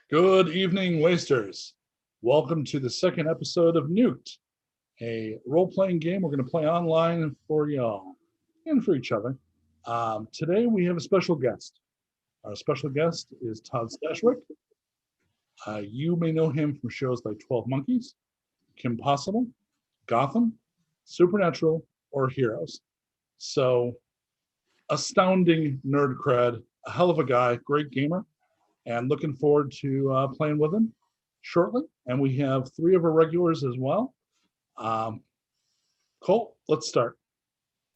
Good evening, Wasters. Welcome to the second episode of Nuked, a role-playing game we're going to play online for y'all and for each other. Today we have a special guest. Our special guest is Todd Stashwick. You may know him from shows like 12 Monkeys, Kim Possible, Gotham, Supernatural, or Heroes. So, astounding nerd cred, a hell of a guy, great gamer, and looking forward to playing with him shortly. And we have three of our regulars as well. Colt, let's start.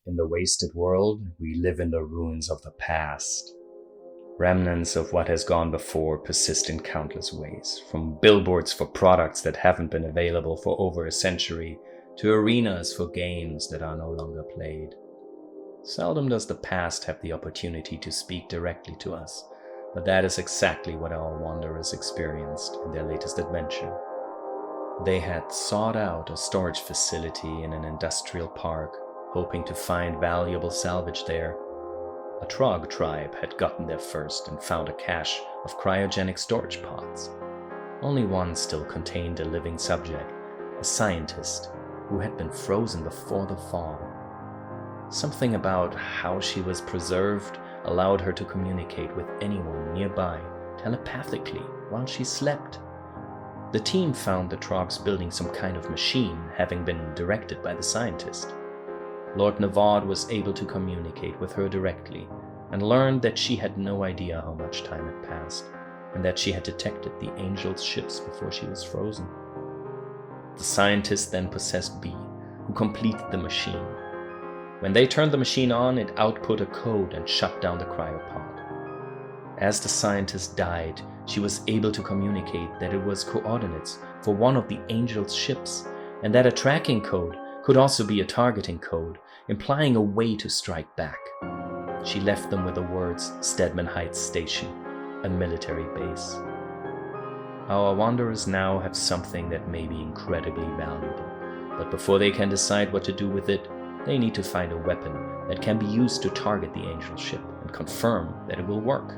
In the wasted world, we live in the ruins of the past. Remnants of what has gone before persist in countless ways, from billboards for products that haven't been available for over a century to arenas for games that are no longer played. Seldom does the past have the opportunity to speak directly to us, but that is exactly what our wanderers experienced in their latest adventure. They had sought out a storage facility in an industrial park, hoping to find valuable salvage there. A Torg tribe had gotten there first and found a cache of cryogenic storage pods. Only one still contained a living subject, a scientist who had been frozen before the thaw. Something about how she was preserved allowed her to communicate with anyone nearby telepathically while she slept. The team found the Trogs building some kind of machine, having been directed by the scientist. Lord Navad was able to communicate with her directly and learned that she had no idea how much time had passed and that she had detected the Angel's ships before she was frozen. The scientist then possessed B, who completed the machine. When they turned the machine on, it output a code and shut down the cryopod. As the scientist died, she was able to communicate that it was coordinates for one of the Angel's ships, and that a tracking code could also be a targeting code, implying a way to strike back. She left them with the words Stedman Heights Station, a military base. Our wanderers now have something that may be incredibly valuable, but before they can decide what to do with it, they need to find a weapon that can be used to target the Angel ship and confirm that it will work.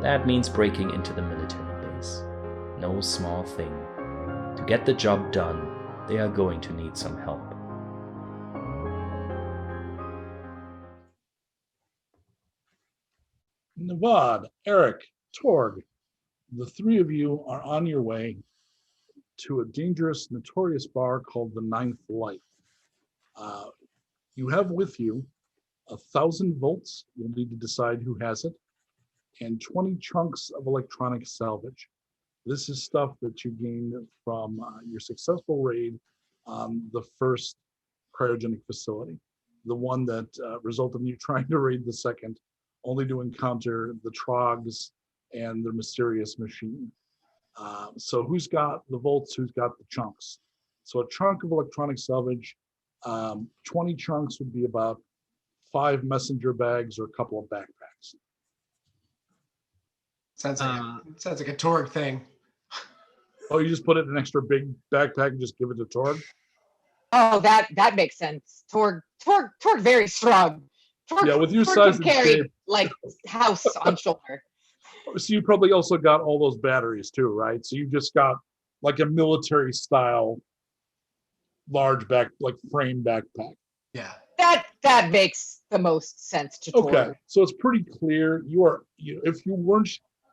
That means breaking into the military base. No small thing. To get the job done, they are going to need some help. Navad, Erik, Torg, the three of you are on your way to a dangerous, notorious bar called the Ninth Life. You have with you 1,000 volts, you'll need to decide who has it, and 20 chunks of electronic salvage. This is stuff that you gained from your successful raid on the first cryogenic facility, the one that resulted in you trying to raid the second, only to encounter the Trogs and their mysterious machine. So who's got the volts, who's got the chunks? So a chunk of electronic salvage, 20 chunks would be about 5 messenger bags or a couple of backpacks. Sounds like a Torg thing. Oh, you just put it in an extra big backpack and just give it to Torg? Oh, that makes sense. Torg very strong. Torg, yeah, with your Torg size can and carry shape. like house on shoulder. So you probably also got all those batteries too, right? So you just got like a military style large frame backpack. Yeah. That makes the most sense to Torg. Okay, so it's pretty clear if you weren't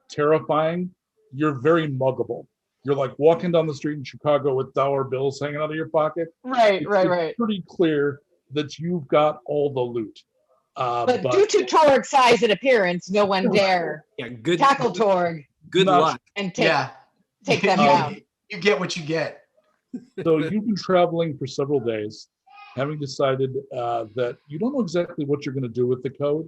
terrifying, you're very muggable. You're like walking down the street in Chicago with dollar bills hanging out of your pocket. Right. It's pretty clear that you've got all the loot. But due to Torg's size and appearance, no one dare tackle Torg. Good luck. And take them down. You get what you get. So you've been traveling for several days, having decided that you don't know exactly what you're going to do with the code,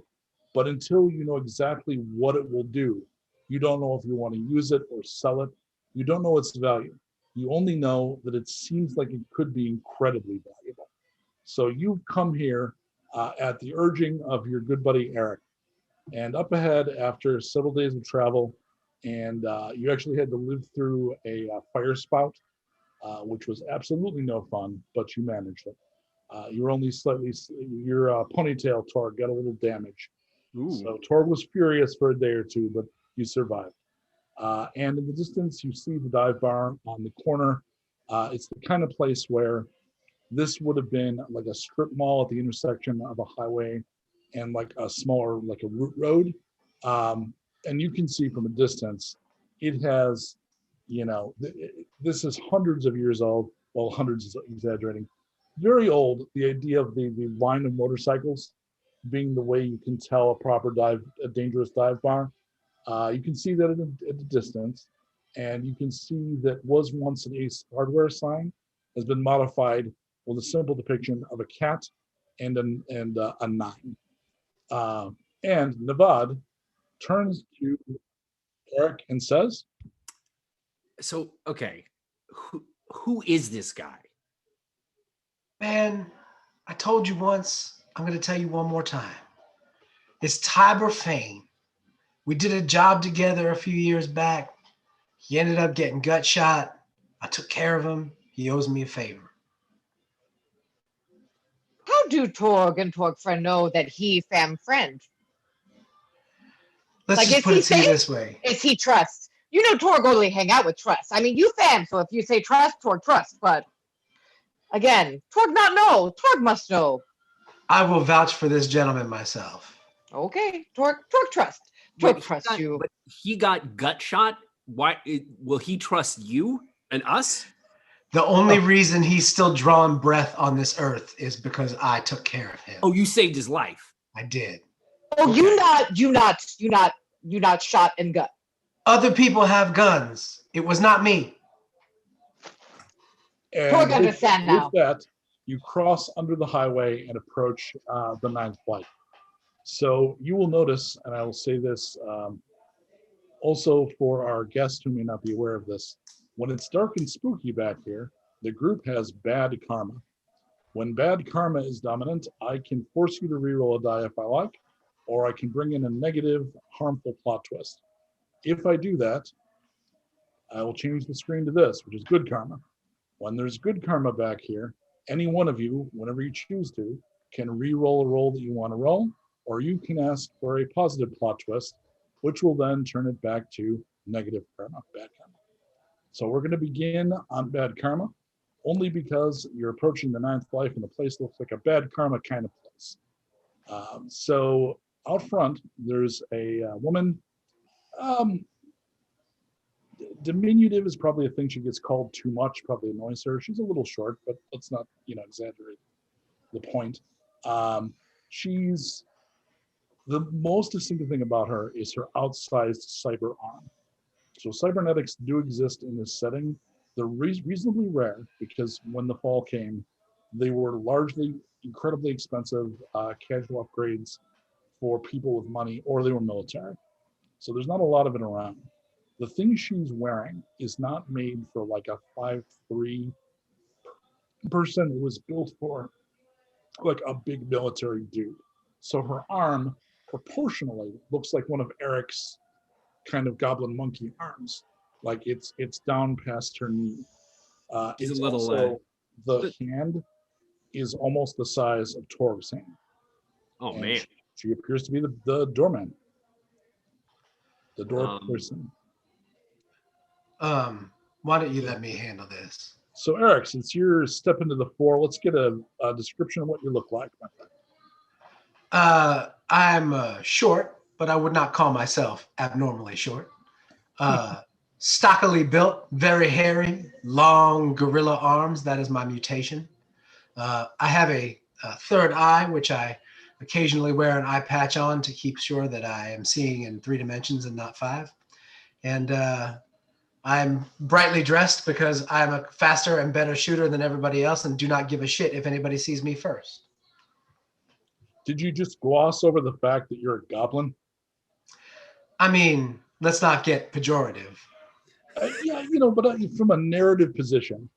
but until you know exactly what it will do, you don't know if you want to use it or sell it. You don't know its value. You only know that it seems like it could be incredibly valuable. So you've come here at the urging of your good buddy Erik. And up ahead, after several days of travel, and you actually had to live through a fire spout, which was absolutely no fun, but you managed it. You were only your ponytail, Torg, got a little damage. Ooh. So Torg was furious for a day or two, but you survived. And in the distance, you see the dive bar on the corner. It's the kind of place where this would have been like a strip mall at the intersection of a highway and like a smaller, like a route road. And you can see from a distance, it has, this is hundreds of years old. Well, hundreds is exaggerating. Very old. The idea of the line of motorcycles being the way you can tell a dangerous dive bar. You can see that at a distance, and you can see that was once an Ace Hardware sign has been modified with a simple depiction of a cat and a 9. And Navad turns to Erik and says, "So, okay, who is this guy?" Man, I told you once, I'm going to tell you one more time. It's Tiber Fane. We did a job together a few years back. He ended up getting gut shot. I took care of him. He owes me a favor. How do Torg and Torg friend know that he fam friend? Let's just put it to you this way. Is he trust? You know Torg only hang out with trust. I mean, you fam, so if you say trust, Torg trust. But again, Torg not know. Torg must know. I will vouch for this gentleman myself. Okay, Torg trust. Torg trust you. But he got gut shot. Why will he trust you and us? The only reason he's still drawing breath on this earth is because I took care of him. Oh, you saved his life. I did. Oh, okay. you not shot in gut. Other people have guns. It was not me. Torg understand now. With that, you cross under the highway and approach the 9th flight. So you will notice, and I will say this also for our guests who may not be aware of this, when it's dark and spooky back here, the group has bad karma. When bad karma is dominant, I can force you to reroll a die if I like, or I can bring in a negative, harmful plot twist. If I do that, I will change the screen to this, which is good karma. When there's good karma back here, any one of you, whenever you choose to, can re-roll a roll that you want to roll, or you can ask for a positive plot twist, which will then turn it back to negative karma, bad karma. So we're going to begin on bad karma, only because you're approaching the 9th life and the place looks like a bad karma kind of place. So out front, there's a woman. Diminutive is probably a thing she gets called too much, probably annoys her. She's a little short, but let's not, exaggerate the point. She's the most distinctive thing about her is her outsized cyber arm. So cybernetics do exist in this setting. They're reasonably rare because when the fall came, they were largely incredibly expensive casual upgrades for people with money, or they were military. So there's not a lot of it around. The thing she's wearing is not made for like a 5'3" person. It was built for like a big military dude. So her arm proportionally looks like one of Erik's kind of goblin monkey arms. Like it's down past her knee. It's it's a little also, the hand is almost the size of Torg's hand. Oh, and man. She appears to be the doorman. The door person. Why don't you let me handle this? So Erik, since you're stepping to the fore, let's get a description of what you look like, my friend. I'm short, but I would not call myself abnormally short. Stockily built, very hairy, long gorilla arms. That is my mutation. I have a third eye, which I occasionally wear an eye patch on to keep sure that I am seeing in 3 dimensions and not 5. And I'm brightly dressed because I'm a faster and better shooter than everybody else and do not give a shit if anybody sees me first. Did you just gloss over the fact that you're a goblin? I mean, let's not get pejorative. Yeah, but from a narrative position,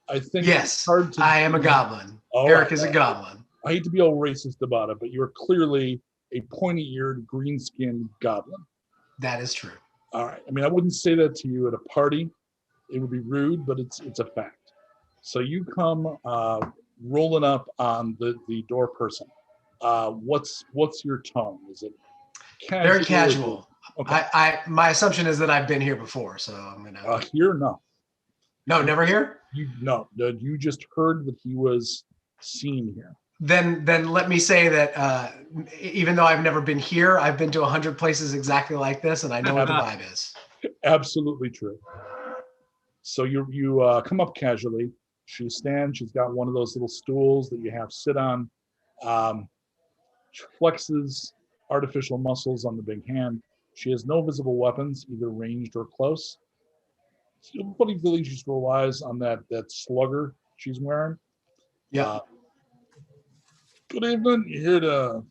I think yes, it's hard to. I am a goblin. Erik is a goblin. I hate to be all racist about it, but you're clearly a pointy-eared, green-skinned goblin. That is true. All right. I mean, I wouldn't say that to you at a party. It would be rude, but it's a fact. So you come rolling up on the door person. What's your tone? Is it casual? Very casual. Okay. My assumption is that I've been here before, so I'm gonna. Here, no. No, never here. You just heard that he was seen here. Then let me say that even though I've never been here, I've been to 100 places exactly like this, and I know what the vibe is. Absolutely true. So you come up casually. She stands. She's got one of those little stools that you have sit on. She flexes artificial muscles on the big hand. She has no visible weapons, either ranged or close. Everybody really just relies on that slugger she's wearing. Yeah. Good evening. You're here to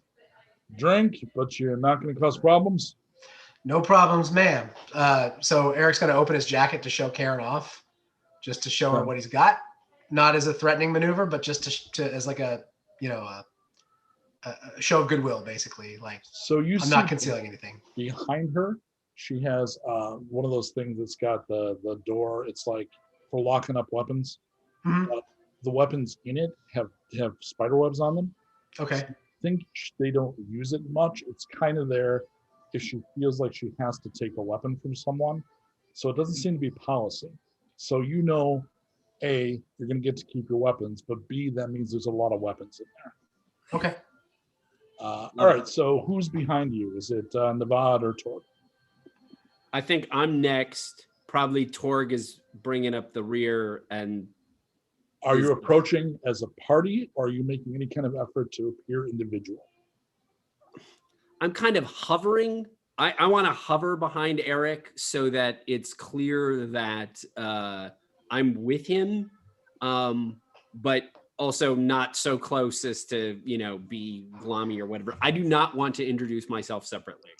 drink, but you're not going to cause problems? No problems, ma'am. So Eric's going to open his jacket to show Karen off, just to show her what he's got. Not as a threatening maneuver, but just to as like a show of goodwill, basically. Like, so I'm not concealing anything. Behind her, she has one of those things that's got the door. It's like for locking up weapons. Mm-hmm. The weapons in it have spider webs on them. Okay. So I think they don't use it much. It's kind of there if she feels like she has to take a weapon from someone. So it doesn't seem to be policy. So A, you're going to get to keep your weapons, but B, that means there's a lot of weapons in there. Okay. All right, so who's behind you? Is it Navad or Torg? I think I'm next. Probably Torg is bringing up the rear. And are you approaching as a party, or are you making any kind of effort to appear individual? I'm kind of hovering. I want to hover behind Erik so that it's clear that I'm with him, but also not so close as to, be glommy or whatever. I do not want to introduce myself separately.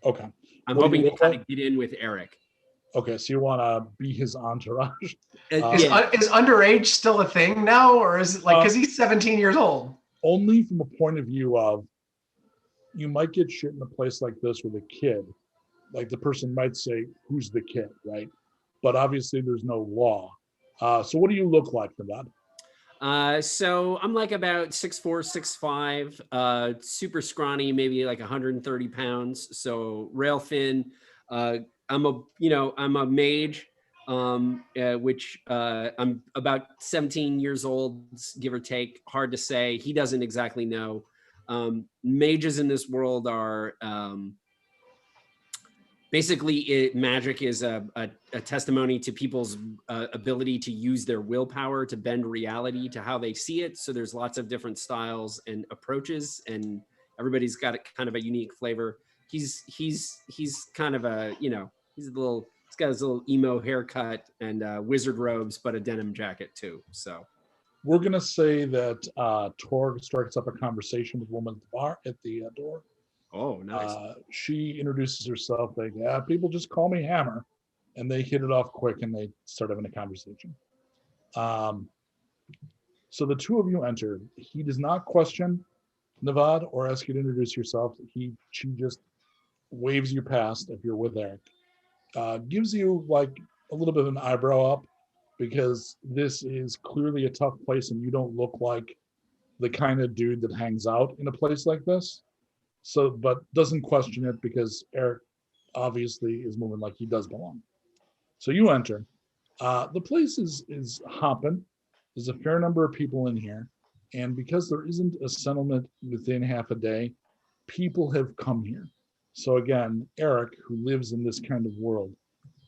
Okay. I'm hoping to kind of get in with Erik. Okay, so you want to be his entourage. Is underage still a thing now, or is it like, because he's 17 years old? Only from a point of view of, you might get shit in a place like this with a kid. Like the person might say, who's the kid, right? But obviously there's no law. So what do you look like, Navad? So I'm like about 6'4", 6'5", super scrawny, maybe like 130 pounds. So rail thin. I'm a mage, which I'm about 17 years old, give or take. Hard to say. He doesn't exactly know. Mages in this world are basically magic is a testimony to people's ability to use their willpower to bend reality to how they see it. So there's lots of different styles and approaches, and everybody's got kind of a unique flavor. He's kind of a, he's got his little emo haircut and wizard robes, but a denim jacket too. So we're going to say that Torg starts up a conversation with a woman at the door. Oh, nice. She introduces herself like, people just call me Hammer. And they hit it off quick and they start having a conversation. So the two of you enter. He does not question Navad or ask you to introduce yourself. She just waves you past if you're with Erik. Gives you like a little bit of an eyebrow up, because this is clearly a tough place and you don't look like the kind of dude that hangs out in a place like this. So, but doesn't question it because Erik obviously is moving like he does belong. So you enter. The place is hopping. There's a fair number of people in here. And because there isn't a settlement within half a day, people have come here. So again, Erik, who lives in this kind of world,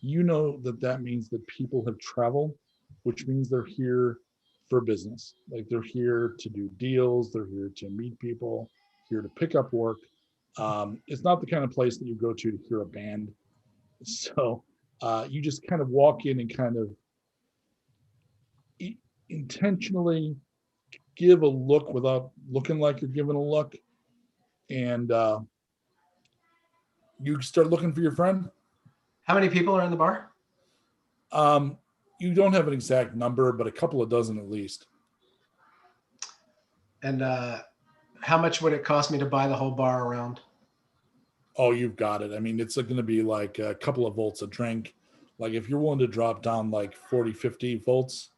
you know that means that people have traveled, which means they're here for business. Like they're here to do deals, they're here to meet people, here to pick up work. It's not the kind of place that you go to hear a band. So you just kind of walk in and kind of intentionally give a look without looking like you're giving a look. And you start looking for your friend. How many people are in the bar? You don't have an exact number, but a couple of dozen at least. And how much would it cost me to buy the whole bar around? Oh, you've got it. I mean, it's going to be like a couple of volts a drink. Like if you're willing to drop down like 40, 50 volts,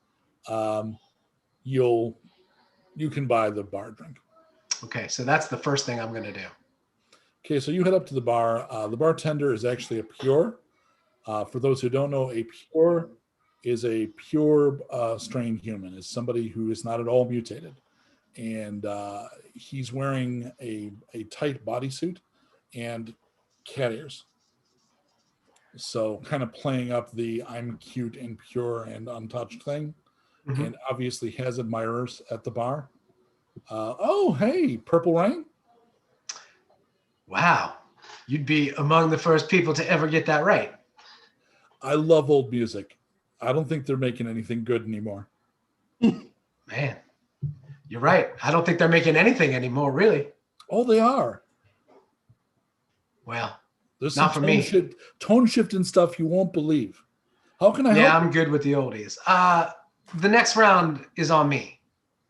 you can buy the bar drink. Okay, so that's the first thing I'm going to do. Okay, so you head up to the bar. The bartender is actually a pure. For those who don't know, a pure is a pure strain human. Is somebody who is not at all mutated, and he's wearing a tight bodysuit and cat ears. So kind of playing up the I'm cute and pure and untouched thing, and obviously has admirers at the bar. Oh, hey, Purple Rain. Wow. You'd be among the first people to ever get that right. I love old music. I don't think they're making anything good anymore. Man, you're right. I don't think they're making anything anymore, really. Oh, they are. Well, There's not some for me. tone shift and stuff you won't believe. How can I Yeah, help? I'm good with the oldies. The next round is on me.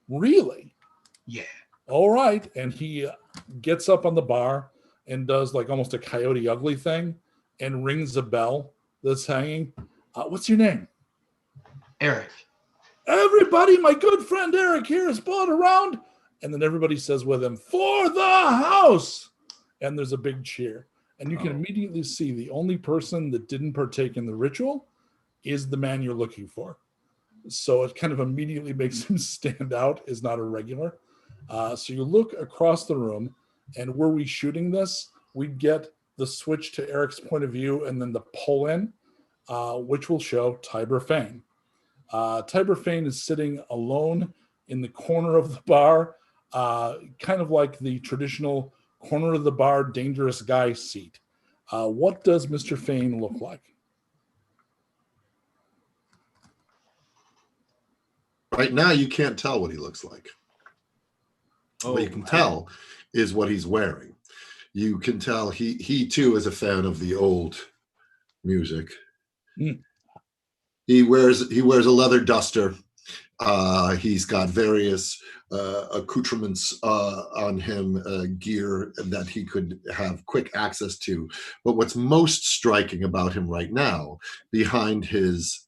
Really? Yeah. All right. And he gets up on the bar and does like almost a Coyote Ugly thing and rings a bell that's hanging. What's your name? Erik. Everybody, my good friend Erik here is brought around. And then everybody says with him, for the house. And there's a big cheer. And you can immediately see the only person that didn't partake in the ritual is the man you're looking for. So it kind of immediately makes him stand out as not a regular. So you look across the room, and were we shooting this, we'd get the switch to Erik's point of view and then the pull in, which will show Tiber Fane. Tiber Fane is sitting alone in the corner of the bar, kind of like the traditional corner of the bar dangerous guy seat. What does Mr. Fane look like? Right now, you can't tell what he looks like. What you can tell is what he's wearing. You can tell he too is a fan of the old music. He wears a leather duster. He's got various accoutrements on him, gear that he could have quick access to. But what's most striking about him right now, behind his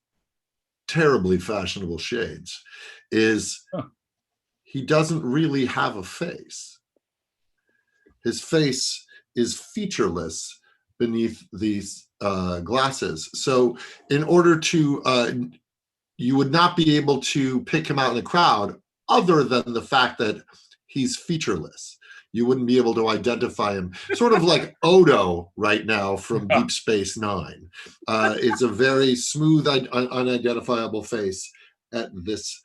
terribly fashionable shades, is he doesn't really have a face. His face is featureless beneath these glasses. So in order to, you would not be able to pick him out in the crowd other than the fact that he's featureless. You wouldn't be able to identify him. Sort of like Odo right now from Deep Space Nine. It's a very smooth, unidentifiable face at this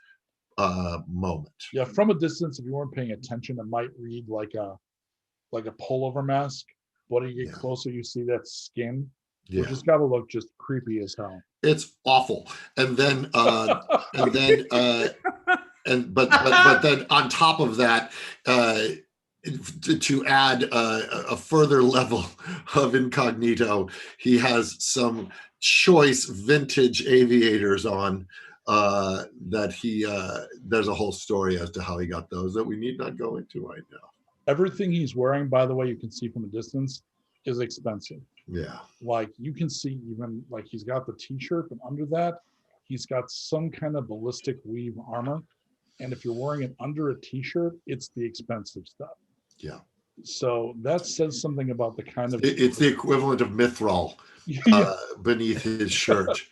moment. Yeah, from a distance, if you weren't paying attention, it might read like a pullover mask. But when you get closer, you see that skin, which has got to look just creepy as hell. It's awful. And then but then on top of that, to add a further level of incognito, he has some choice vintage aviators on that he there's a whole story as to how he got those that we need not go into right now. Everything he's wearing, by the way, you can see from a distance, is expensive. Yeah. Like you can see even like he's got the t-shirt, and under that, he's got some kind of ballistic weave armor. And if you're wearing it under a t-shirt, it's the expensive stuff. Yeah. So that says something about the kind of... It's the equivalent of Mithril beneath his shirt.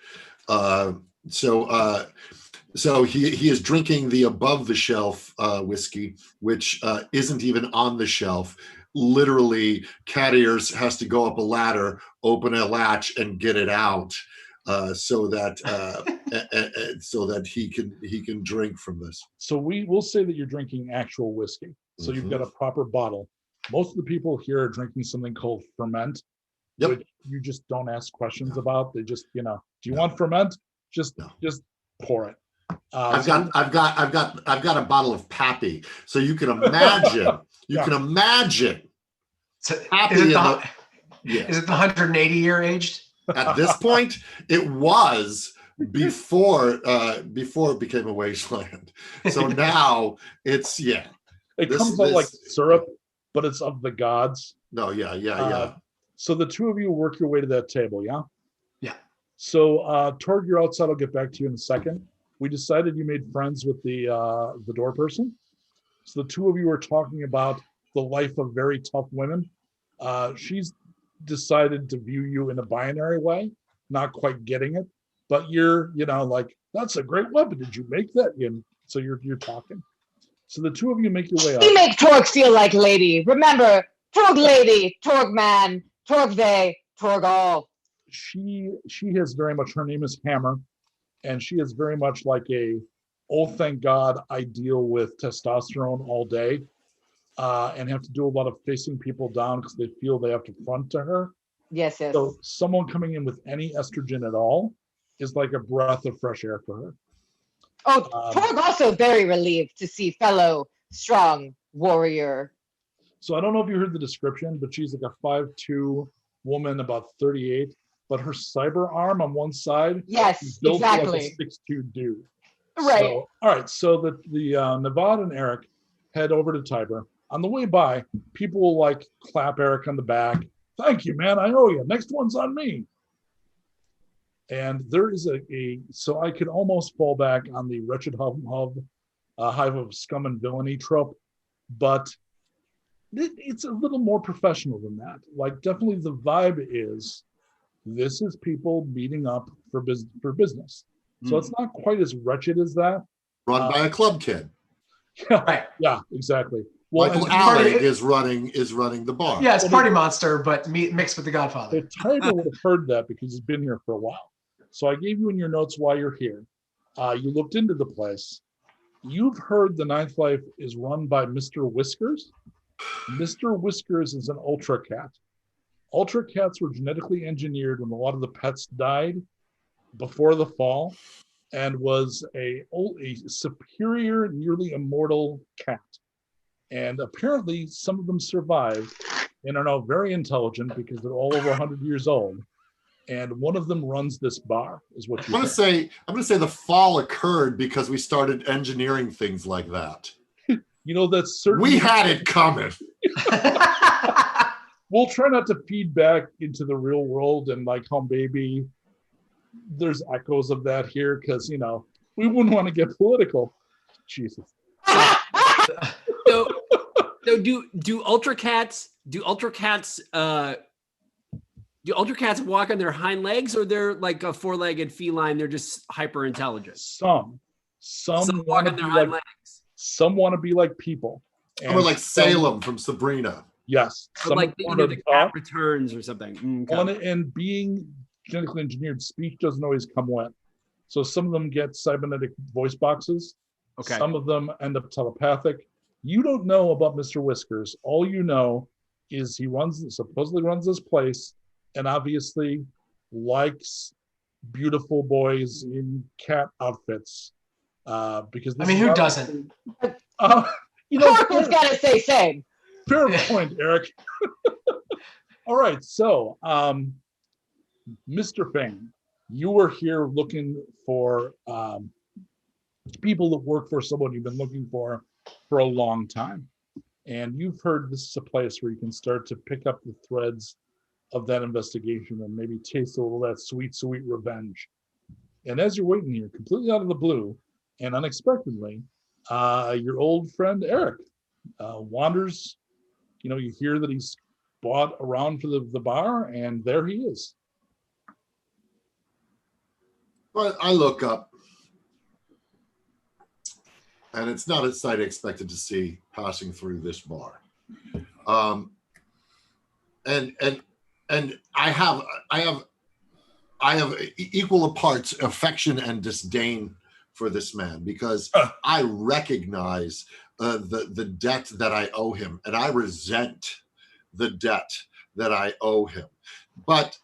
So he is drinking the above the shelf whiskey, which isn't even on the shelf. Literally, cat ears has to go up a ladder, open a latch, and get it out, so that he can drink from this. So we will say that you're drinking actual whiskey. So you've got a proper bottle. Most of the people here are drinking something called ferment, which you just don't ask questions about. They just, do you want ferment? Just pour it. I've got a bottle of Pappy, so you can imagine. Can imagine. So is it the 180-year aged? At this point, it was before it became a wasteland. So now it's It comes out like syrup, but it's of the gods. No, yeah. So the two of you work your way to that table, yeah? Yeah. So Torg, you're outside. I'll get back to you in a second. We decided you made friends with the door person. So the two of you are talking about the life of very tough women. She's decided to view you in a binary way, not quite getting it, but you're, like, that's a great weapon. Did you make that? And so you're talking. So the two of you make your way up. We make Torg feel like lady. Remember, Torg lady, Torg man, Torg they, Torg all. She has very much, her name is Hammer, and she is very much like oh, thank God I deal with testosterone all day, and have to do a lot of facing people down because they feel they have to front to her. Yes. So someone coming in with any estrogen at all is like a breath of fresh air for her. Oh, Torg also very relieved to see fellow strong warrior. So I don't know if you heard the description, but she's like a 5'2" woman, about 38, but her cyber arm on one side Yes, is built exactly. like a 6'2" dude. Right. So, all right. So the Nevada and Erik head over to Tiber. On the way by, people will like clap Erik on the back. Thank you, man. I owe you. Next one's on me. And there is so I could almost fall back on the wretched hive of scum and villainy trope, but it's a little more professional than that. Like, definitely the vibe is, this is people meeting up for business. So it's not quite as wretched as that. Run by a club kid. Yeah, Right. yeah, exactly. Well, Michael and Alec is running the bar. Yeah, it's Party Monster, but mixed with the Godfather. Tiber would have heard that because he's been here for a while. So I gave you in your notes why you're here. You looked into the place. You've heard the Ninth Life is run by Mr. Whiskers. Mr. Whiskers is an ultra cat. Ultra cats were genetically engineered when a lot of the pets died before the fall, and was a superior, nearly immortal cat. And apparently some of them survived and are now very intelligent because they're all over 100 years old. And one of them runs this bar, is what I'm gonna say the fall occurred because we started engineering things like that. That's certainly, We had it coming. we'll try not to feed back into the real world and like home baby. There's echoes of that here because we wouldn't want to get political. Jesus. So do ultra cats walk on their hind legs, or they're like a four-legged feline? They're just hyper intelligent. Some walk on their hind legs. Some want to be like people. Or like Salem from Sabrina. Yes. Or like the cat returns or something. And being genetically engineered, speech doesn't always come wet. So some of them get cybernetic voice boxes. Okay. Some of them end up telepathic. You don't know about Mr. Whiskers. All you know is he supposedly runs this place, and obviously likes beautiful boys in cat outfits. Because who doesn't? Torg's gotta say same. Fair point, Erik. All right, so Mr. Fane, you were here looking for people that work for someone you've been looking for a long time. And you've heard this is a place where you can start to pick up the threads of that investigation and maybe taste a little of that sweet, sweet revenge. And as you're waiting here, completely out of the blue and unexpectedly, your old friend Erik wanders. You hear that he's bought around for the bar, and there he is. But I look up, and it's not a sight I expected to see passing through this bar. And I have equal parts affection and disdain for this man because I recognize the debt that I owe him, and I resent the debt that I owe him. But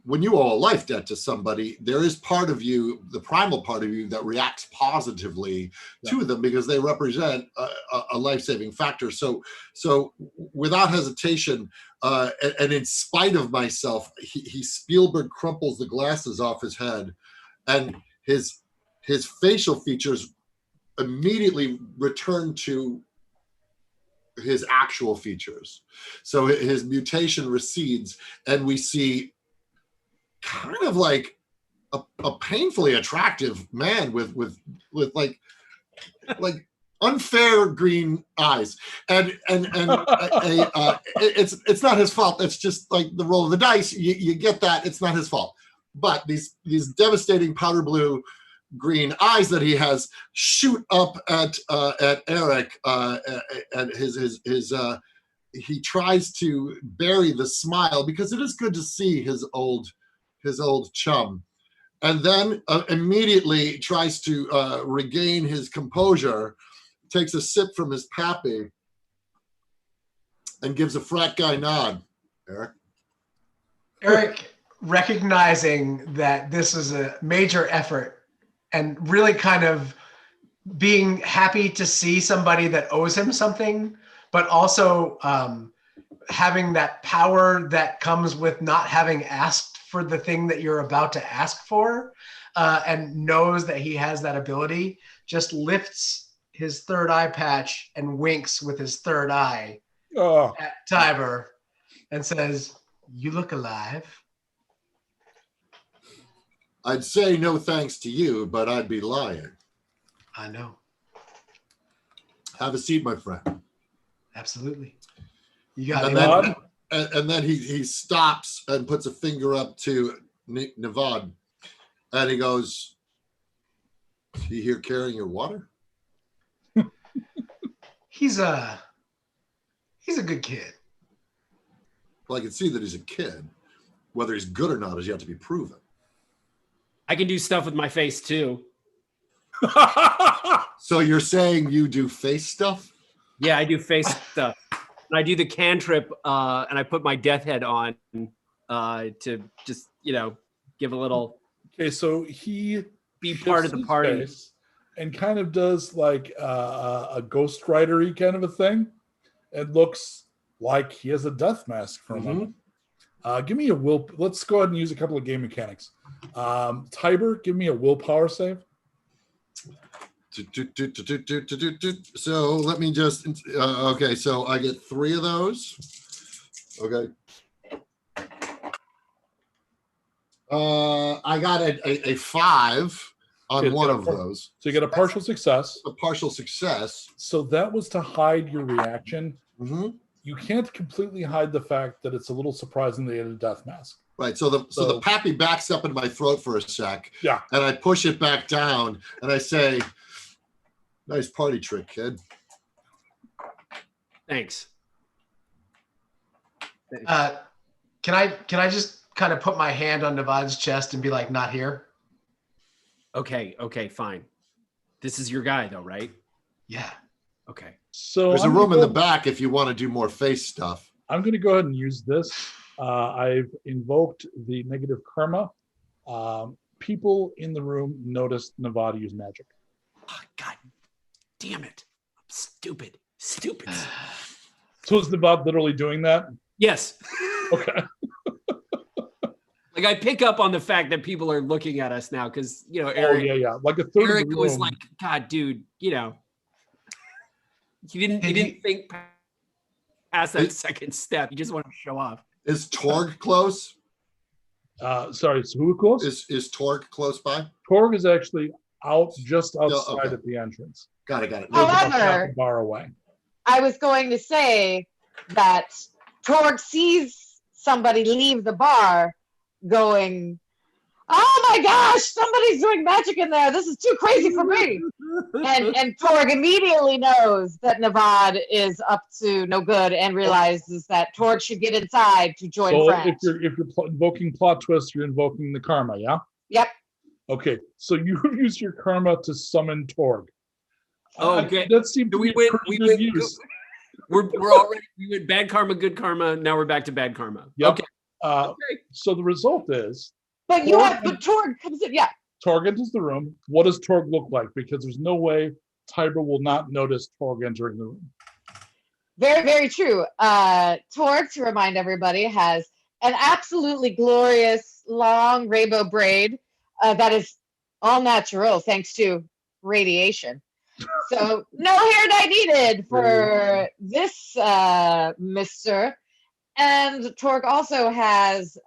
when you owe a life debt to somebody, there is part of you, the primal part of you, that reacts positively to them because they represent a life-saving factor. So without hesitation, and in spite of myself, he Spielberg crumples the glasses off his head, and his facial features immediately return to his actual features. So his mutation recedes, and we see kind of like a painfully attractive man with like unfair green eyes, and it's not his fault. It's just like the roll of the dice. You get that. It's not his fault. But these devastating powder blue green eyes that he has shoot up at Erik, and he tries to bury the smile because it is good to see his old chum, and then immediately tries to regain his composure, takes a sip from his pappy, and gives a frat guy nod. Erik, recognizing that this is a major effort and really kind of being happy to see somebody that owes him something, but also having that power that comes with not having asked for the thing that you're about to ask for, and knows that he has that ability, just lifts his third eye patch and winks with his third eye at Tiber and says, "You look alive." I'd say no thanks to you, but I'd be lying. I know. Have a seat, my friend. Absolutely. You got it. And then he stops and puts a finger up to Navad, and he goes, "Is he here carrying your water?" He's a good kid. Well, I can see that he's a kid. Whether he's good or not is yet to be proven. I can do stuff with my face too. So you're saying you do face stuff? Yeah, I do face stuff. And I do the cantrip, and I put my death head on to just, give a little. Okay, so he be part of the party and kind of does like a Ghost Rider-y kind of a thing. It looks like he has a death mask for a moment. Give me a will. Let's go ahead and use a couple of game mechanics. Tiber, give me a willpower save. So let me just, okay, so I get 3 of those. Okay. I got a 5 on one of those. So you get a partial success. A partial success. So that was to hide your reaction. Mm-hmm. You can't completely hide the fact that it's a little surprising they had a death mask. Right. So the pappy backs up in my throat for a sec. Yeah. And I push it back down and I say, "Nice party trick, kid." Thanks. Can I just kind of put my hand on Navad's chest and be like, "Not here"? Okay, fine. This is your guy though, right? Yeah. Okay. So there's a room in the back if you want to do more face stuff. I'm going to go ahead and use this. I've invoked the negative karma. People in the room noticed Navad use magic. Oh, God damn it. I'm stupid. So is Navad literally doing that? Yes. Okay. Like I pick up on the fact that people are looking at us now because, Erik. Oh, yeah. Like a third Erik of the room. was like, "God, dude, he didn't think past that second step. He just wanted to show off." Is Torg close? Sorry, so who close? Is Torg close by? Torg is actually just outside at the entrance. Got it. However, bar away. I was going to say that Torg sees somebody leave the bar going, "Oh my gosh, somebody's doing magic in there. This is too crazy for me." And Torg immediately knows that Navad is up to no good and realizes that Torg should get inside to join friends. If you're invoking plot twists, you're invoking the karma, yeah? Yep. Okay, so you use your karma to summon Torg. Okay. That seemed to we be went use. We're already, we went bad karma, good karma. Now we're back to bad karma. Yep. Okay. So the result is. But Torg comes in, yeah. Torg enters the room. What does Torg look like? Because there's no way Tiber will not notice Torg entering the room. Very, very true. Torg, to remind everybody, has an absolutely glorious long rainbow braid that is all natural thanks to radiation. So no hair dye needed for this mister. And Torg also has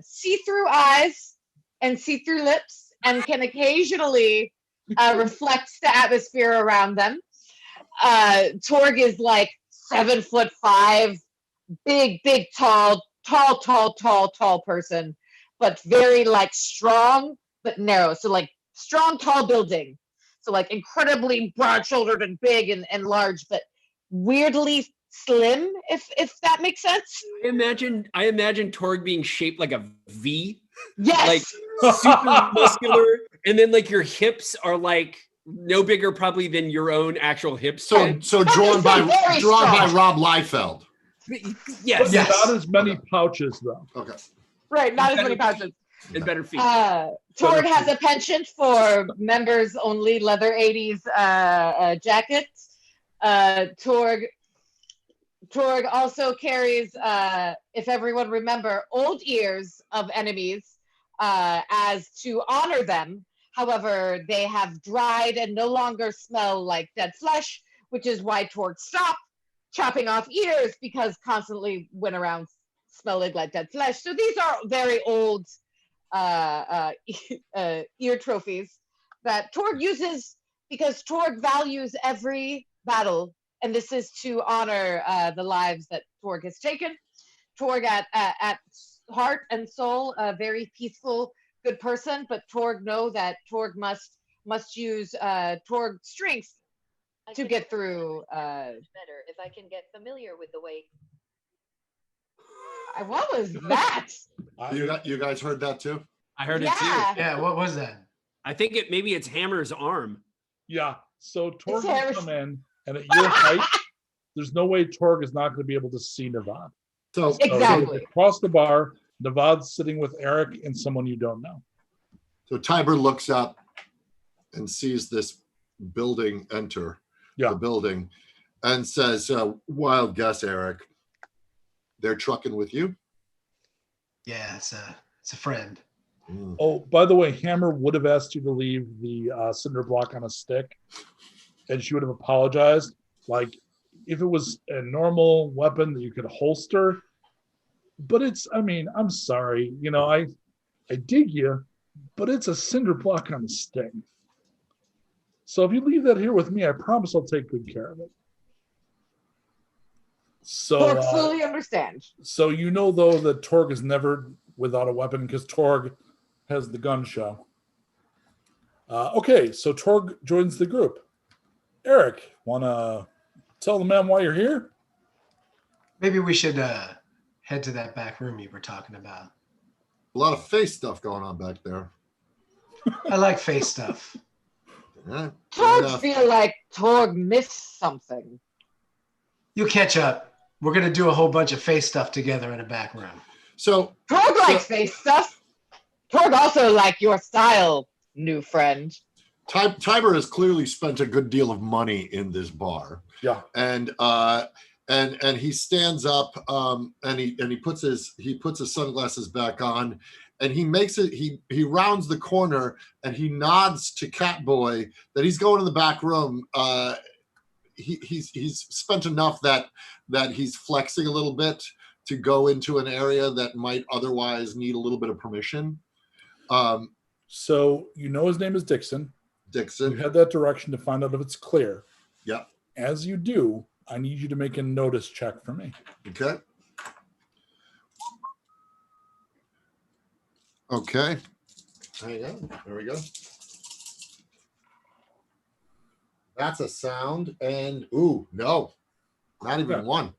see-through eyes and see-through lips and can occasionally reflect the atmosphere around them. Torg is like 7'5", big, tall person, but very like strong but narrow. So like strong, tall building. So like incredibly broad-shouldered and big and large, but weirdly slim, if that makes sense. I imagine Torg being shaped like a V, Yes. like super muscular, and then like your hips are like no bigger probably than your own actual hips. So drawn by strong. Rob Liefeld. Yes. But not as many pouches, though. Okay. Right, not as many pouches. And better feet. Torg has a penchant for members only leather 80s jackets. Torg also carries, if everyone remember, old ears of enemies as to honor them. However, they have dried and no longer smell like dead flesh, which is why Torg stopped chopping off ears, because constantly went around smelling like dead flesh. So these are very old ear trophies that Torg uses because Torg values every battle, and this is to honor the lives that Torg has taken. Torg at heart and soul, a very peaceful, good person, but Torg know that Torg must use Torg strength to get through. Better if I can get familiar with the way. What was that? You guys heard that too? I heard it too. Yeah, what was that? I think maybe it's Hammer's arm. Yeah. So Torg will come in, and at your height, there's no way Torg is not going to be able to see Navad. So Exactly. Across the bar, Navad's sitting with Erik and someone you don't know. So Tiber looks up and sees this building enter the building and says, wild guess, Erik. They're trucking with you? Yeah, it's a friend. Mm. Oh, by the way, Hammer would have asked you to leave the cinder block on a stick, and she would have apologized. Like, if it was a normal weapon that you could holster, but I'm sorry. I dig you, but it's a cinder block on a stick. So if you leave that here with me, I promise I'll take good care of it. So Torg fully understands. So though, that Torg is never without a weapon because Torg has the gun show. Okay, so Torg joins the group. Erik, want to tell the man why you're here? Maybe we should head to that back room you were talking about. A lot of face stuff going on back there. I like face stuff. Yeah, Torg feel like Torg missed something. You catch up. We're going to do a whole bunch of face stuff together in a back room. So Torg likes face stuff. Torg also like your style, new friend. Tiber has clearly spent a good deal of money in this bar. Yeah. And he stands up and he puts his sunglasses back on, and he makes it he rounds the corner and he nods to Catboy that he's going in the back room. He's spent enough that he's flexing a little bit to go into an area that might otherwise need a little bit of permission. So his name is Dixon. You head that direction to find out if it's clear. Yeah. As you do, I need you to make a notice check for me. Okay. Okay. There you go. There we go. That's a sound, and no, not even one.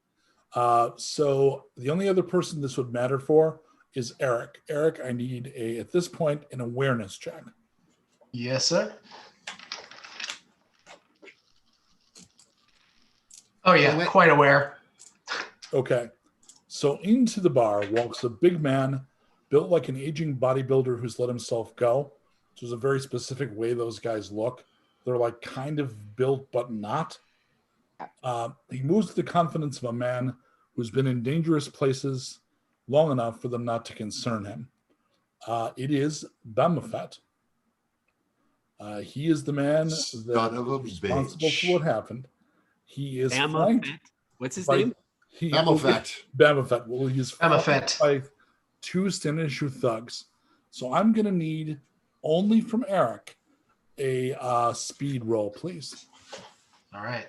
So the only other person this would matter for is Erik. Erik, I need at this point an awareness check. Yes, sir. Oh yeah, quite aware. Okay. So into the bar walks a big man built like an aging bodybuilder who's let himself go. So there's a very specific way those guys look. They're like kind of built, but not. He moves with the confidence of a man who's been in dangerous places long enough for them not to concern him. It is Bamafet. He is the man that's responsible for what happened. He is flanked. What's his name? Bamafet. Well, he's flanked by two Stanishu thugs. So I'm going to need only from Erik a speed roll, please. All right.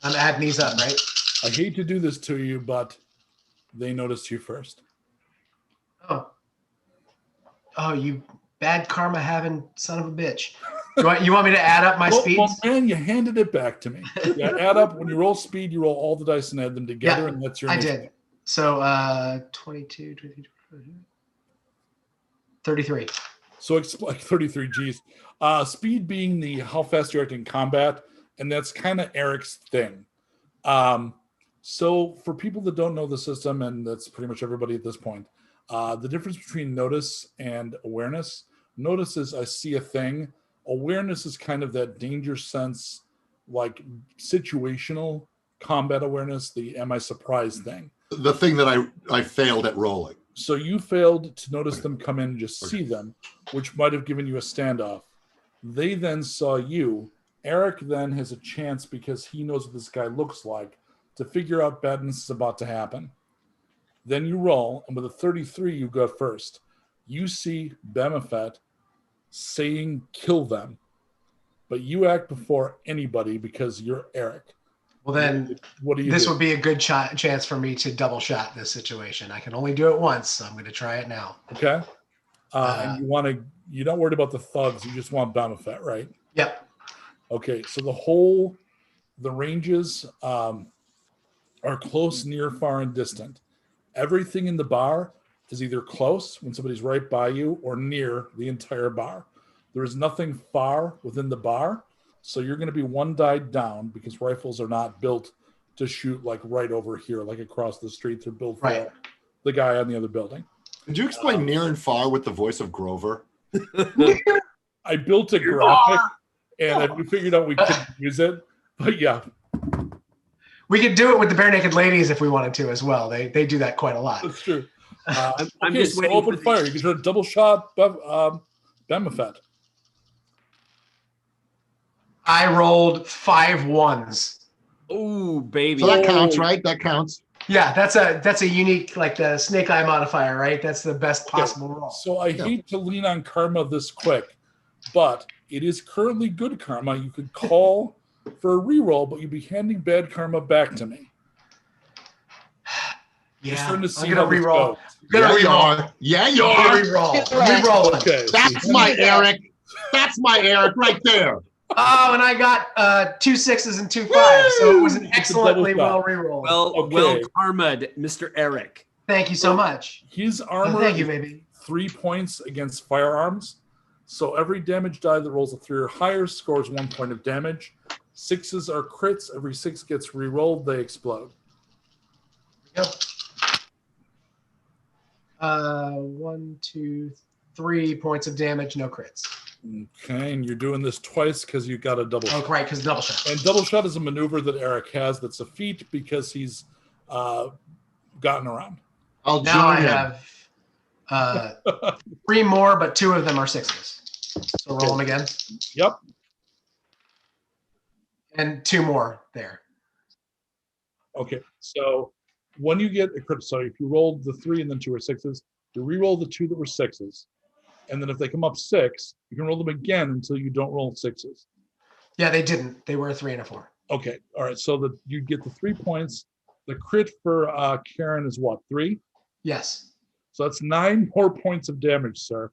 I'm adding these up, right? I hate to do this to you, but they noticed you first. Oh, you bad karma having son of a bitch. You want me to add up my speeds? Well, man, you handed it back to me. Yeah, add up. When you roll speed, you roll all the dice and add them together, and that's your. I did. So 22, 23, 33. So it's like 33 Gs. Speed being the how fast you're acting in combat, and that's kind of Erik's thing. So for people that don't know the system, and that's pretty much everybody at this point, the difference between notice and awareness. Notice is I see a thing. Awareness is kind of that danger sense, like situational combat awareness, the am I surprised thing. The thing that I failed at rolling. So you failed to notice them come in and just see them, which might have given you a standoff. They then saw you. Erik then has a chance, because he knows what this guy looks like, to figure out badness is about to happen. Then you roll, and with a 33, you go first. You see Bemafet saying kill them, but you act before anybody because you're Erik. Well, then what do you this do? would be a good chance for me to double shot this situation. I can only do it once, so I'm going to try it now. Okay. And you're not worried about the thugs. You just want Bemafet, right? Yep. Okay. So the ranges are close, near, far, and distant. Everything in the bar is either close when somebody's right by you or near the entire bar. There is nothing far within the bar. So you're going to be one die down, because rifles are not built to shoot like right over here, like across the street. They're built for the guy on the other building. Did you explain near and far with the voice of Grover? I built a graphic, and we figured out we couldn't use it. But yeah. We could do it with the bare naked ladies if we wanted to as well. They do that quite a lot. That's true. I'm just waiting open fire. You can try a double shot Bemafet. I rolled 5 ones. Oh, baby. So that counts, right? That counts. Yeah, that's a unique, like the snake eye modifier, right? That's the best possible roll. So I hate to lean on karma this quick, but it is currently good karma. You could call for a reroll, but you'd be handing bad karma back to me. Yeah, I'm gonna reroll. Yeah, you are. Yeah, you are. Reroll. Okay. That's my Erik. That's my Erik right there. Oh, and I got 2 6s and 2 5s, so it was an excellently well reroll. Well karma'd, Mr. Erik. Thank you so much. His armor thank you, baby. 3 points against firearms. So every damage die that rolls a 3 or higher scores 1 point of damage. 6s are crits. Every 6 gets re-rolled. They explode. Yep. 1, 2, 3 points of damage, no crits. Okay, and you're doing this twice because you got a double shot. Oh, right, because double shot. And double shot is a maneuver that Erik has that's a feat because he's gotten around. Now I have 3 more, but 2 of them are 6s. So roll them again. Yep. And 2 more there. Okay, so when you get a crit, so if you rolled the 3 and then 2 are 6s, you re-roll the 2 that were 6s. And then if they come up 6, you can roll them again until you don't roll 6s. Yeah, they didn't. They were a 3 and a 4. Okay, all right. So that you get the 3 points. The crit for Karen is what, 3? Yes. So that's 9 more points of damage, sir.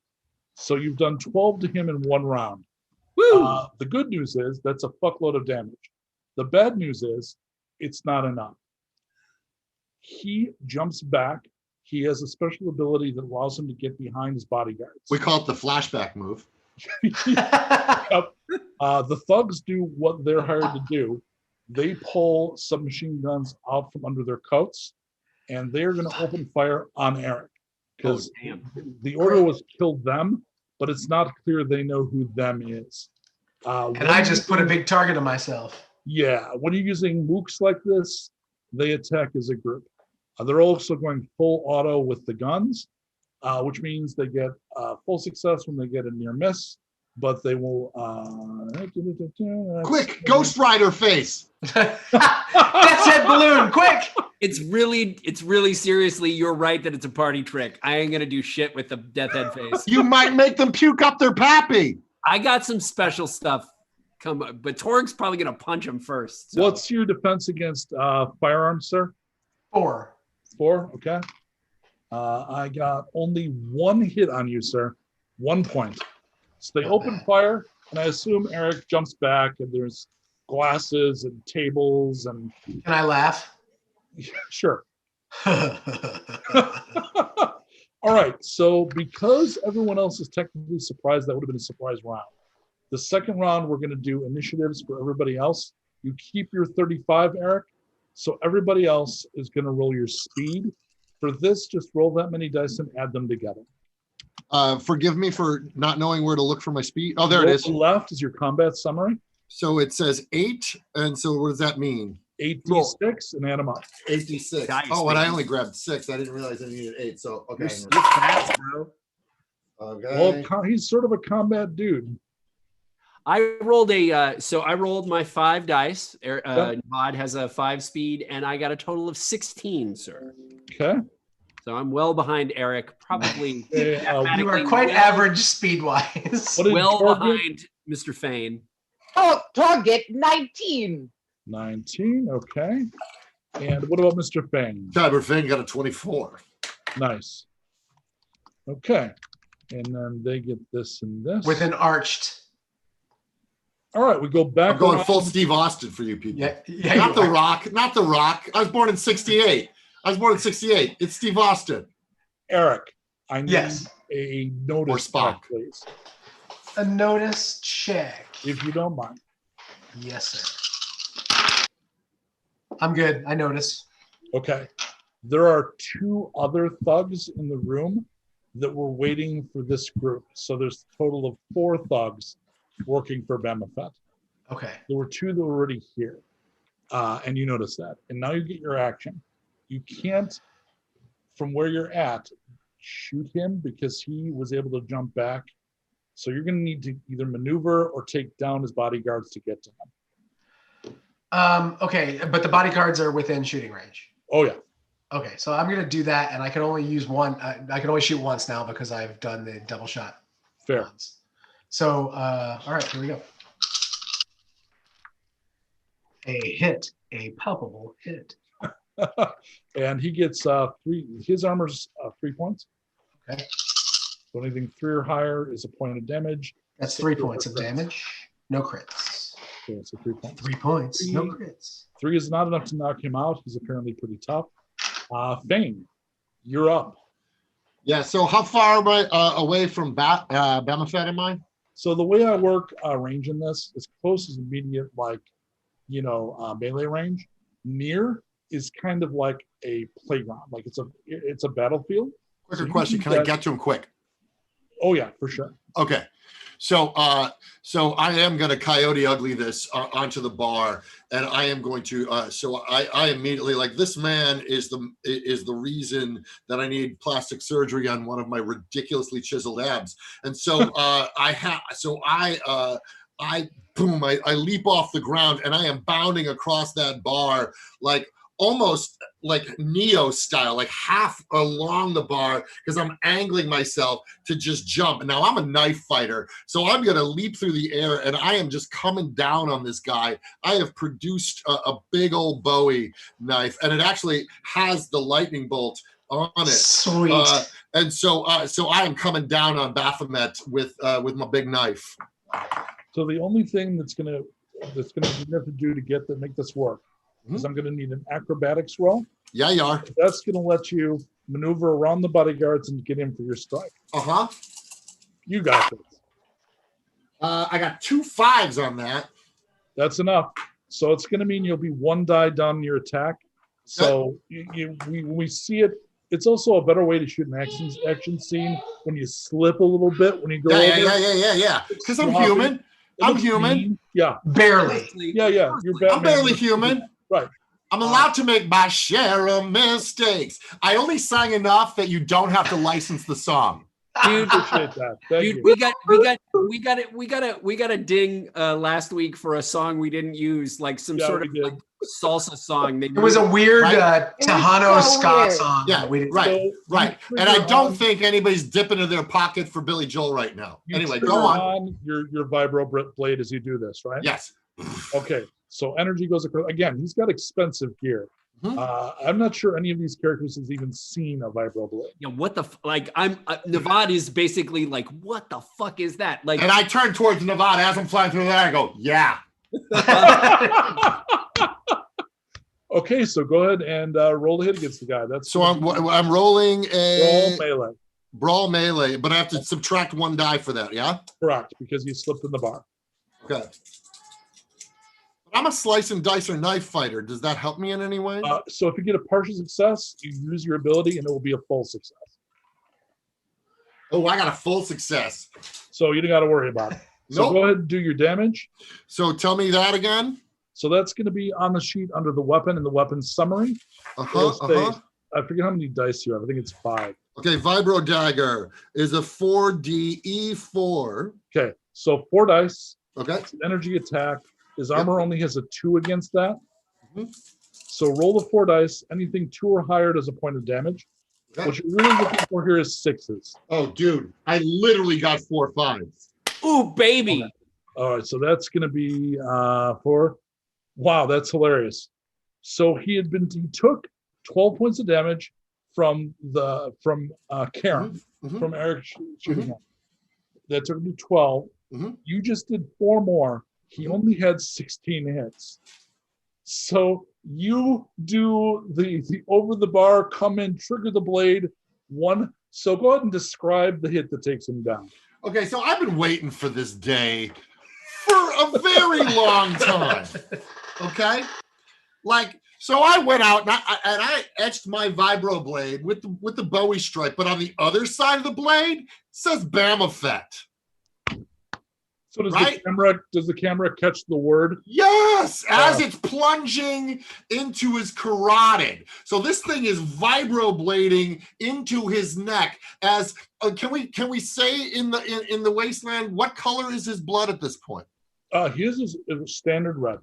So you've done 12 to him in 1 round. Woo! The good news is that's a fuckload of damage. The bad news is it's not enough. He jumps back. He has a special ability that allows him to get behind his bodyguards. We call it the flashback move. Yep. The thugs do what they're hired to do. They pull submachine guns out from under their coats, and they're going to open fire on Erik. Because the order was kill them, but it's not clear they know who them is. And I just put a big target on myself. Yeah. When you're using mooks like this, they attack as a group. They're also going full auto with the guns, which means they get full success when they get a near miss, but they will... Quick, Ghost Rider face! Death's head balloon, quick! It's really seriously, you're right that it's a party trick. I ain't gonna do shit with the death head face. You might make them puke up their pappy! I got some special stuff come on. But Torg's probably gonna punch him first. So. What's your defense against firearms, sir? 4. 4, okay. I got only 1 hit on you, sir. 1 point. So they open fire, and I assume Erik jumps back, and there's glasses and tables and. Can I laugh? Sure. All right. So because everyone else is technically surprised, that would have been a surprise round. The second round, we're going to do initiatives for everybody else. You keep your 35, Erik. So everybody else is going to roll your speed. For this, just roll that many dice and add them together. Forgive me for not knowing where to look for my speed. Oh, there Roll it is. to the left is your combat summary. So it says 8. And so what does that mean? 8d6 and add them up. 8d6. Dice, Oh, and I baby. only grabbed 6. I didn't realize I needed 8. So, okay. You're fast, bro. Okay. Well, he's sort of a combat dude. I rolled I rolled my 5 dice. Todd has a 5 speed, and I got a total of 16, sir. Okay. So I'm well behind Erik, probably You are mathematically quite well- average speed-wise. What did well Torg get? behind Mr. Fane. Oh, Target 19. 19. Okay. And what about Mr. Fane? Tiber Fane got a 24. Nice. Okay. And then they get this and this. With an arched. All right, we go back. I'm going around. full Steve Austin for you people. Yeah, Not you The are. Rock. Not The Rock. I was born in 68. It's Steve Austin. Erik, I need Yes. a notice Or Spock. check, please, A notice check. if you don't mind. Yes, sir. I'm good. I notice. Okay. There are 2 other thugs in the room that were waiting for this group. So there's a total of 4 thugs working for Bamafet. Okay. There were 2 that were already here. And you notice that. And now you get your action. You can't, from where you're at, shoot him because he was able to jump back. So you're going to need to either maneuver or take down his bodyguards to get to him. Okay, but the bodyguards are within shooting range. Oh, yeah. Okay, so I'm gonna do that, and I can only use one. I can only shoot once now because I've done the double shot. Fair. Once. So, all right, here we go. A hit, a palpable hit. And he gets 3. His armor's 3 points. Okay. So anything 3 or higher is a point of damage. That's 3 points of damage. No crits. So it's a 3 points. 3 points. No crits. 3 is not enough to knock him out. He's apparently pretty tough. Fane, you're up. Yeah. So how far am I away from Bamafet am I? So the way I work range in this, as close as immediate, like, melee range. Near is kind of like a playground. Like it's a battlefield. Quicker So question. you Can I get to him quick? Oh, yeah, for sure. Okay. So I am going to coyote ugly this onto the bar, and I am going to. I immediately, like, this man is the reason that I need plastic surgery on one of my ridiculously chiseled abs, and so I leap off the ground and I am bounding across that bar like almost like Neo style, like half along the bar because I'm angling myself to just jump. And now I'm a knife fighter, so I'm going to leap through the air and I am just coming down on this guy. I have produced a big old Bowie knife, and it actually has the lightning bolt on it. Sweet. And so I am coming down on Baphomet with my big knife. So the only thing that's gonna you have to do to make this work is I'm gonna need an acrobatics roll. Yeah, you are. That's gonna let you maneuver around the bodyguards and get in for your strike. Uh-huh. You got this. I got 2 5s on that. That's enough. So it's gonna mean you'll be 1 die down your attack. So when we see it, it's also a better way to shoot an action scene when you slip a little bit when you go over. Yeah. Because I'm human. I'm human. Mean. Yeah. Barely. Yeah. You're Batman. I'm barely human. Right. I'm allowed to make my share of mistakes. I only sang enough that you don't have to license the song. Dude, Appreciate that. Thank dude, you. we got a ding last week for a song we didn't use, like some Yeah, sort we of did. like salsa song. It was a weird Right. Tejano so ska weird. song. Yeah, We didn't- right, So right. you And I trigger don't on- think anybody's dipping into their pocket for Billy Joel right now. You Anyway, trigger go on. your vibro blade as you do this, right? Yes. Okay, so energy goes across. Again, he's got expensive gear. Mhm. I'm not sure any of these characters has even seen a vibro blade. Yeah, what the Navad is basically like, what the fuck is that? Like, And I turn towards Nevada as I'm flying through the air. I go, yeah. Okay, so go ahead and roll the hit against the guy. That's So I'm rolling roll a melee. brawl melee, but I have to subtract 1 die for that. Yeah. Correct, because you slipped in the bar. Okay. I'm a slice and dice or knife fighter. Does that help me in any way? So if you get a partial success, you use your ability and it will be a full success. Oh, I got a full success. So you don't got to worry about it. So Nope. go ahead and do your damage. So tell me that again. So that's going to be on the sheet under the weapon and the weapon summary. Uh-huh, It'll say- uh-huh. I forget how many dice you have. I think it's 5. Okay, Vibro Dagger is a 4DE4. Okay, so 4 dice. Okay. It's an energy attack. His Yep. armor only has a 2 against that. Mhm. So roll the 4 dice. Anything 2 or higher does a point of damage. Okay. What you're really looking for here is 6s. Oh, dude, I literally got 4 5s. ooh, baby. Okay. All right, so that's going to be 4. Wow, that's hilarious. So he took 12 points of damage from Karen, Mhm. from Erik shooting him. That took him to 12. Mhm. You just did 4 more. He only had 16 hits. So you do the over the bar, come in, trigger the blade. 1. So go ahead and describe the hit that takes him down. Okay, so I've been waiting for this day for a very long time. Okay, so I went out and I etched my vibro blade with the Bowie stripe, but on the other side of the blade says BAM effect. So does Right. the camera catch the word? Yes, as it's plunging into his carotid. So this thing is vibroblading into his neck. As can we say in the wasteland, what color is his blood at this point? His is standard red.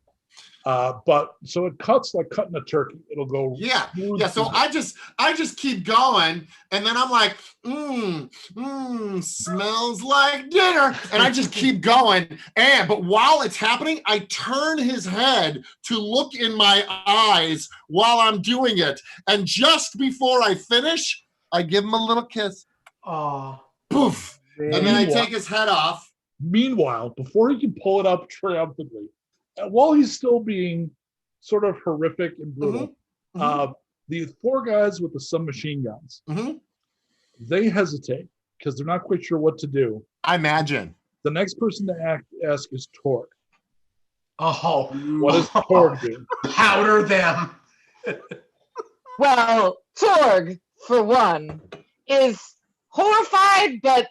But so it cuts like cutting a turkey. It'll go. Yeah. smooth Yeah, so through I just keep going, and then I'm like, smells like dinner, and I just keep going. But while it's happening, I turn his head to look in my eyes while I'm doing it, and just before I finish, I give him a little kiss. Aw. Poof, and then I take his head off. Meanwhile, before he can pull it up triumphantly, while he's still being sort of horrific and brutal, the 4 guys with the submachine guns, Mhm. they hesitate because they're not quite sure what to do. I imagine. The next person to ask is Torg. Oh. What does Torg do? Powder them. Well, Torg, for one, is horrified but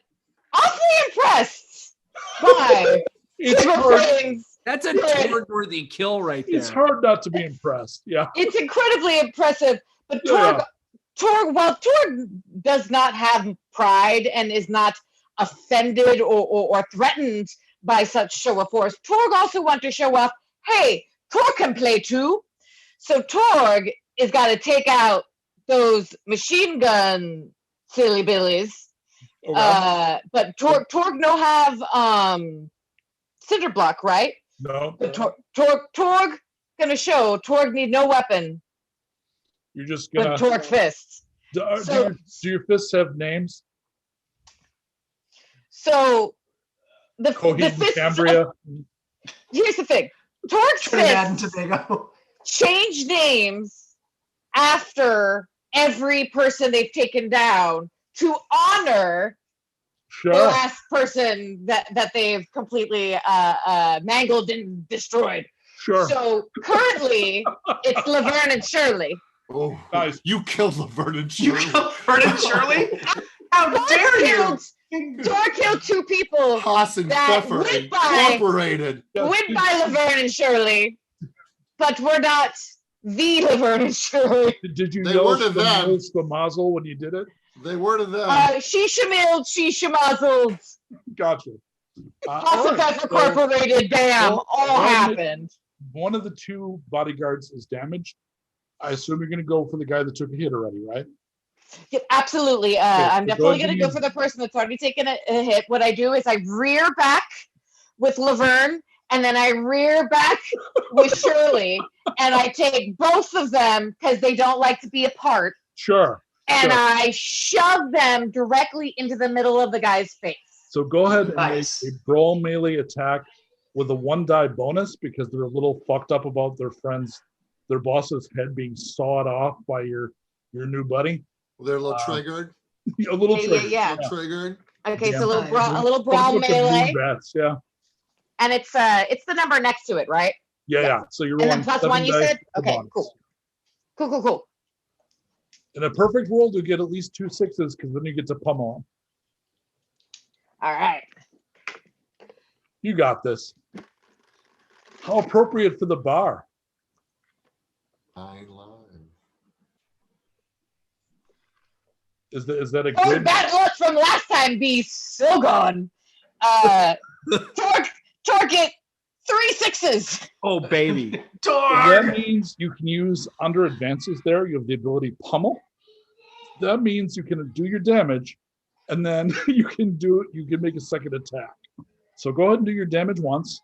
awfully impressed by It's Tiber hard, Fane's. That's a Torg-worthy kill right there. it's hard not to be impressed. Yeah. It's incredibly impressive, but Yeah. Torg does not have pride and is not offended or threatened by such show of force. Torg also wants to show off, hey, Torg can play too. So Torg is got to take out those machine gun silly billies. Okay. But Torg no have cinder block, right? No. But Torg gonna show Torg need no weapon You're just but gonna. Torg fists. Do So- your fists have names? So the Coheed and fists. Cambria. Here's the thing: Torg's Trinidad and fists Tobago. change names after every person they've taken down to honor the Sure. last person that they've completely mangled and destroyed. Sure. So currently, it's Laverne and Shirley. Oh, Guys. you killed Laverne and You Shirley. killed Vernon Shirley? How dare you? Torg killed 2 people. Haas and That Pfeffer went by- Incorporated. Win by Laverne and Shirley, but we're not the Laverne and Shirley. Did you They know were to them. the mazel when you did it? They were to them. She shamilled, she shamazzled, Gotcha. House all of right, Pepper so Incorporated, bam, Well, all well, happened. one of the two bodyguards is damaged. I assume you're going to go for the guy that took a hit already, right? Yeah, absolutely. I'm so definitely go going to ahead go and for the person that's already taken a hit. What I do is I rear back with Laverne, and then I rear back with Shirley, and I take both of them because they don't like to be apart. Sure. And sure. I shove them directly into the middle of the guy's face. So go ahead and Nice. make a brawl melee attack with a 1 die bonus because they're a little fucked up about their boss's head being sawed off by your new buddy. They're a little triggered. A little Yeah, triggered. yeah. A little triggered. Okay, Yeah. so a little Fucked brawl with the melee, blue bats, yeah. and it's the number next to it, right? Yeah. So you're And rolling then plus 7 one, you dice said? for Okay, bonus. Cool. In a perfect world, you get at least 2 6s because then you get to pummel them. All right. You got this. How appropriate for the bar. Fine line. Is that a Oh, good? bad luck from last time be so gone. Torg it 3 6s. Oh, baby. That means you can use under advances there. You have the ability to pummel. That means you can do your damage, and then you can make a second attack. So go ahead and do your damage once.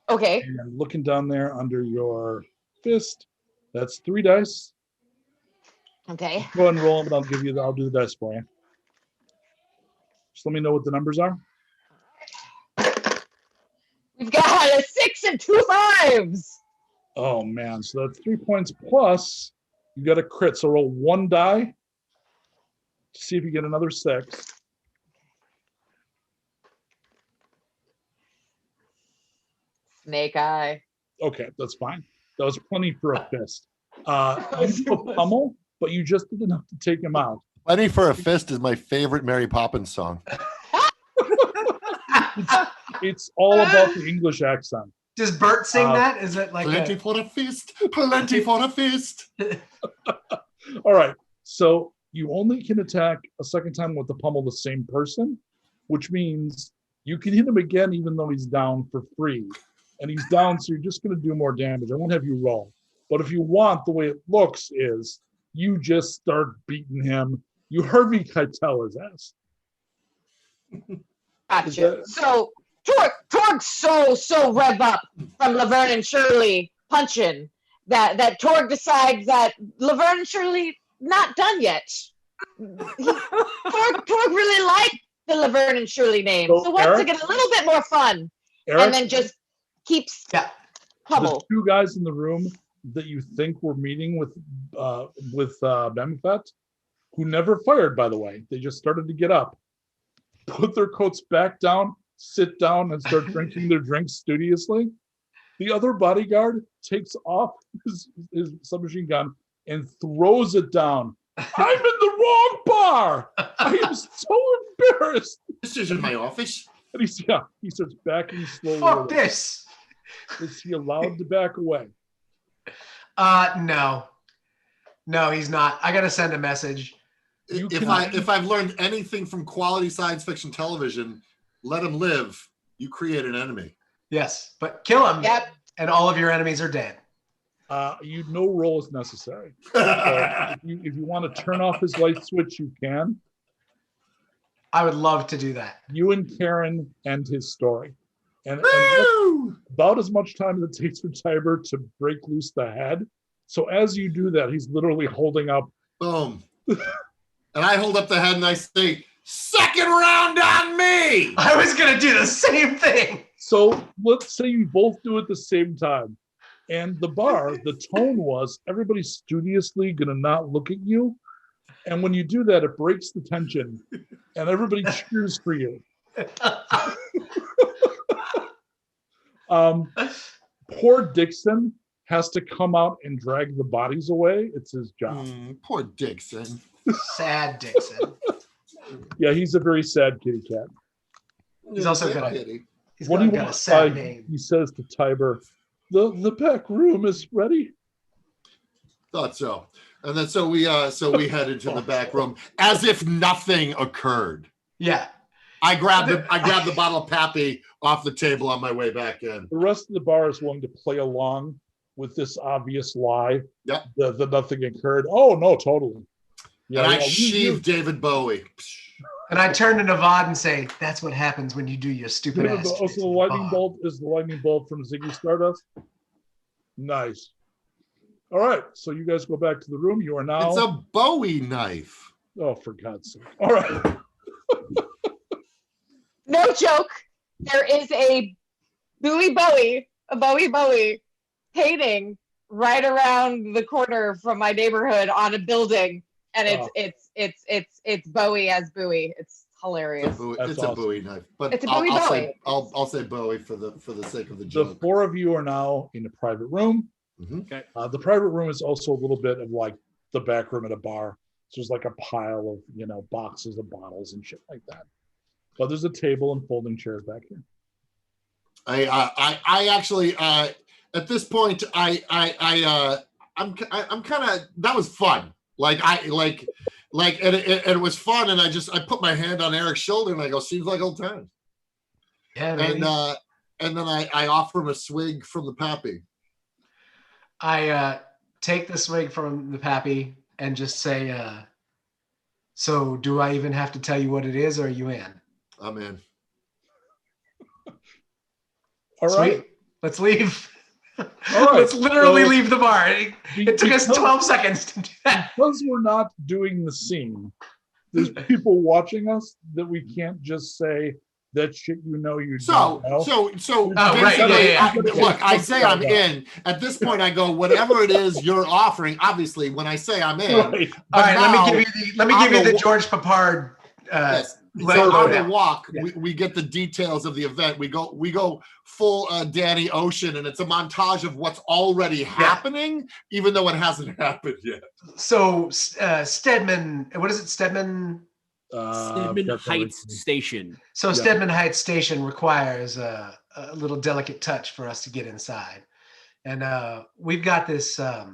Okay. And looking down there under your fist, that's 3 dice. Okay. Go ahead and roll them, and I'll do the dice for you. Just let me know what the numbers are. We've got a 6 and 2 5s. Oh man, so that's 3 points plus you got a crit. So roll 1 die to see if you get another 6. Snake eye. Okay, that's fine. That was plenty for a fist. You do a pummel, but you just did enough to take him out. Plenty for a Fist is my favorite Mary Poppins song. It's all about the English accent. Does Bert sing that? Is it like Plenty for a fist, plenty for a fist. All right, so you only can attack a second time with the pummel the same person, which means you can hit him again even though he's down for free. And he's down, so you're just going to do more damage. I won't have you roll. But if you want, the way it looks is you just start beating him. You Harvey Keitel his ass. Gotcha. So Torg so rev up from Laverne and Shirley punching that Torg decides that Laverne and Shirley not done yet. Torg really liked the Laverne and Shirley name, so wants to get a little bit more fun, Erik, and then just keeps pummel. the 2 guys in the room that you think were meeting with Memphis, who never fired, by the way. They just started to get up, put their coats back down, sit down, and start drinking their drinks studiously. The other bodyguard takes off his submachine gun and throws it down. I'm in the wrong bar. I am so embarrassed. This isn't my office. And he starts backing slowly. fuck away. this? Is he allowed to back away? No, he's not. I gotta send a message. If I've learned anything from quality science fiction television, let him live. You create an enemy. Yes, but kill him. Yep. And all of your enemies are dead. No roll is necessary. If you want to turn off his light switch, you can. I would love to do that. You and Karen end his story. And Woo! about as much time as it takes for Tiber to break loose the head. So as you do that, he's literally holding up. Boom. And I hold up the head and I say, second round on me. I was gonna do the same thing. So let's say you both do it at the same time. And the tone was everybody's studiously going to not look at you. And when you do that, it breaks the tension and everybody cheers for you. Poor Dixon has to come out and drag the bodies away. It's his job. Poor Dixon. Sad Dixon. Yeah, he's a very sad kitty cat. He's also Sad got kitty. he's What do you got a want? sad name. He says to Tiber, the back room is ready. Thought so. And then so we head into the back room as if nothing occurred. Yeah. I grabbed the bottle of Pappy off the table on my way back in. The rest of the bar is willing to play along with this obvious lie. Yep. That nothing occurred. Oh no, totally. And I sheathed David Bowie. And I turn to Navad and say, "That's what happens when you do your stupid ass." Also, the lightning bolt is the lightning bolt from Ziggy Stardust. Nice. All right, so you guys go back to the room. You are now. It's a Bowie knife. Oh, for God's sake! All right. No joke. There is a Bowie painting right around the corner from my neighborhood on a building, and it's Bowie as Bowie. It's hilarious. It's a Bowie knife, but it's a Bowie. I'll say Bowie for the sake of the The joke. four of you are now in a private room. Mhm. Okay. The private room is also a little bit of like the back room at a bar. So there's like a pile of boxes of bottles and shit like that. But there's a table and folding chairs back here. I actually at this point I'm kind of, that was fun. Like it was fun, and I put my hand on Eric's shoulder and I go, seems like old times. Yeah, really. And then I offer him a swig from the Pappy. I take the swig from the Pappy and just say, "So, do I even have to tell you what it is, or are you in?" I'm in. All right. Sweet. Let's leave. All right. Let's literally So- leave the bar. It took us 12 seconds to do that. Because we're not doing the scene, there's people watching us that we can't just say that shit you don't know. Oh, right, yeah. Look, I say I'm in. At this point, I go, whatever it is you're offering. Obviously, when I say I'm in, Right. All right, now, let me give you the George Papard. yes. Let So it on go. the walk, Yeah. we get the details of the event. We go full Danny Ocean, and it's a montage of what's already happening, even though it hasn't happened yet. So Stedman, what is it? Stedman. Stedman Heights Station. So Yeah. Stedman Heights Station requires a little delicate touch for us to get inside, and we've got this. I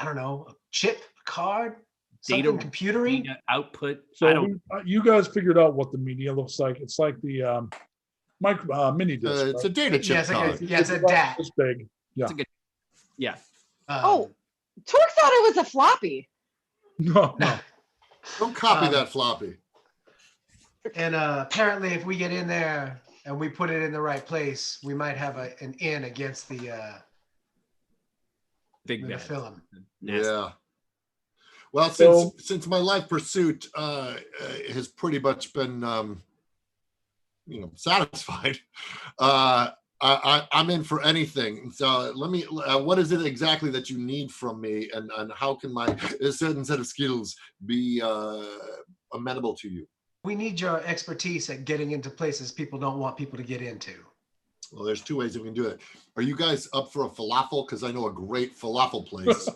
don't know, a chip, a card, something computery. Data output. So I don't. you guys figured out what the media looks like. It's like the mini disc. It's a data chip Yeah, it's like card. it's a about DAT. this big. Yeah. It's a good. Yeah. Oh, Torg thought it was a floppy. No. Don't copy that floppy. And apparently, if we get in there and we put it in the right place, we might have an in against the Big bad. film. Nasty. Yeah. Well, So- since my life pursuit has pretty much been, satisfied, I'm in for anything. So let me. What is it exactly that you need from me, and how can my a certain set of skills be amenable to you? We need your expertise at getting into places people don't want people to get into. Well, there's two ways that we can do it. Are you guys up for a falafel? Because I know a great falafel place.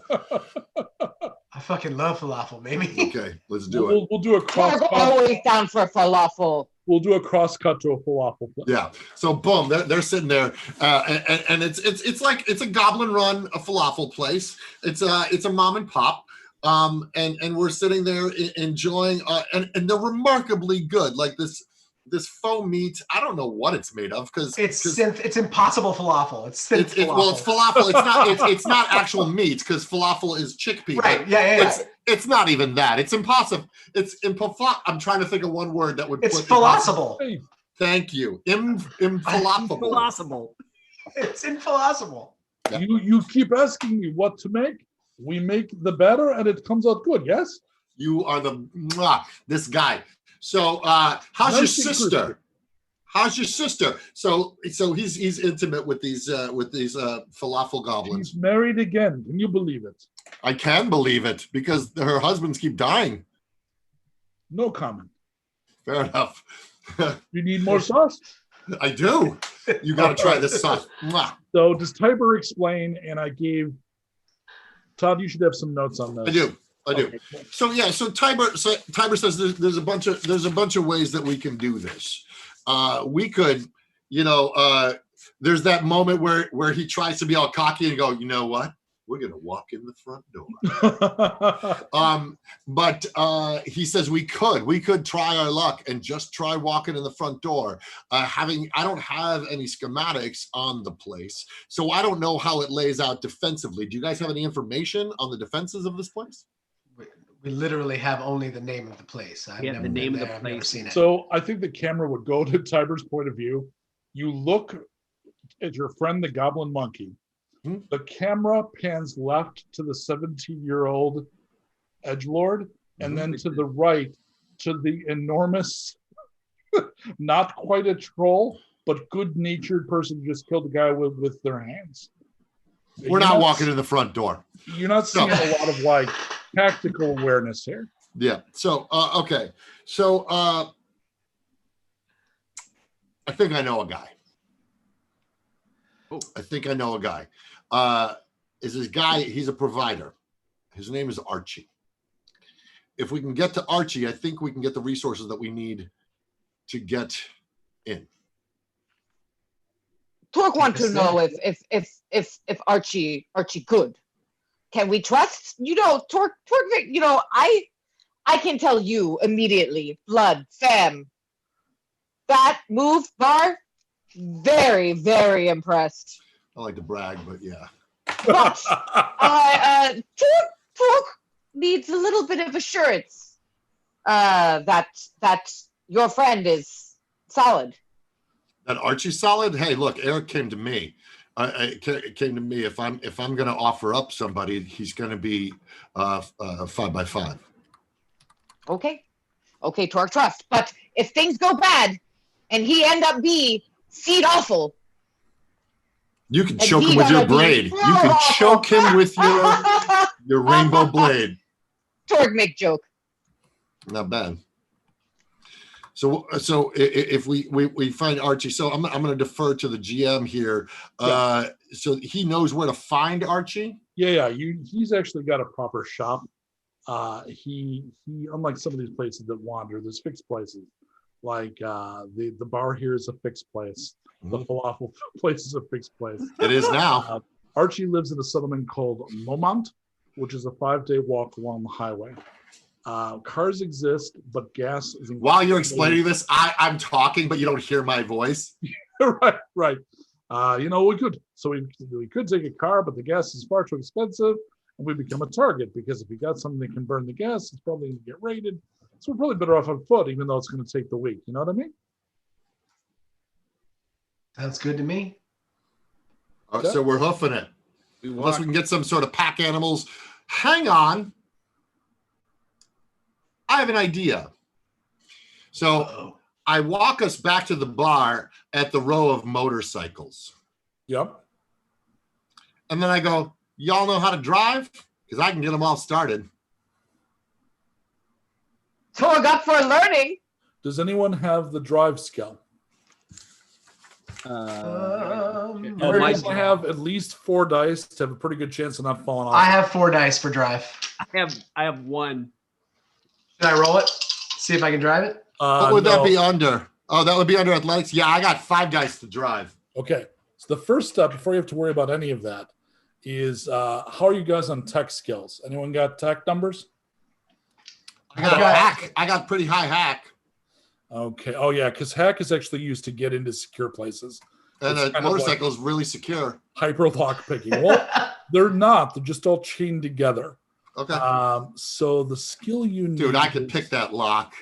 I fucking love falafel, baby. Okay, let's do it. We'll do a cross Torg cut. always down for falafel. We'll do a cross cut to a falafel place. Yeah. So boom, they're sitting there, and it's like it's a Goblin Run, a falafel place. It's a mom and pop, and we're sitting there enjoying, and they're remarkably good. Like this faux meat. I don't know what it's made of because It's impossible falafel. It's synth falafel. Well, it's falafel. It's not actual meat because falafel is chickpea. Right. Yeah. It's not even that. It's impossible. I'm trying to think of one word that would. It's put philosophical. Hey, Thank you. Infalafel. Impossible. It's infallible. Yeah. you keep asking me what to make. We make the batter and it comes out good. Yes. You are this guy. So how's your Nice and sister? crispy. How's your sister? So he's intimate with these falafel goblins. She's married again. Can you believe it? I can believe it because her husbands keep dying. No comment. Fair enough. You need more sauce? I do. You got to try this sauce. Mwah. So does Tiber explain? And I gave Todd. You should have some notes on this. I do. Okay. So Tiber says there's a bunch of ways that we can do this. We could, there's that moment where he tries to be all cocky and go, you know what? we're gonna walk in the front door. But he says we could try our luck and just try walking in the front door. I don't have any schematics on the place, so I don't know how it lays out defensively. Do you guys have any information on the defenses of this place? We literally have only the name of the place. I've We have never the name been of the there. I've never place. seen it. So I think the camera would go to Tiber's point of view. You look at your friend, the goblin monkey. Hmm. The camera pans left to the 17-year-old edgelord, and then to the right to the enormous, not quite a troll, but good-natured person who just killed a guy with their hands. We're not walking in the front door. You're not seeing a lot of like tactical awareness here. Yeah. So okay. So I think I know a guy. I think I know a guy. Is this guy? He's a provider. His name is Archie. If we can get to Archie, I think we can get the resources that we need to get in. Torg want to know if Archie good. Can we trust? Torg, I can tell you immediately, blood, fam. That move, bar, very, very impressed. I like to brag, but yeah. But Torg needs a little bit of assurance that your friend is solid. That Archie's solid. Hey, look, Erik came to me. It came to me. If I'm going to offer up somebody, he's going to be 5x5. Okay, Torg, trust. But if things go bad and he end up being seed awful, you can choke him with your braid. You can choke him with your rainbow blade. Torg make joke. Not bad. So if we find Archie, so I'm going to defer to the GM here. So he knows where to find Archie. Yeah. He's actually got a proper shop. He unlike some of these places that wander, there's fixed places. Like the bar here is a fixed place. The falafel place is a fixed place. It is now. Archie lives in a settlement called Momont, which is a 5-day walk along the highway. Cars exist, but gas is. While you're explaining this, I'm talking, but you don't hear my voice. Right. We could take a car, but the gas is far too expensive, and we become a target because if we got something that can burn the gas, it's probably going to get raided. So we're probably better off on foot, even though it's going to take the week. You know what I mean? Sounds good to me. So we're hoofing it. Unless we can get some sort of pack animals. Hang on. I have an idea. So I walk us back to the bar at the row of motorcycles. Yep. And then I go, y'all know how to drive? Because I can get them all started. Torg up for learning. Does anyone have the drive skill? Mike, I have at least 4 dice to have a pretty good chance of not falling off. I have 4 dice for drive. I have 1. Should I roll it? See if I can drive it? What would that be under? Oh, that would be under athletics. Yeah, I got 5 dice to drive. Okay. So the first step, before you have to worry about any of that, is how are you guys on tech skills? Anyone got tech numbers? I got hack. I got pretty high hack. Okay. Oh, yeah, because hack is actually used to get into secure places. And It's a kind of motorcycle is really secure. Hyper lock picking. Well, they're not. They're just all chained together. Okay. So the skill you need. Dude, I could pick that lock.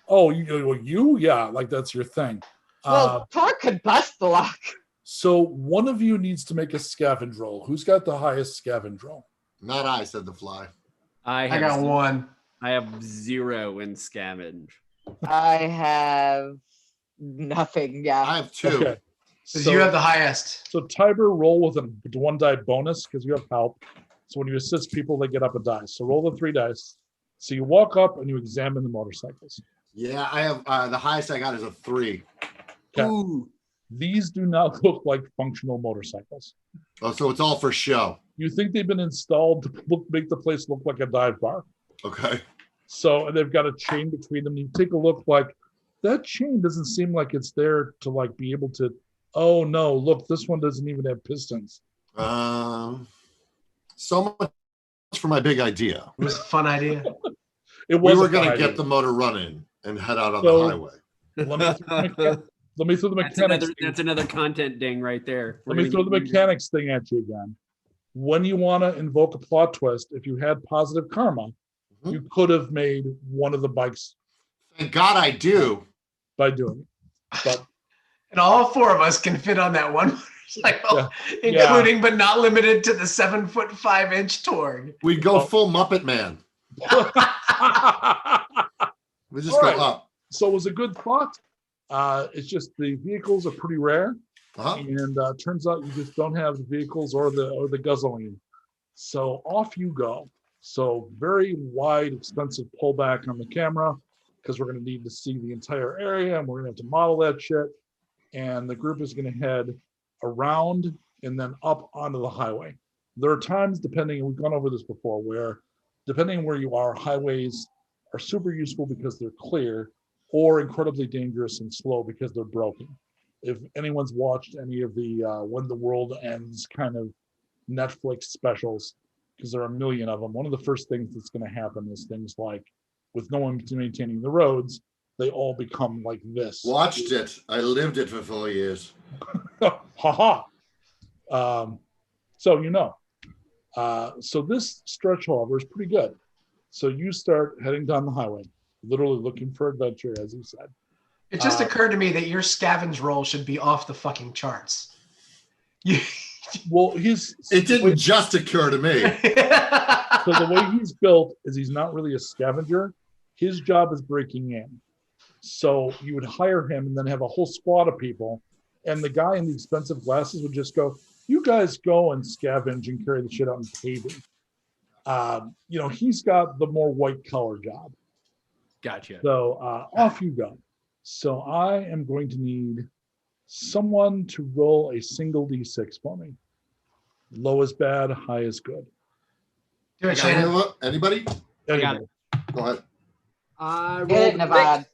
Oh, you? Yeah, like that's your thing. Well, Torg could bust the lock. So one of you needs to make a scavenge roll. Who's got the highest scavenge roll? Not I, said the fly. I got 1. I have 0 in scavenge. I have nothing. Yeah. I have 2. Okay. Because you have the highest. So Tiber, roll with a 1 die bonus because you have help. So when you assist people, they get up a die. So roll the 3 dice. So you walk up and you examine the motorcycles. Yeah, I have the highest I got is a 3. Okay. Ooh. These do not look like functional motorcycles. Oh, so it's all for show. You think they've been installed to make the place look like a dive bar. Okay. So and they've got a chain between them. You take a look, like that chain doesn't seem like it's there to like be able to. Oh no! Look, this one doesn't even have pistons. So much for my big idea. It was a fun idea. It We was were a fun going to idea. get the motor running and head out on So- the highway. Let me throw the That's mechanics. that's another content ding right there. Let me throw the mechanics thing at you again. When you want to invoke a plot twist, if you had positive karma, Mhm. you could have made one of the bikes Thank God I do. by doing it. But And all four of us can fit on that one motorcycle, Yeah. including but not limited to the 7'5" Torg. We'd go Oh. full Muppet Man. We just All go right. up. So it was a good thought. It's just the vehicles are pretty rare, Uh-huh. and turns out you just don't have the vehicles or the guzzling. So off you go. So very wide, expensive pullback on the camera because we're going to need to see the entire area, and we're going to have to model that shit. And the group is going to head around and then up onto the highway. There are times, depending, and we've gone over this before, where depending on where you are, highways are super useful because they're clear, or incredibly dangerous and slow because they're broken. If anyone's watched any of the When the World Ends kind of Netflix specials, because there are a million of them, one of the first things that's going to happen is things like, with no one maintaining the roads, they all become like this. Watched it. I lived it for 4 years. Ha ha. So you know. So this stretch, however, is pretty good. So you start heading down the highway, literally looking for adventure, as you said. It just occurred to me that your scavenge roll should be off the fucking charts. You, Well, It didn't just occur to me. so the way he's built is he's not really a scavenger. His job is breaking in. So you would hire him and then have a whole squad of people. And the guy in the expensive glasses would just go, you guys go and scavenge and carry the shit out and paving. He's got the more white collar job. Gotcha. So off you go. So I am going to need someone to roll a single D6 for me. Low is bad, high is good. Do it, Shannon. Anybody? I got Anyway, Go ahead. I Get it, rolled a Navad. six.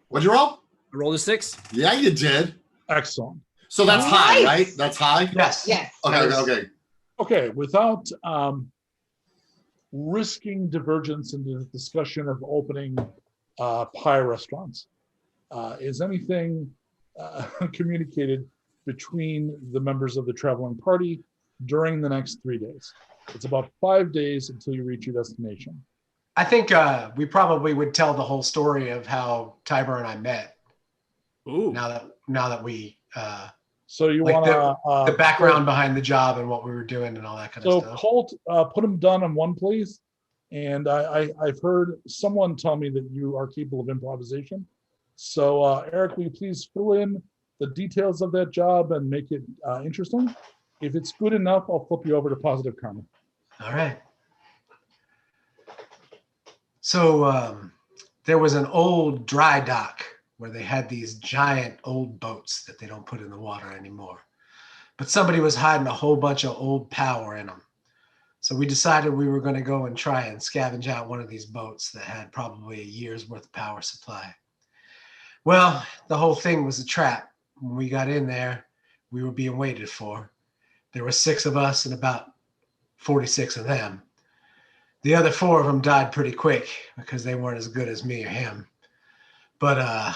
What'd you roll? I rolled a 6. Yeah, you did. Excellent. So that's high, Nice. right? That's high? Yes. Yes. Okay. Okay, without risking divergence into the discussion of opening pie restaurants, is anything communicated between the members of the traveling party during the next 3 days? It's about 5 days until you reach your destination. I think we probably would tell the whole story of how Tiber and I met. Ooh. Now that we So you like want the background behind the job and what we were doing and all that kind So of stuff. Colt, put them done on one, please. And I've heard someone tell me that you are capable of improvisation. So Erik, will you please fill in the details of that job and make it interesting? If it's good enough, I'll flip you over to positive karma. All right. So there was an old dry dock where they had these giant old boats that they don't put in the water anymore. But somebody was hiding a whole bunch of old power in them. So we decided we were going to go and try and scavenge out one of these boats that had probably a year's worth of power supply. Well, the whole thing was a trap. When we got in there, we were being waited for. There were 6 of us and about 46 of them. The other 4 of them died pretty quick because they weren't as good as me or him. But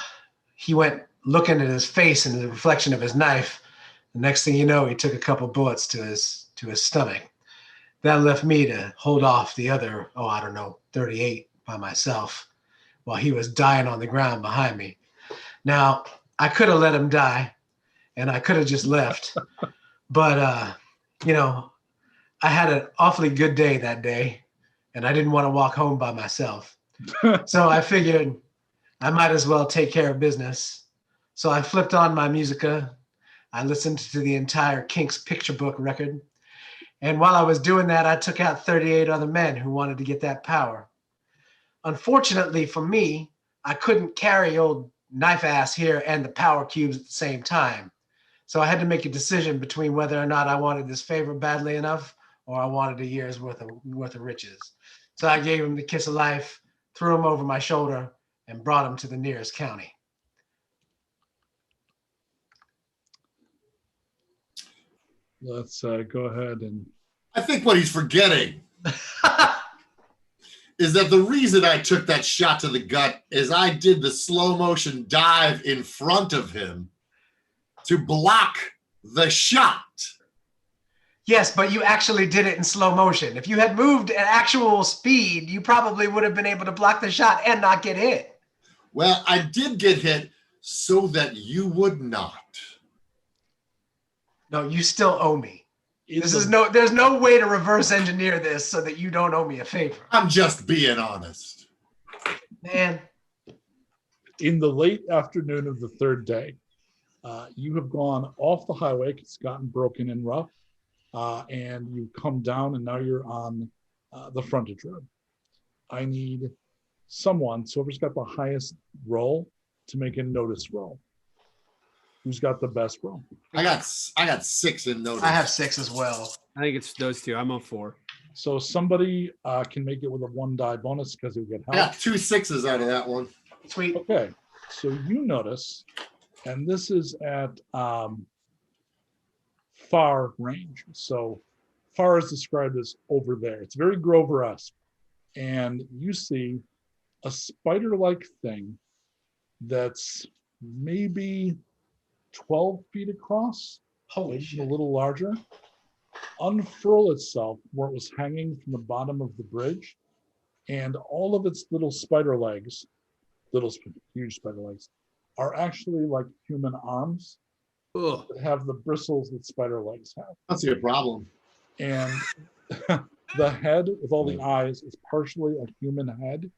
he went looking at his face and the reflection of his knife. The next thing you know, he took a couple bullets to his stomach. That left me to hold off the other, 38 by myself while he was dying on the ground behind me. Now, I could have let him die and I could have just left. But, I had an awfully good day that day and I didn't want to walk home by myself. So I figured I might as well take care of business. So I flipped on my Musica. I listened to the entire Kinks picture book record. And while I was doing that, I took out 38 other men who wanted to get that power. Unfortunately for me, I couldn't carry old knife ass here and the power cubes at the same time. So I had to make a decision between whether or not I wanted this favor badly enough or I wanted a year's worth of riches. So I gave him the kiss of life, threw him over my shoulder, and brought him to the nearest county. Let's go ahead and I think what he's forgetting is that the reason I took that shot to the gut is I did the slow motion dive in front of him to block the shot. Yes, but you actually did it in slow motion. If you had moved at actual speed, you probably would have been able to block the shot and not get hit. Well, I did get hit so that you would not. No, you still owe me. It's There's no way to reverse engineer this so that you don't owe me a favor. I'm just being honest. Man, in the late afternoon of the third day. You have gone off the highway. It's gotten broken and rough. And you've come down and now you're on the frontage road. I need someone, so whoever's got the highest roll, to make a notice roll. Who's got the best roll? I got 6 in notice. I have 6 as well. I think it's those two. I'm on 4. So somebody can make it with a 1 die bonus because you get I help. got 2 6s out of that one. Sweet. Okay, so you notice, and this is at far range. So far is described as over there. It's very Grover-esque. And you see a spider-like thing that's maybe 12 feet across, Holy maybe shit. a little larger, unfurl itself where it was hanging from the bottom of the bridge, and all of its little spider legs, huge spider legs, are actually like human arms Ugh. that have the bristles that spider legs have. That's your problem. And the head with all the eyes is partially a human head.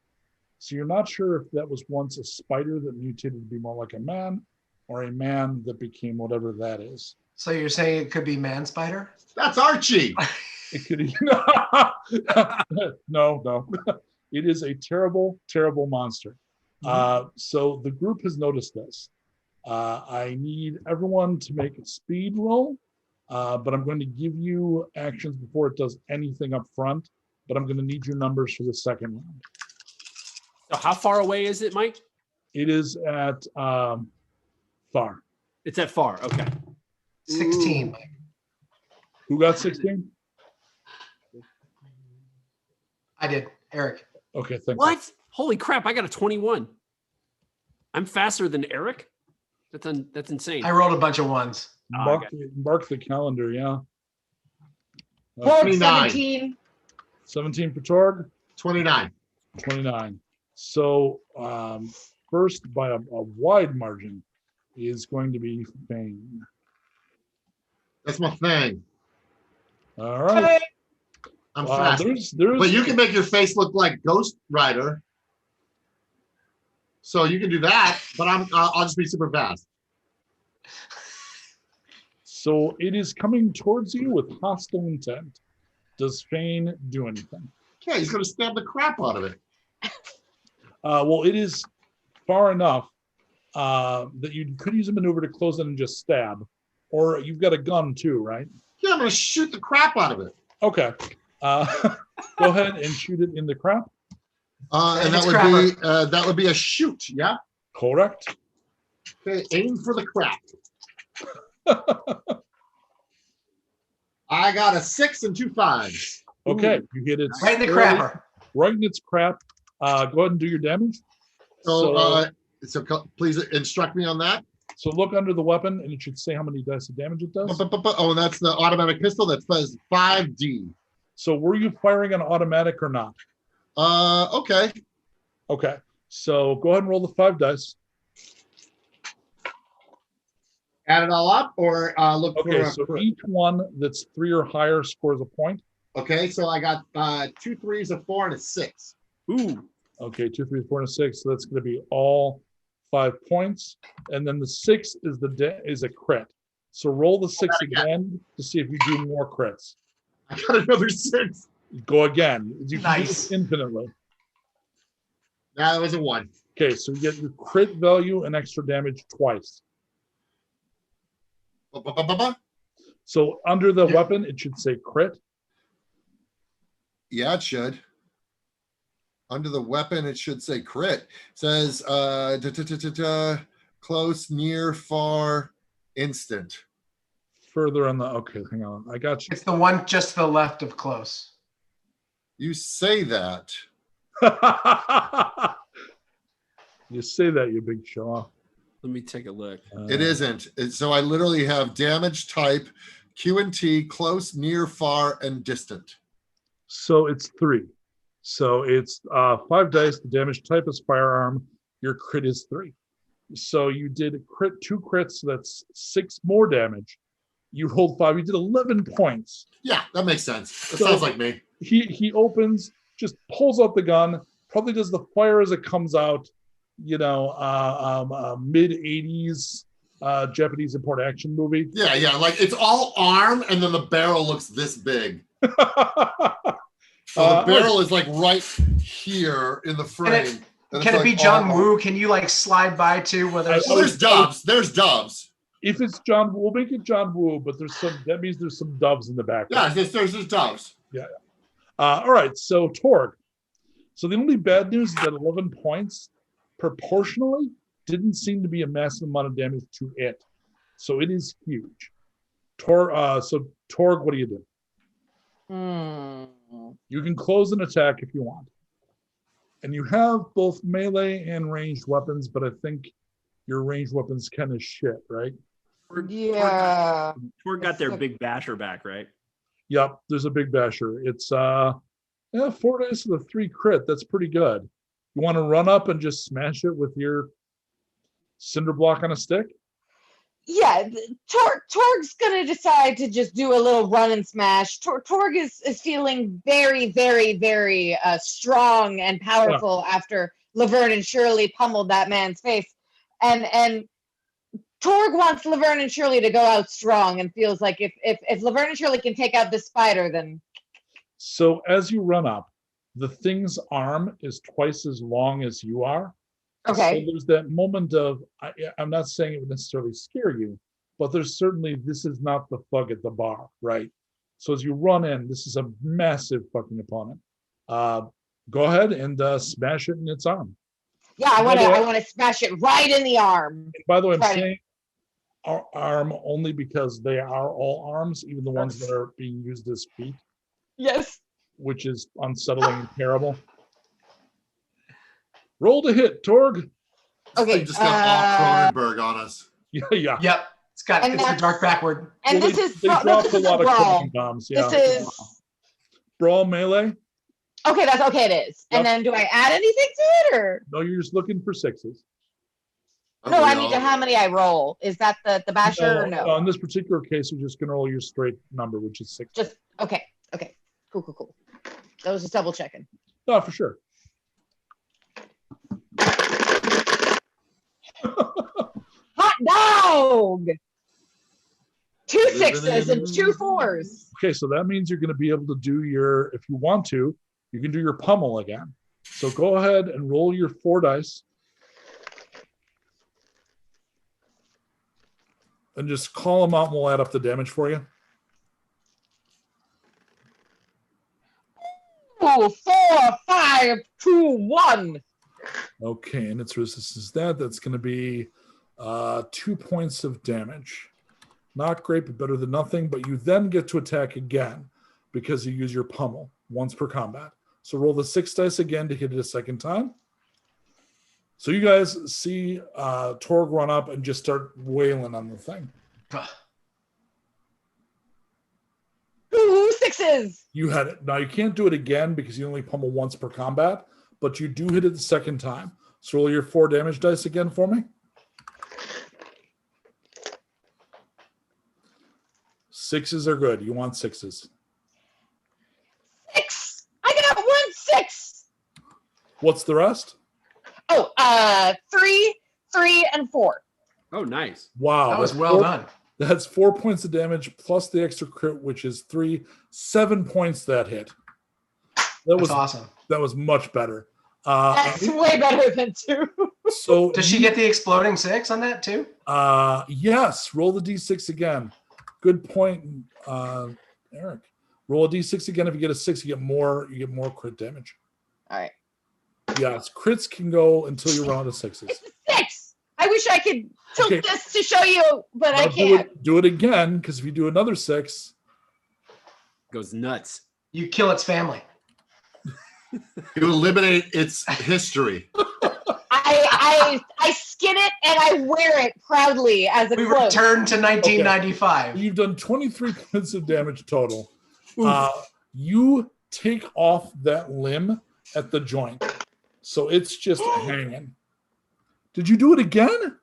So you're not sure if that was once a spider that mutated to be more like a man, or a man that became whatever that is. So you're saying it could be man spider? That's Archie. It could no. It is a terrible, terrible monster. So the group has noticed this. I need everyone to make a speed roll, but I'm going to give you actions before it does anything up front, but I'm going to need your numbers for the second round. So how far away is it, Mike? It is at far. It's at far. Okay. 16. Who got 16? I did. Eric. Okay, thank you. What? Holy crap! I got a 21. I'm faster than Erik. That's insane. I rolled a bunch of 1s. Mark the calendar, yeah. Torg 29. 17. 17 for Torg, 29. 29. So first by a wide margin is going to be Fane. That's my thing. All right. I'm fast. There's But you can make your face look like Ghost Rider. So you can do that, but I'll just be super fast. So it is coming towards you with hostile intent. Does Fane do anything? Yeah, he's gonna stab the crap out of it. Well, it is far enough that you could use a maneuver to close it and just stab. Or you've got a gun too, right? Yeah, I'm gonna shoot the crap out of it. Okay. Go ahead and shoot it in the crap. And It's that would be a shoot, yeah? Correct. Okay, aim for the crap. I got a 6 and 2 5s. Okay, you hit it Right in the crapper. right in its crap. Go ahead and do your damage. So please instruct me on that. So look under the weapon, and it should say how many dice of damage it does. Oh, that's the automatic pistol. That says 5D. So were you firing an automatic or not? Okay. Okay. So go ahead and roll the 5 dice. Add it all up, or look Okay, for. so each one that's 3 or higher scores a point. Okay, so I got 2 3s, a 4, and a 6. Ooh. Okay, 2, 3, 4, and a 6. So that's going to be all 5 points, and then the 6 is a crit. So roll the 6 again to see if you do more crits. I got another 6. Go again. You can do Nice. this infinitely. That was a 1. Okay, so you get your crit value and extra damage twice. So under the weapon, it should say crit. Yeah, it should. Under the weapon, it should say crit. It says Uh, close, near, far, instant. further on the. Okay, hang on. I got you. It's the one just to the left of close. You say that. You say that, you big shaw. Let me take a look. It isn't. So I literally have damage type, Q and T, close, near, far, and distant. So it's 3. So it's 5 dice. The damage type is firearm. Your crit is 3. So you did 2 crits. So that's 6 more damage. You rolled 5. You did 11 points. Yeah, that makes sense. That So- sounds like me. He opens, just pulls out the gun. Probably does the fire as it comes out. You know, mid 80s Japanese import action movie. Yeah. Like it's all arm, and then the barrel looks this big. So the barrel is like right here in the frame. Can it be John Woo? Can you like slide by too? Where there's there's doves. There's doves. If it's John, we'll make it John Woo, but that means there's some doves in the background. Yeah, there's doves. Yeah. All right, so Torg. So the only bad news is that 11 points proportionally didn't seem to be a massive amount of damage to it. So it is huge. Torg, what do you do? You can close an attack if you want. And you have both melee and ranged weapons, but I think your ranged weapons kind of shit, right? Yeah. Torg got their big basher back, right? Yep, there's a big basher. It's 4 dice with a 3 crit. That's pretty good. You want to run up and just smash it with your cinder block on a stick? Yeah, Torg's gonna decide to just do a little run and smash. Torg is feeling very, very, very strong and powerful after Laverne and Shirley pummeled that man's face, and Torg wants Laverne and Shirley to go out strong and feels like if Laverne and Shirley can take out this spider, then. So as you run up, the thing's arm is twice as long as you are. Okay. So there's that moment of, I'm not saying it would necessarily scare you, but there's certainly, this is not the thug at the bar, right? So as you run in, this is a massive fucking opponent. Go ahead and smash it in its arm. Yeah, I want to smash it right in the arm. By the way, I'm saying our arm only because they are all arms, even the ones that are being used as feet. Yes. Which is unsettling and terrible. Roll to hit, Torg. Okay. They just got Cronenberg on us. Yeah. Yep. It's the dark backward. And this is they dropped a lot of brawl. cooking bombs. Yeah. This is brawl melee. Okay, that's okay. It is. Yep. And then do I add anything to it or? No, you're just looking for 6s. No, I mean how many I roll. Is that the basher or no? No, in this particular case, you're just gonna roll your straight number, which is 6. Just okay. Cool. That was just double checking. No, for sure. Hot dog! 2 6s and 2 4s. Okay, so that means you're going to be able to do your, if you want to, you can do your pummel again. So go ahead and roll your 4 dice. And just call them out and we'll add up the damage for you. Ooh, 4, 5, 2, 1. Okay, and its resistance is that. That's going to be 2 points of damage. Not great, but better than nothing. But you then get to attack again because you use your pummel once per combat. So roll the 6 dice again to hit it a second time. So you guys see Torg run up and just start wailing on the thing. 2 6s. You had it. Now you can't do it again because you only pummel once per combat, but you do hit it the second time. So roll your 4 damage dice again for me. 6s are good. You want 6s. 6. I got 1 6. What's the rest? Oh, 3, 3, and 4. Oh, nice. Wow. That was that's well done. That's 4 points of damage plus the extra crit, which is 7 points that hit. That's awesome. That was much better. That's way better than 2. So does she get the exploding 6 on that too? Yes. Roll the d6 again. Good point, Erik. Roll a d6 again. If you get a 6, you get more crit damage. All right. Yes, crits can go until you run out of 6s. It's a 6. I wish I could tilt Okay. this to show you, but I Now can't. do it again, because if you do another 6, Goes nuts. You kill its family. You eliminate its history. I skin it and I wear it proudly as a We cloak. return to 1995. you've done 23 points of damage total. You take off that limb at the joint, so it's just hanging. Did you do it again?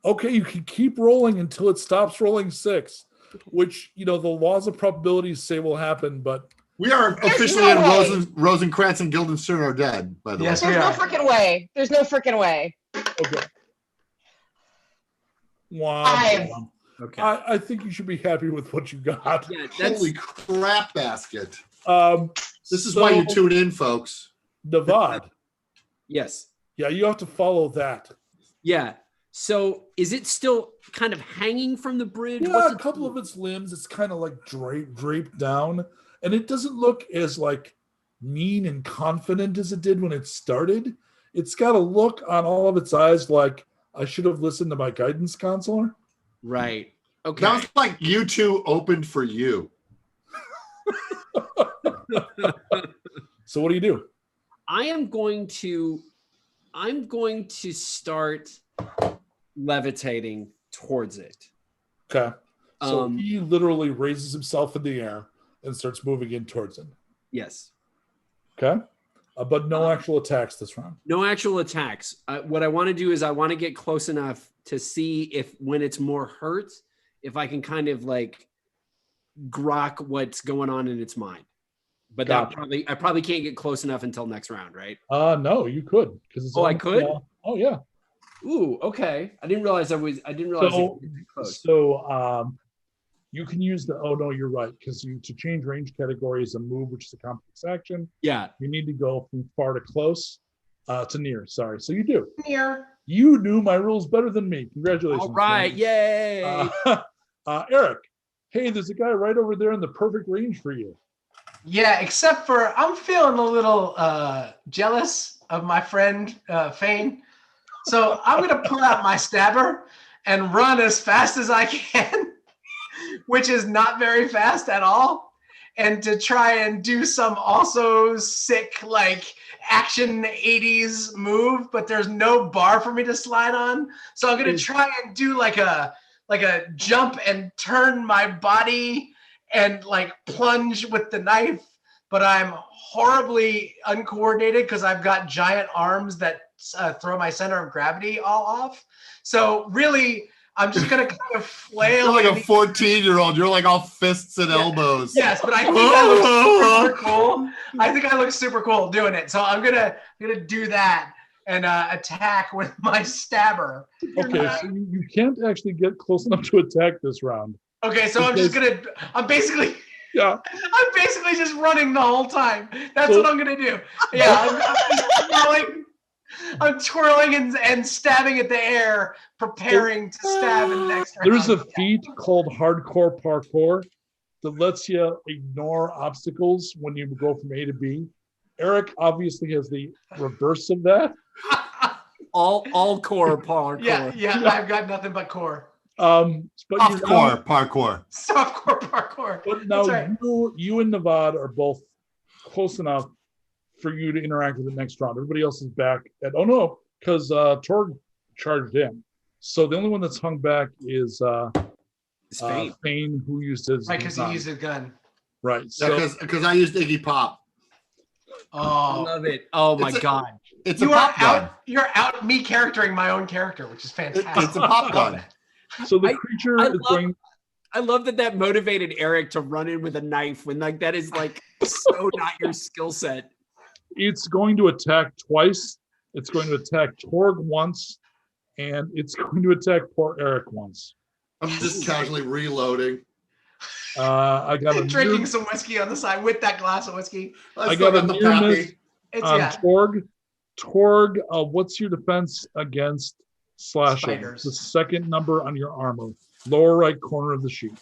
Okay, you can keep rolling until it stops rolling 6, which, the laws of probabilities say will happen, but We are There's officially no in way. Rosencrantz and Guildenstern are dead, by the Yes, way. we There's no are. freaking way. There's no freaking way. okay. Wow. 5. Okay. I think you should be happy with what you got. Yeah, that's Holy crap basket. Um, This is why you so, tune in, folks. Navad. yes. Yeah, you have to follow that. Yeah. So is it still kind of hanging from the bridge? Yeah, What's a couple of its limbs, it's kind of like draped down, and it doesn't look as like mean and confident as it did when it started. It's got a look on all of its eyes like, I should have listened to my guidance counselor. right? Okay. Sounds like you two opened for you. So what do you do? I'm going to start levitating towards it. Okay. So Um, he literally raises himself in the air and starts moving in towards it. Yes. Okay. But no actual attacks this round. No actual attacks. What I want to do is I want to get close enough to see if when it's more hurt, if I can kind of like grok what's going on in its mind. But Gotcha. I probably can't get close enough until next round, right? No, you could. Oh, I could? Oh, yeah. Ooh, okay. I didn't realize I was So, close. you can use the, oh no, you're right. Because to change range categories, a move, which is a complex action, Yeah. you need to go from far to close, to near. Sorry. So you do. Near. You knew my rules better than me. Congratulations. All right. man. Yay. Eric, hey, there's a guy right over there in the perfect range for you. Yeah, except for I'm feeling a little jealous of my friend Fane. So I'm going to pull out my stabber and run as fast as I can, which is not very fast at all. And to try and do some also sick, like action 80s move, but there's no bar for me to slide on. So I'm going to try and do like a jump and turn my body and like plunge with the knife, but I'm horribly uncoordinated because I've got giant arms that throw my center of gravity all off. So really, I'm just gonna kind of flail. You're like a 14-year-old. You're like all fists and elbows. Yes, but I think I look super cool. I think I look super cool doing it. So I'm gonna do that and attack with my stabber. Okay, so you can't actually get close enough to attack this round. Okay, so I'm basically Yeah. just running the whole time. That's So- what I'm gonna do. Yeah, I'm twirling and stabbing at the air, preparing to stab in the next round. There's a feat called hardcore parkour that lets you ignore obstacles when you go from A to B. Eric obviously has the reverse of that. all core parkour. Yeah, I've got nothing but core. But you're now, Parkour. Softcore parkour. but now That's right. you and Navad are both close enough for you to interact with the next round. Everybody else is back at, oh no, because Torg charged in. So the only one that's hung back is It's Fane. Fane, who used his Right, because he gun. used his gun. Right. So Because I used Iggy Pop. I Oh, love it. Oh my It's a- God. It's a you are pop gun. you're out me charactering my own character, which is fantastic. It's a pop gun. so the I- creature I is love- going. I love that motivated Erik to run in with a knife when like that is like so not your skill set. It's going to attack twice. It's going to attack Torg once, and it's going to attack poor Erik once. I'm just casually reloading. I got a Drinking near, some whiskey on the side with that glass of whiskey. I still got a the near miss pappy. It's on yeah. Torg. Torg, what's your defense against slashing? Spiders. The second number on your armor, lower right corner of the sheet.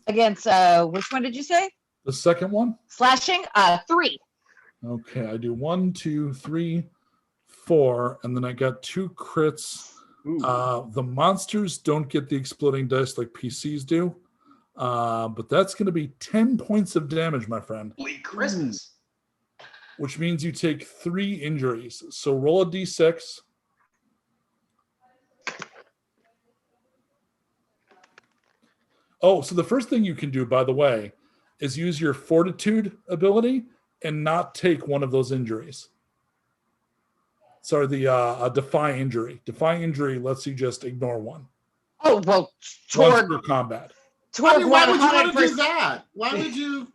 Against which one did you say? The second one. Slashing? 3. Okay, I do 1, 2, 3, 4, and then I got 2 crits. The monsters don't get the exploding dice like PCs do, but that's going to be 10 points of damage, my friend. Holy Christmas. Which means you take 3 injuries. So roll a d6. Oh, so the first thing you can do, by the way, is use your fortitude ability and not take one of those injuries. Sorry, the defy injury. Defy injury lets you just ignore one. Oh, well, Once Torg, per combat. Why would you want to 100%. do that? Why would you?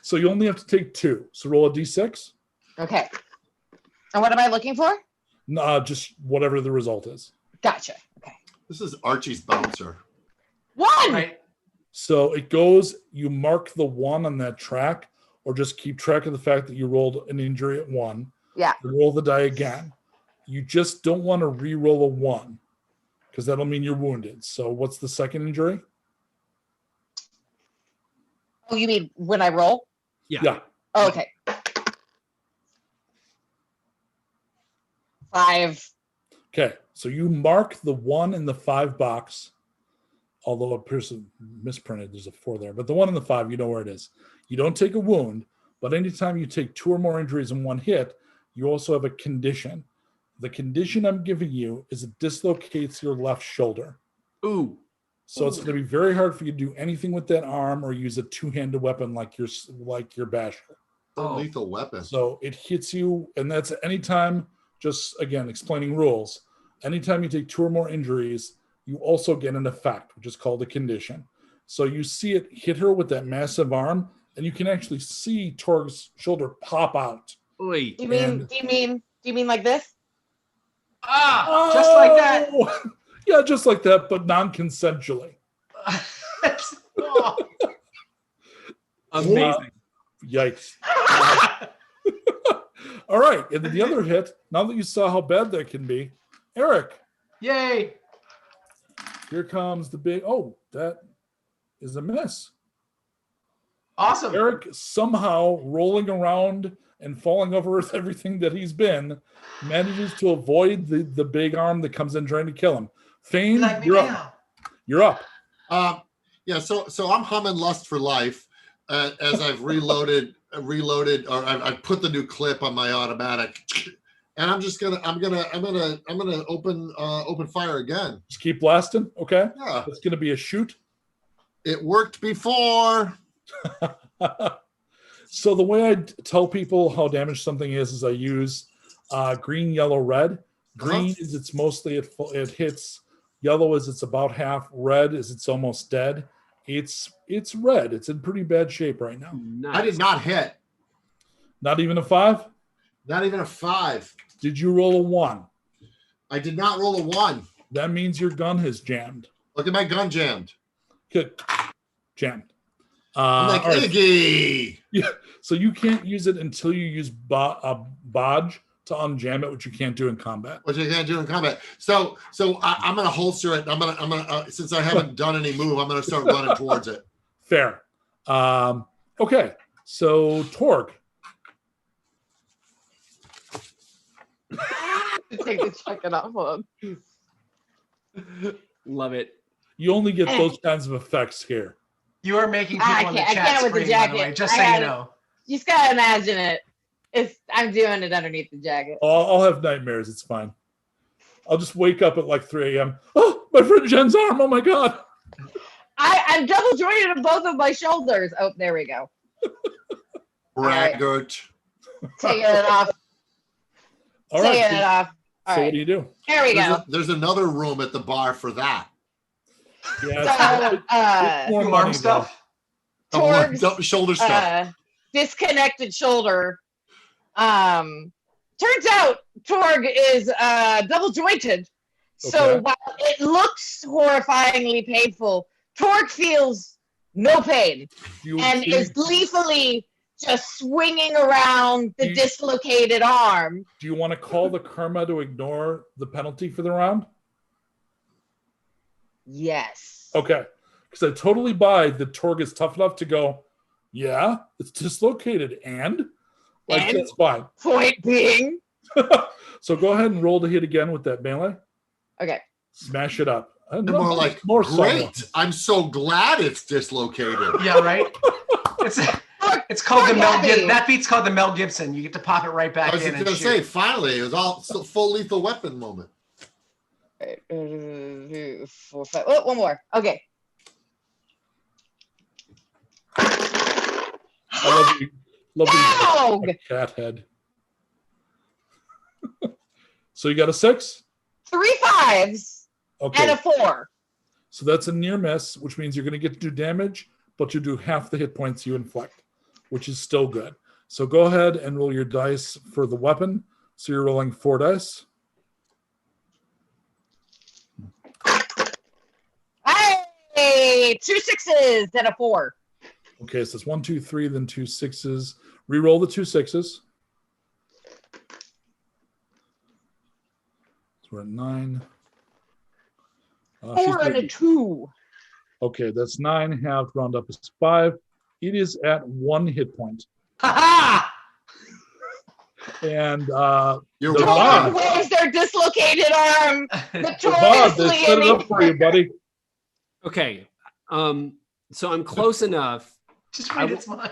So you only have to take 2. So roll a d6. Okay. And what am I looking for? Just whatever the result is. Gotcha. Okay. This is Archie's bouncer. 1! Right. So it goes, you mark the 1 on that track, or just keep track of the fact that you rolled an injury at 1. Yeah. Roll the die again. You just don't want to re-roll a 1 because that'll mean you're wounded. So what's the second injury? Oh, you mean when I roll? Yeah. Oh, okay. 5. Okay. So you mark the 1 in the 5 box, although a person misprinted, there's a 4 there, but the 1 in the 5, you know where it is. You don't take a wound, but anytime you take 2 or more injuries in one hit, you also have a condition. The condition I'm giving you is it dislocates your left shoulder. Ooh. So it's going to be very hard for you to do anything with that arm or use a 2-handed weapon like your basher. A lethal weapon. So it hits you, and that's anytime, just again, explaining rules. Anytime you take 2 or more injuries, you also get an effect, which is called a condition. So you see it hit her with that massive arm, and you can actually see Torg's shoulder pop out. Oy. Do you mean like this? Ah, just like that. Yeah, just like that, but non-consensually. Oh. Amazing. Yikes. All right, and then the other hit, now that you saw how bad that can be, Erik, Yay. here comes the big, oh, that is a miss. Awesome. Erik somehow rolling around and falling over with everything that he's been, manages to avoid the big arm that comes in trying to kill him. Fane, Like me you're now. up. You're up. Yeah, so I'm humming Lust for Life as I've reloaded, or I've put the new clip on my automatic, and I'm gonna open fire again. Just keep blasting, okay? Yeah, It's gonna be a shoot. it worked before. So the way I tell people how damaged something is I use green, yellow, red. Green is it's mostly it hits. Yellow is it's about half. Red is it's almost dead. It's red. It's in pretty bad shape right now. Nice. I did not hit. Not even a 5? Not even a 5. Did you roll a 1? I did not roll a 1. That means your gun has jammed. Look at my gun jammed. Good. Jammed. I'm like, all right. Iggy. Yeah. So you can't use it until you use bodge to unjam it, which you can't do in combat. Which I can't do in combat. So I'm gonna holster it. I'm gonna since I haven't done any move, I'm gonna start running towards it. Fair. Okay. So Torg. Take the jacket off. Hold on. Love it. You only get those kinds of effects here. You are making people I in the can't chat with the scream, by the way, jacket. just I so you had it. know. You just gotta imagine it. I'm doing it underneath the jacket. I'll have nightmares. It's fine. I'll just wake up at like 3 a.m. Oh, my friend Jen's arm. Oh my God. I'm double jointed on both of my shoulders. Oh, there we go. Braggart. Taking it off. All right. Taking it off. All So right. what do you do? There we go. There's another room at the bar for that. Yeah. It's more You money, arm stuff. Torg's, Shoulder stuff. disconnected shoulder. Turns out Torg is double jointed. So Okay. while it looks horrifyingly painful, Torg feels no pain Do you, and do you- is gleefully just swinging around the You- dislocated arm. do you want to call the karma to ignore the penalty for the round? Yes. Okay. Because I totally buy that Torg is tough enough to go, yeah, it's dislocated. And Like, And that's fine. point being. So go ahead and roll to hit again with that melee. Okay. Smash it up. They're more like, more great. I'm so glad it's dislocated. Yeah, right. It's called the Mel happy. Gibson. That beat's called the Mel Gibson. You get to pop it right back I was in just and gonna shoot. say, finally, it was all full lethal weapon moment. 4, 5. Oh, one more. Okay. I love you. Love Dog! you. Cat head. So you got a 6? 3 5s Okay. and a 4. So that's a near miss, which means you're going to get to do damage, but you do half the hit points you inflict, which is still good. So go ahead and roll your dice for the weapon. So you're rolling 4 dice. Hey, 2 6s and a 4. Okay, so it's 1, 2, 3, then 2 6s. Reroll the 2 6s. So we're at 9. 4 and a 2. Okay, that's 9 halved, round up is 5. It is at 1 hit point. Ha And You're The Torg Bob. waves their dislocated arm ha! Bob, notoriously they set it up for you, buddy. Okay. So I'm close enough. Just read its mind.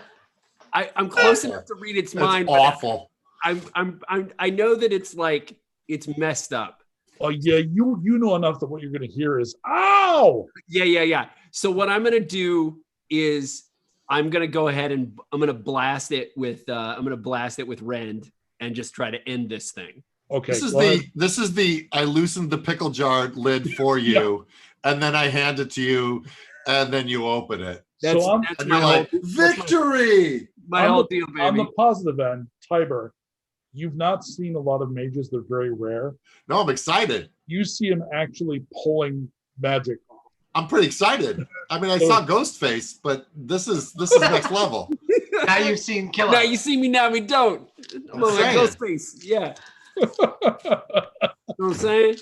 I'm close enough to read its That's mind. but awful. I know that it's messed up. Oh yeah, you know enough that what you're going to hear is "ow." Yeah. So what I'm gonna do is I'm gonna go ahead and I'm gonna blast it with Rend and just try to end this thing. Okay, This is the I loosened the pickle jar lid for you, and then I hand it to you, and then you open it. That's, So I'm- that's And my you're whole, like, victory! my whole deal, on the baby. positive end, Tiber, you've not seen a lot of mages; they're very rare. No, I'm excited. You see him actually pulling magic off. I'm pretty excited. I mean, I saw Ghostface, but this is next level. Now you've seen Killer. Now you see me, now we don't. I'm on my saying. ghost face. Yeah. You know what I'm saying?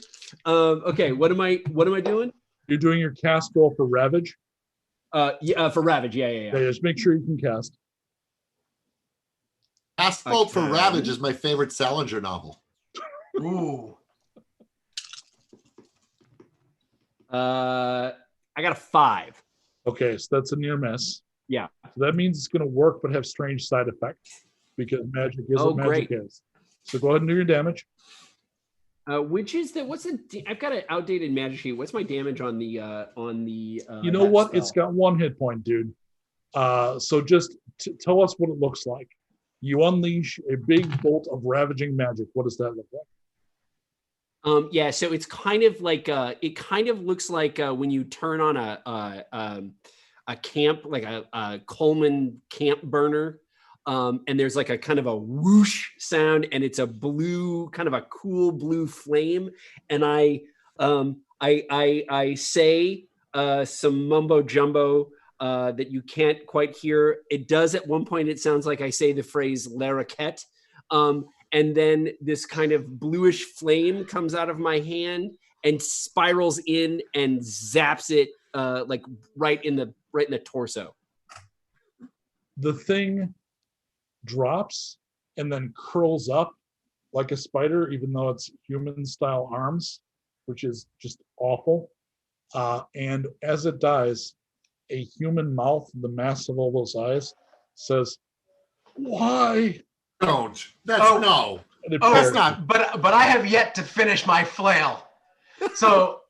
Okay, what am I doing? You're doing your cast roll for Ravage. Yeah, for Ravage. Yeah. Okay, just make sure you can cast. Asphalt for Okay. Ravage is my favorite Salinger novel. Ooh. I got a 5. Okay, so that's a near miss. Yeah. So that means it's going to work, but have strange side effects because magic is Oh, what magic great. is. So go ahead and do your damage. Which is I've got an outdated magic sheet. What's my damage on the You know that what? spell? It's got 1 hit point, dude. So just tell us what it looks like. You unleash a big bolt of ravaging magic. What does that look like? Yeah, so it's kind of like it kind of looks like when you turn on a camp, like a Coleman camp burner, and there's like a kind of a whoosh sound, and it's a blue, kind of a cool blue flame, and I say some mumbo jumbo that you can't quite hear. It does at one point. It sounds like I say the phrase "La Raquette." And then this kind of bluish flame comes out of my hand and spirals in and zaps it like right in the torso. The thing drops and then curls up like a spider, even though it's human-style arms, which is just awful. And as it dies, a human mouth, the mass of all those eyes, says, "Why?" Don't. That's Oh. no. And it Oh, parries. that's not. But I have yet to finish my flail, so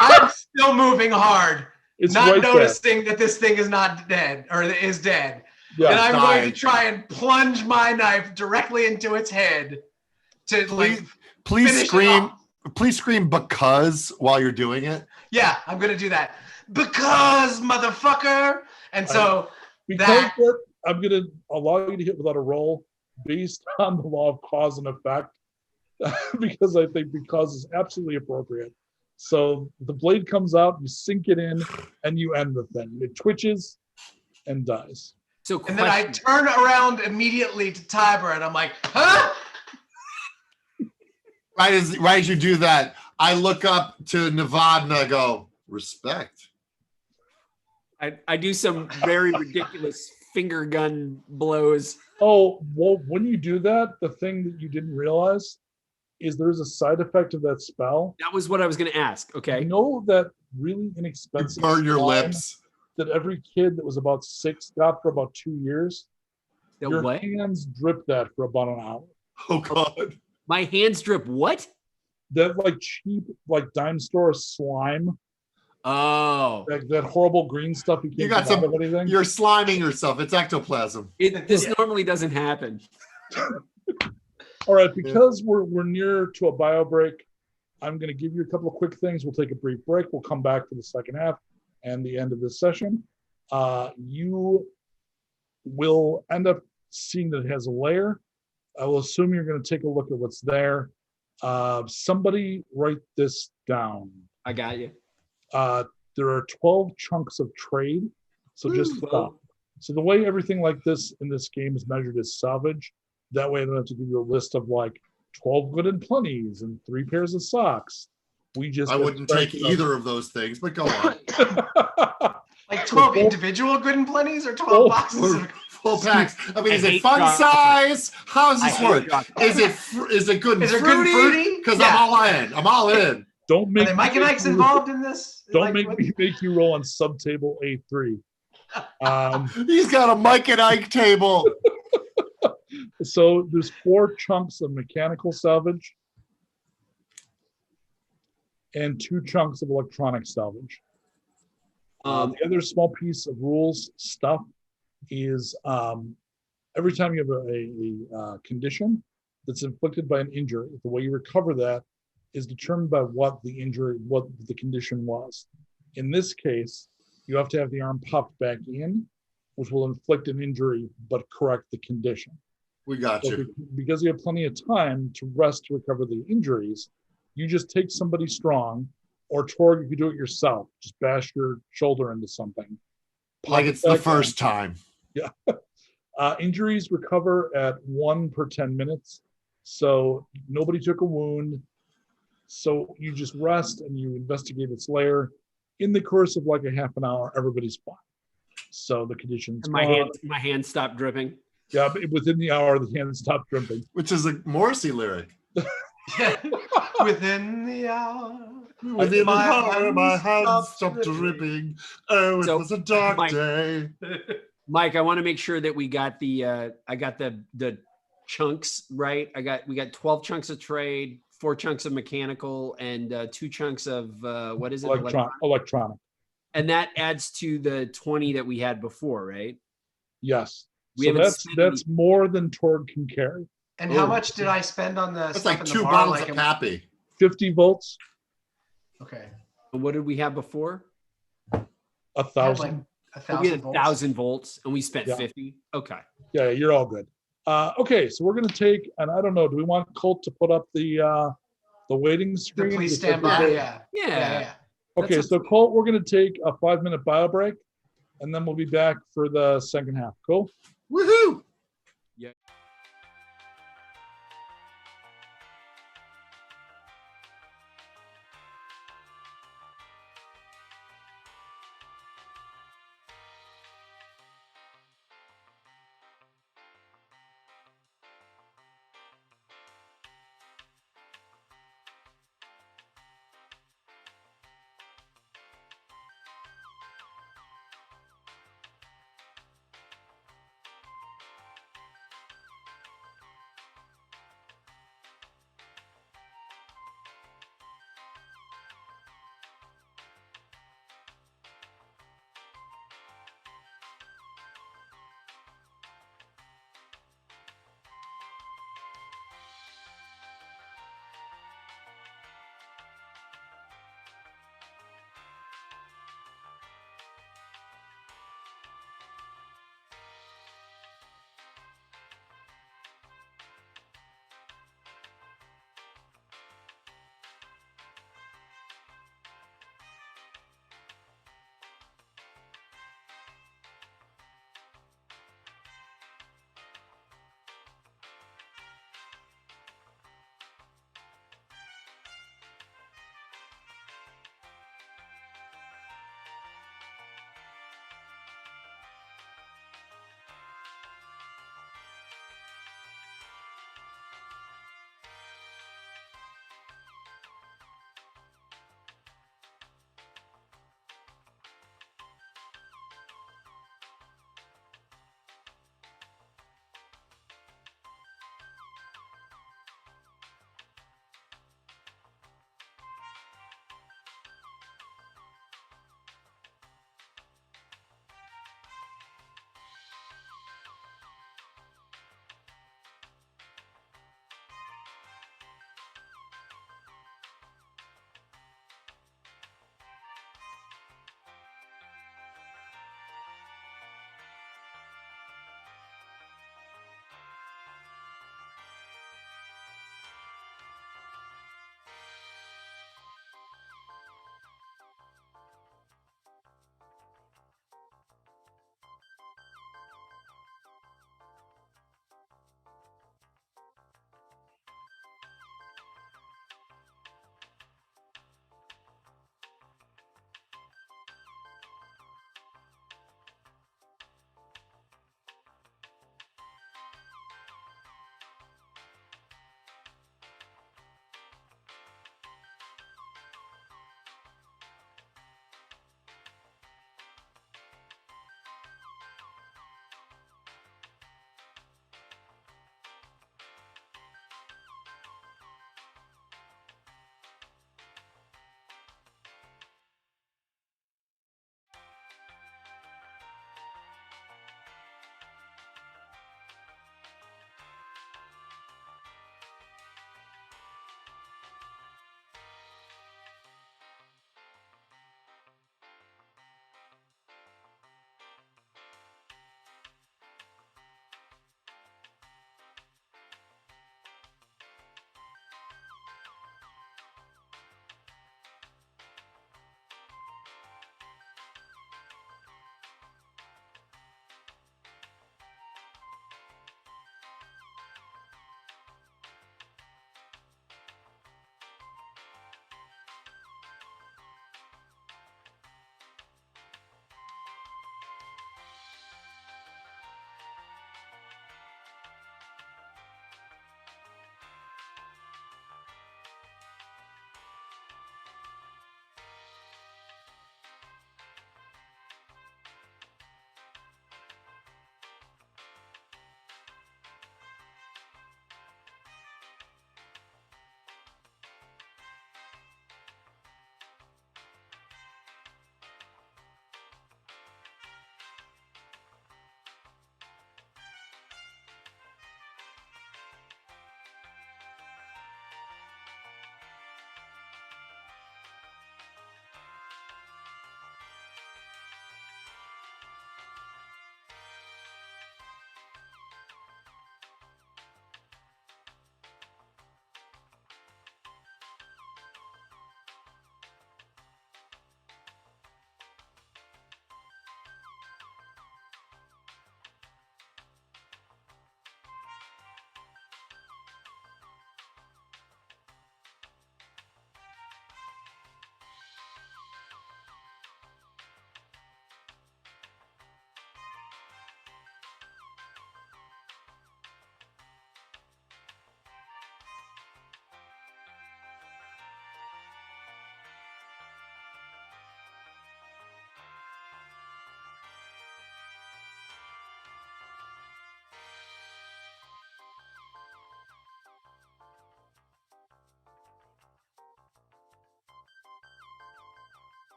I'm still moving hard, It's not right there. noticing that this thing is not dead or is dead. Yeah. And I'm going to died. try and plunge my knife directly into its head to like. Please finish it scream. off. Please scream because while you're doing it. Yeah, I'm gonna do that because motherfucker. And so Because that- that, I'm going to allow you to hit without a roll based on the law of cause and effect, because I think because is absolutely appropriate. So the blade comes out, you sink it in, and you end the thing. It twitches and dies. So and then I question- turn around immediately to Tiber and I'm like, huh? Right as you do that, I look up to Nevada and I go, respect. I do some very ridiculous finger gun blows. Oh, well, when you do that, the thing that you didn't realize is there's a side effect of that spell. That was what I was going to ask. Okay. You know that really You inexpensive burn your slime lips. that every kid that was about 6 got for about 2 years? The Your what? hands drip that for about an hour. Oh God. My hands drip what? That like cheap, like dime store slime, Oh. that horrible green stuff you can't You got get out some. of anything. You're sliming yourself. It's ectoplasm. This normally doesn't happen. All right, because we're near to a bio break, I'm going to give you a couple of quick things. We'll take a brief break. We'll come back for the second half and the end of this session. You will end up seeing that it has a layer. I will assume you're going to take a look at what's there. Somebody write this down. I got you. There are 12 chunks of trade. So just stop. So the way everything like this in this game is measured is salvage. That way I don't have to give you a list of like 12 good and plenties and 3 pairs of socks. We just I wouldn't take either of those things, but go on. Like 12 individual good and plenties or 12 boxes of Full packs. I mean, I is it hate fun chocolate. size? How does I this hate work? chocolate. Is it good and Is it good and fruity? Because Yeah. I'm all in. I'm all in. Don't Are make they Mike and Ike's me- involved in this? Don't Like, make what- me make you roll on subtable A3. He's got a Mike and Ike table. So there's 4 chunks of mechanical salvage and 2 chunks of electronic salvage. The other small piece of rules stuff is every time you have a condition that's inflicted by an injury, the way you recover that is determined by what the condition was. In this case, you have to have the arm popped back in, which will inflict an injury but correct the condition. We got So you. because you have plenty of time to rest to recover the injuries, you just take somebody strong, or Torg, you can do it yourself. Just bash your shoulder into something. Like Pop it's it the back first in. time. Injuries recover at 1 per 10 minutes. So nobody took a wound. So you just rest and you investigate its lair. In the course of like a half an hour, everybody's fine. So the condition's And my gone. hand stopped dripping. Yeah, but within the hour, the hand stopped dripping. Which is a Morrissey lyric. Within the hour. Within My an hour, my hands hands stopped stopped dripping. Oh, it So, was a dark Mike- day. Mike, I want to make sure that we got I got the chunks right. We got 12 chunks of trade, 4 chunks of mechanical, and 2 chunks of what is it? Electronic. And that adds to the 20 that we had before, right? Yes. We So haven't spent that's more than Torg can carry. And how Oh. much did I spend on the That's stuff like in the 2 bar? bottles Like of Pappy. 50 volts, okay. What did we have before? 1,000. Like We had 1,000 volts. 1,000 volts, and we spent Yeah. 50. Okay. Yeah, you're all good. Okay, so we're gonna take, and I don't know, do we want Colt to put up the waiting The screen? please Because stand by. we're- Yeah. Yeah. Okay, That's so okay. Colt, we're gonna take a 5-minute bio break, and then we'll be back for the second half. Cool? Woohoo!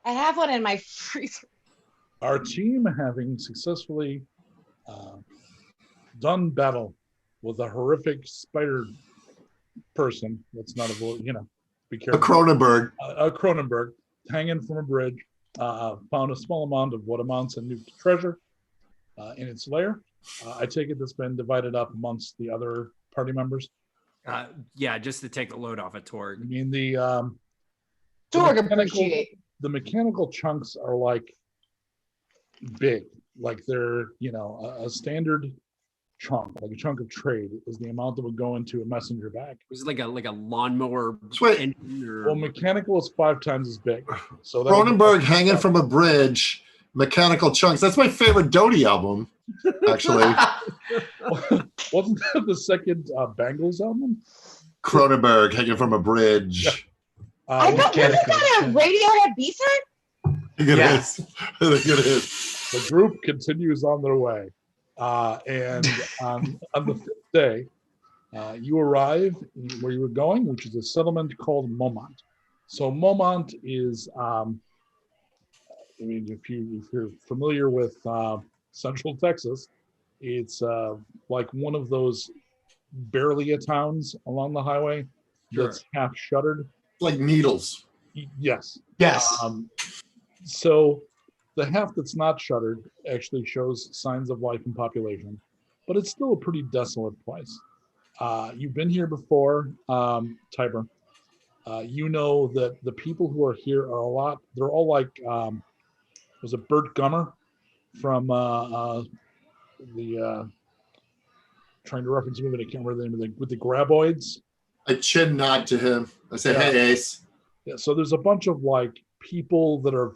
I have one in my freezer. Our team, having successfully done battle with a horrific spider person, let's not avoid, be A careful. Cronenberg. A Cronenberg, hanging from a bridge, found a small amount of what amounts to Nuked treasure in its lair. I take it that's been divided up amongst the other party members. Yeah, just to take the load off at Torg. I mean, the Torg mechanical- appreciate. the mechanical chunks are like big, like they're a standard chunk, like a chunk of trade is the amount that would go into a messenger bag. Was it like a lawnmower Sweet. engine or Well, mechanical is 5 times as big. So that Cronenberg hanging from a bridge, mechanical chunks. That's my favorite Doty album, actually. wasn't that the second Bangles album? Cronenberg hanging from a bridge. I know. Wasn't that a Radiohead B-side? I think it Yeah. is. I think it is. The group continues on their way, and on the 5th day, you arrive where you were going, which is a settlement called Momont. So Momont is, if you're familiar with Central Texas, it's like one of those barely a towns along the highway that's half shuttered. Like needles. Yes. Yes. So the half that's not shuttered actually shows signs of life and population, but it's still a pretty desolate place. You've been here before, Tiber. You know that the people who are here are they're all like, was it Bert Gummer from trying to reference him, but I can't remember the name with the graboids. I chin nod to him. I say, hey, Ace. Yeah, so there's a bunch of like people that are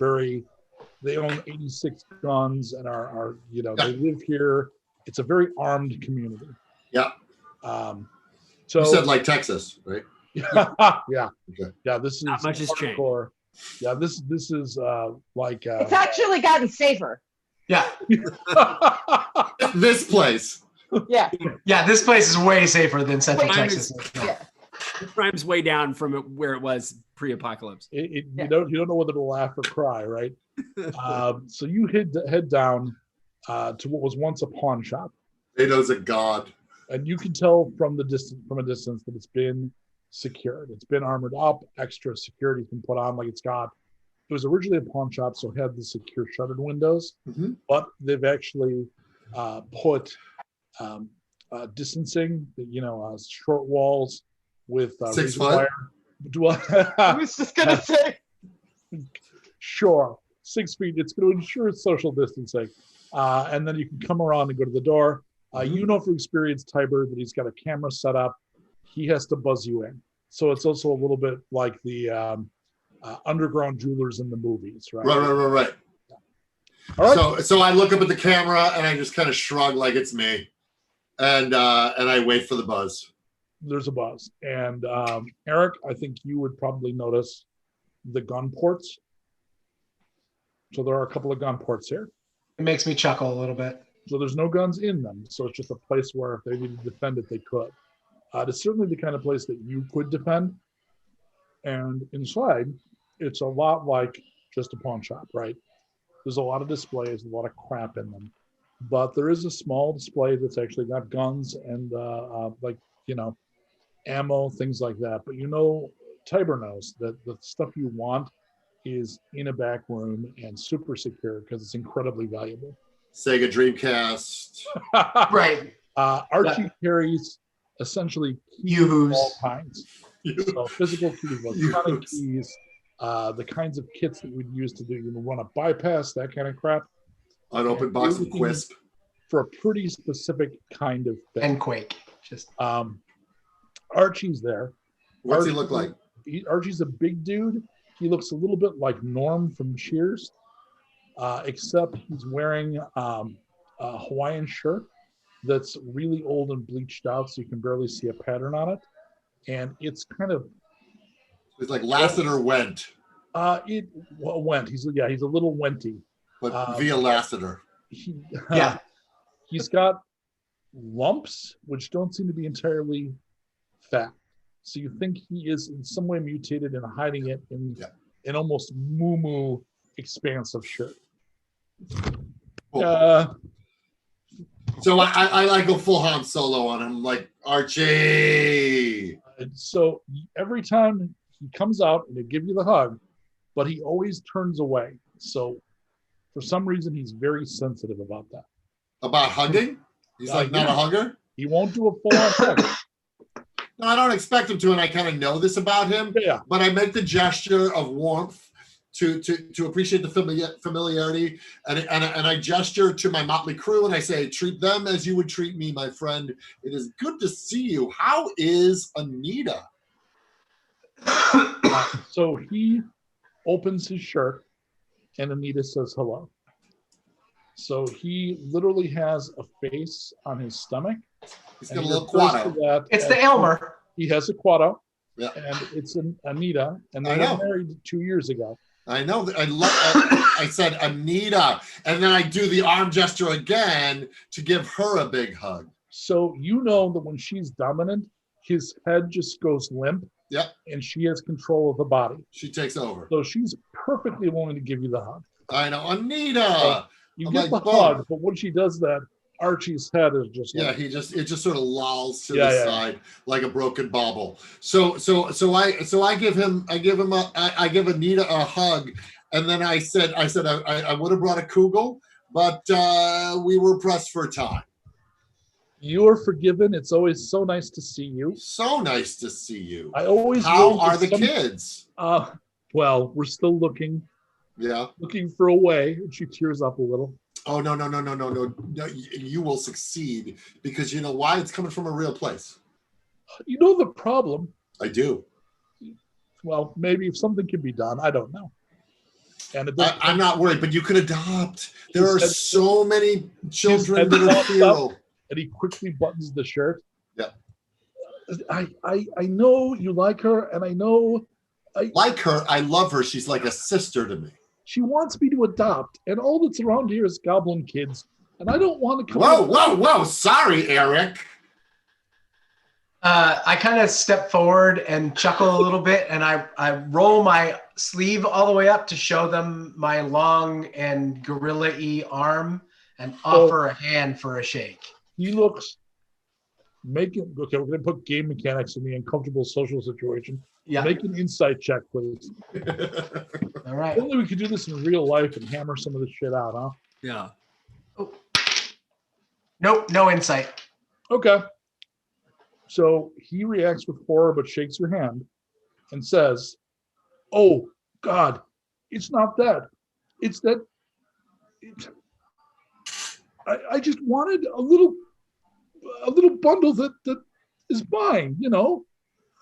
they own 86 guns and are they live here. It's a very armed community. Yeah. So You said like Texas, right? yeah. Okay. Yeah, this is Not much has changed. hardcore. Yeah, this is like It's actually gotten safer. Yeah. This place. Yeah. Yeah. This place is way safer than Central Wait, Texas. Yeah. Crime's way down from where it was pre-apocalypse. you don't know whether to laugh or cry, right? So you head down to what was once a pawn shop. Plato's a god. And you can tell from a distance that it's been secured. It's been armored up. Extra security's been put on. Like it was originally a pawn shop, so it had the secure shuttered windows. Mhm. But they've actually put distancing. Short walls with 6 razor foot? wire. I was just gonna say. Sure, 6 feet. It's going to ensure social distancing, and then you can come around and go to the door. You know from experience, Tiber, that he's got a camera set up. He has to buzz you in. So it's also a little bit like the underground jewelers in the movies, right? Right. All right. So I look up at the camera and I just kind of shrug like it's me, and I wait for the buzz. There's a buzz, and Erik, I think you would probably notice the gun ports. So there are a couple of gun ports here. It makes me chuckle a little bit. So there's no guns in them. So it's just a place where if they needed to defend it, they could. It's certainly the kind of place that you could defend. And inside, it's a lot like just a pawn shop, right? There's a lot of displays, a lot of crap in them. But there is a small display that's actually got guns and ammo, things like that. But Tiber knows that the stuff you want is in a back room and super secure because it's incredibly valuable. Sega Dreamcast. Right. Archie carries essentially keys of Yoo-hoos. all kinds. So physical keys, electronic keys, the kinds of kits that we'd use to run a bypass, that kind of crap. Unopened box of Quisp. For a pretty specific kind of thing. And Quake. Just Archie's there. What's he look like? Archie's a big dude. He looks a little bit like Norm from Cheers, except he's wearing a Hawaiian shirt that's really old and bleached out, so you can barely see a pattern on it. And it's kind of... It's like lasted or went. It went. He's a little wenty. But via Lassiter. yeah. He's got lumps, which don't seem to be entirely fat. So you think he is in some way mutated and hiding it in almost moo-moo expansive shirt. Cool. So I like go full Han Solo on him, like Archie. And so every time he comes out and they give you the hug, but he always turns away. So for some reason, he's very sensitive about that. About hugging? He's like not a hugger? He won't do a full-on hug. No, I don't expect him to, and I kind of know this about him. Yeah. But I make the gesture of warmth to appreciate the familiarity, and I gesture to my motley crew, and I say, treat them as you would treat me, my friend. It is good to see you. How is Anita? So he opens his shirt, and Anita says hello. So he literally has a face on his stomach. He's got a little quado. It's the Elmer. He has a quado. Yeah. And it's an Anita, and they were married 2 years ago. I know. I said Anita, and then I do the arm gesture again to give her a big hug. So you know that when she's dominant, his head just goes limp. Yep. And she has control of the body. She takes over. So she's perfectly willing to give you the hug. I know. Anita! You I'm get like, the hug, but when she does that, Archie's head is just like, it just sort of lolls to the side like a broken bobble. So I give Anita a hug, and then I said I would have brought a Kugal, but we were pressed for time. You're forgiven. It's always so nice to see you. So nice to see you. How are the kids? Well, we're still looking. Yeah. Looking for a way. And she tears up a little. Oh, no. You will succeed, because you know why? It's coming from a real place. You know the problem. I do. Well, maybe if something can be done, I don't know. And I'm not worried, but you could adopt. There are so many children that are feral. And he quickly buttons the shirt. Yeah. I know you like her, and I know like her. I love her. She's like a sister to me. She wants me to adopt, and all that's around here is goblin kids, and I don't want to come. Whoa! Sorry, Erik. I kind of step forward and chuckle a little bit, and I roll my sleeve all the way up to show them my long and gorilla-y arm and offer a hand for a shake. He looks okay, we're going to put game mechanics in the uncomfortable social situation. Yeah. Make an insight check, please. All right. Only we could do this in real life and hammer some of this shit out, huh? Yeah. Oh. Nope, no insight. Okay. So he reacts with horror but shakes your hand and says, "Oh, God, it's not that. It's that I just wanted a little bundle that is mine, you know,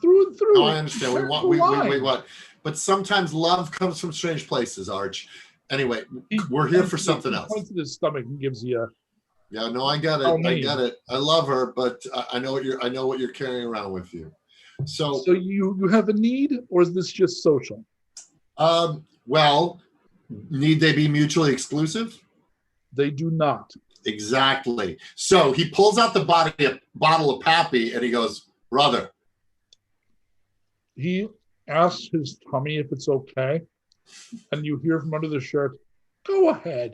through and through." No, I understand. We want. But sometimes love comes from strange places, Arch. Anyway, we're here for something else. He points at his stomach and gives you a... Yeah, no, I got it. I get it. I love her, but I know what you're carrying around with you. So you have a need, or is this just social? Well, need they be mutually exclusive? They do not. Exactly. So he pulls out the bottle of Pappy and he goes, "Brother." He asks his tummy if it's okay, and you hear from under the shirt, "Go ahead."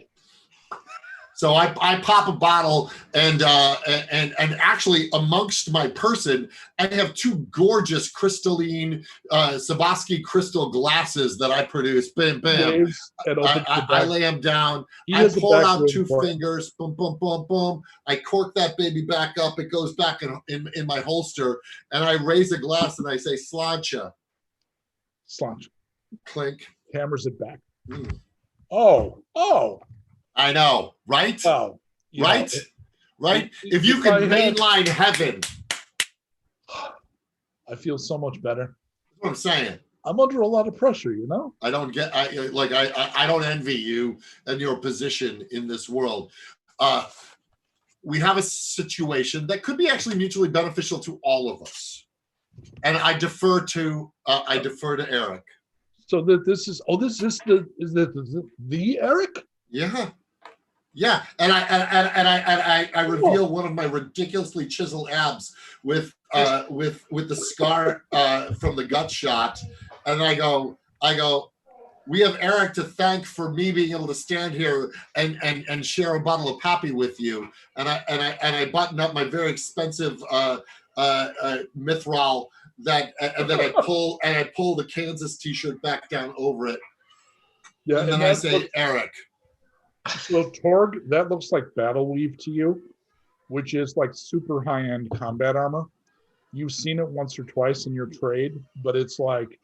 So I pop a bottle, and actually amongst my person, I have two gorgeous crystalline Swarovski crystal glasses that I produce. Bam, bam. I lay them down. I pull out two fingers. Boom, boom, boom, boom. I cork that baby back up. It goes back in my holster, and I raise a glass and I say, "Slancha." Slancha. Clink. Hammers it back. Mm. Oh. I know, right? Oh, right? Right? If you could mainline heaven. I feel so much better. That's what I'm saying. I'm under a lot of pressure, you know? I don't envy you and your position in this world. We have a situation that could be actually mutually beneficial to all of us. And I defer to Erik. So that this is the Erik? Yeah, and I reveal one of my ridiculously chiseled abs with the scar from the gut shot, and I go, we have Erik to thank for me being able to stand here and share a bottle of Pappy with you. And I button up my very expensive mithril and then I pull the Kansas t-shirt back down over it. Yeah, and then I say, Erik. So Torg, that looks like battle weave to you, which is like super high-end combat armor. You've seen it once or twice in your trade, but it's like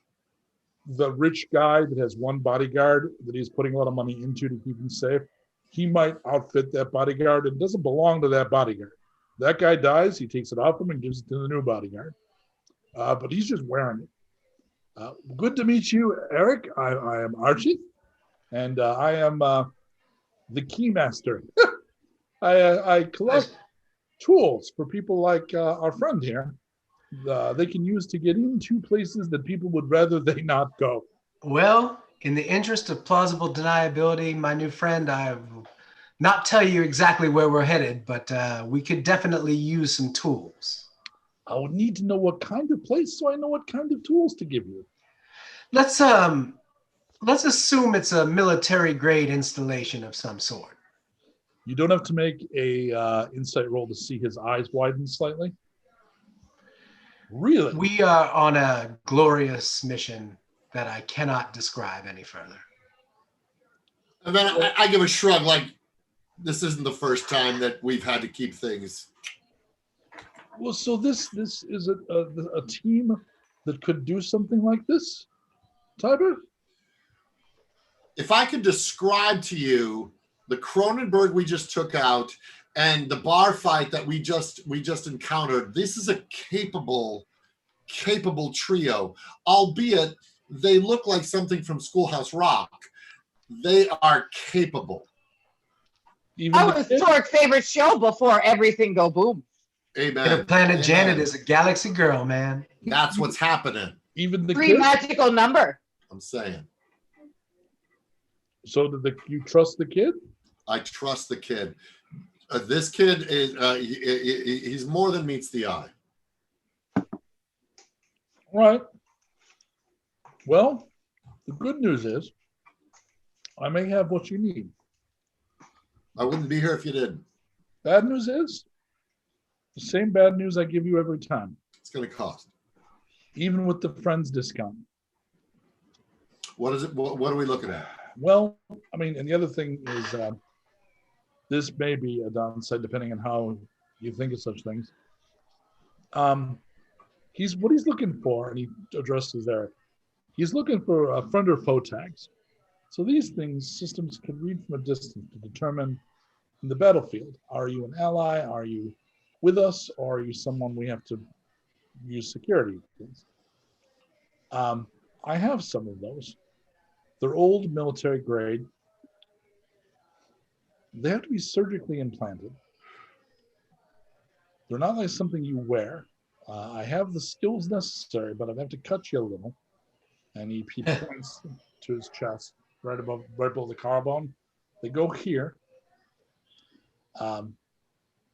the rich guy that has one bodyguard that he's putting a lot of money into to keep him safe. He might outfit that bodyguard. It doesn't belong to that bodyguard. That guy dies, he takes it off him and gives it to the new bodyguard. But he's just wearing it. Good to meet you, Erik. I am Archie, and I am the keymaster. I collect tools for people like our friend here. They can use to get into places that people would rather they not go. Well, in the interest of plausible deniability, my new friend, I will not tell you exactly where we're headed, but we could definitely use some tools. I would need to know what kind of place so I know what kind of tools to give you. Let's assume it's a military grade installation of some sort. You don't have to make a insight roll to see his eyes widen slightly. Really? We are on a glorious mission that I cannot describe any further. And then I give a shrug, like this isn't the first time that we've had to keep things. Well, so this is a team that could do something like this, Tiber? If I could describe to you the Cronenberg we just took out and the bar fight that we just encountered, this is a capable trio, albeit they look like something from Schoolhouse Rock. They are capable. That was Torg's favorite show before everything go boom. Amen. Planet Amen. Janet is a galaxy girl, man. That's what's happening. Even the Free magical number. I'm saying. So you trust the kid? I trust the kid. This kid is he's more than meets the eye. All right. Well, the good news is I may have what you need. I wouldn't be here if you didn't. Bad news is the same bad news I give you every time. It's going to cost. Even with the friends discount. What is it? What are we looking at? Well, I mean, and the other thing is this may be a downside depending on how you think of such things. He's looking for, and he addresses there. He's looking for friend or foe tags. So these things, systems can read from a distance to determine in the battlefield, are you an ally? Are you with us? Or are you someone we have to use security against? I have some of those. They're old military grade. They have to be surgically implanted. They're not like something you wear. I have the skills necessary, but I'd have to cut you a little. And he points to his chest, right above the collarbone. They go here. I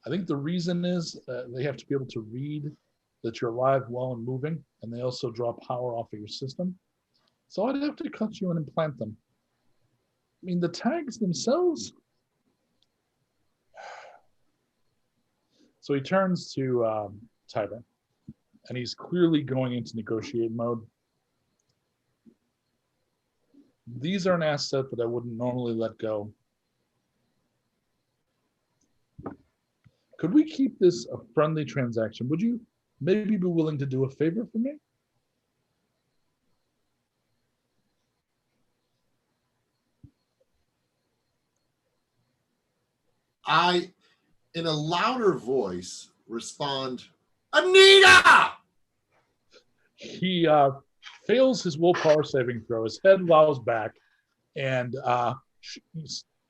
think the reason is they have to be able to read that you're alive, well, and moving, and they also draw power off of your system. So I'd have to cut you and implant them. I mean, the tags themselves. So he turns to Tiber, and he's clearly going into negotiate mode. These are an asset that I wouldn't normally let go. Could we keep this a friendly transaction? Would you maybe be willing to do a favor for me? I, in a louder voice, respond, Anita! He fails his willpower saving throw. His head lows back, and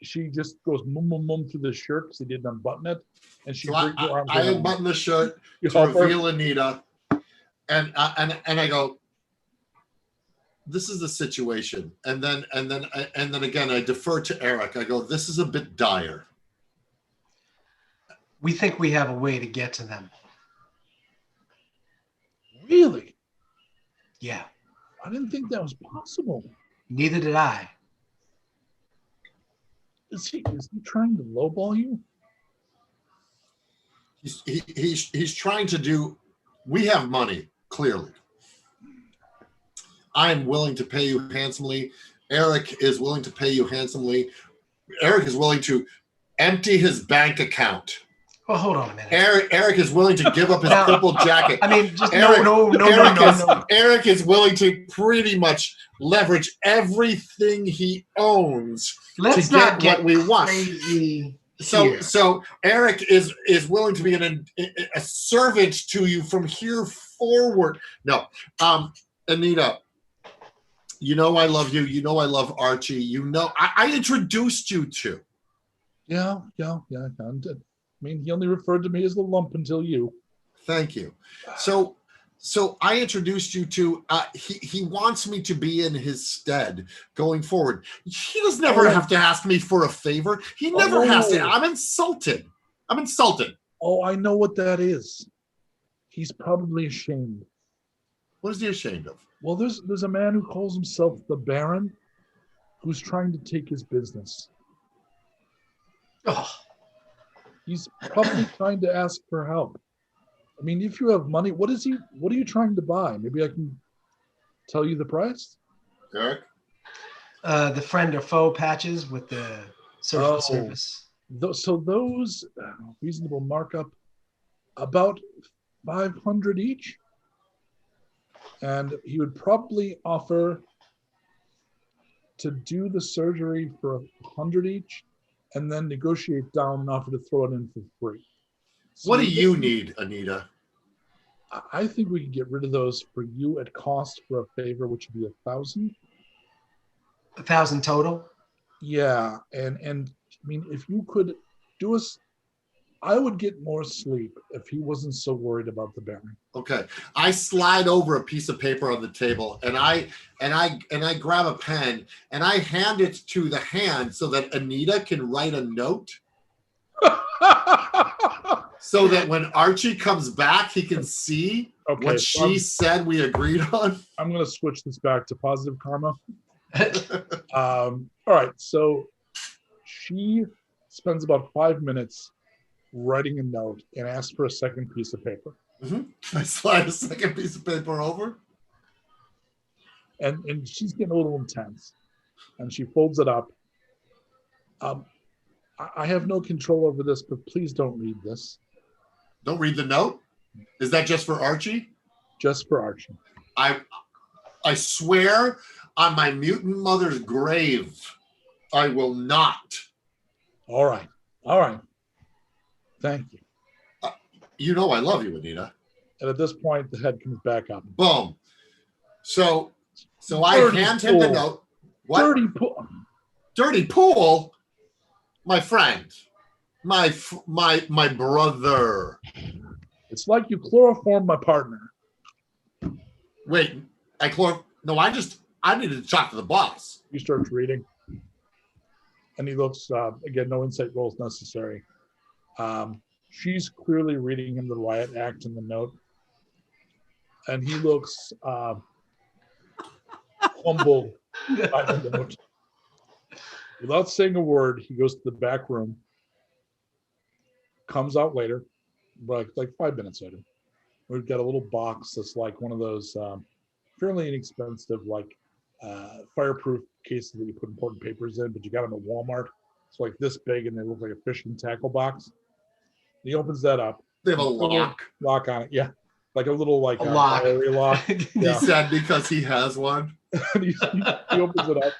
she just goes mum mum mum through the shirt because he didn't unbutton it, and she brings her arms I around. unbutton the shirt You to help her? reveal Anita, and I go, this is the situation, and then again I defer to Erik. I go, this is a bit dire. We think we have a way to get to them. Really? Yeah. I didn't think that was possible. Neither did I. Is he trying to lowball you? He's trying to do. We have money, clearly. I am willing to pay you handsomely. Erik is willing to pay you handsomely. Erik is willing to empty his bank account. Well, hold on a minute. Erik is willing to give up his Now, purple jacket. I mean, just Erik, no. Erik is willing to pretty much leverage everything he owns Let's to not get what we want. crazy So, here. so Erik is willing to be a servant to you from here forward. No, Anita, you know I love you. You know I love Archie. You know I introduced you to. Yeah. I mean, he only referred to me as the lump until you. Thank you. So I introduced you to. He wants me to be in his stead going forward. He does never have to ask me for a favor. He never has to. I'm insulted. Oh, I know what that is. He's probably ashamed. What is he ashamed of? Well, there's a man who calls himself the Baron, who's trying to take his business. Oh, He's probably trying to ask for help. I mean, if you have money, what are you trying to buy? Maybe I can tell you the price. Erik? the friend or foe patches with the surface service. So those reasonable markup, about 500 each. And he would probably offer to do the surgery for 100 each, and then negotiate down and offer to throw it in for free. So What do you need, Anita? I think we could get rid of those for you at cost for a favor, which would be 1,000. 1,000 total. Yeah, and I mean, if you could do us, I would get more sleep if he wasn't so worried about the Baron. Okay, I slide over a piece of paper on the table, and I grab a pen, and I hand it to the hand so that Anita can write a note, so that when Archie comes back, he can see what she said we agreed on. I'm going to switch this back to positive karma. All right, so she spends about 5 minutes writing a note and asks for a second piece of paper. I slide a second piece of paper over. And she's getting a little intense. And she folds it up. I have no control over this, but please don't read this. Don't read the note? Is that just for Archie? Just for Archie. I swear on my mutant mother's grave, I will not. All right. Thank you. You know I love you, Anita. And at this point, the head comes back up. Boom. So I hand him the note. What? Dirty pool. Dirty pool? My friend. My brother. It's like you chloroformed my partner. Wait, I needed to talk to the boss. He starts reading. And he looks, again, no insight rolls necessary. She's clearly reading him the riot act in the note. And he looks humbled by the note. Without saying a word, he goes to the back room, comes out later, like 5 minutes later. We've got a little box that's like one of those fairly inexpensive, like fireproof cases that you put important papers in, but you got them at Walmart. It's like this big, and they look like a fishing tackle box. He opens that up. They have a lock. Lock on it, yeah. Like a little lock. lock. He said because he has one. he opens it up,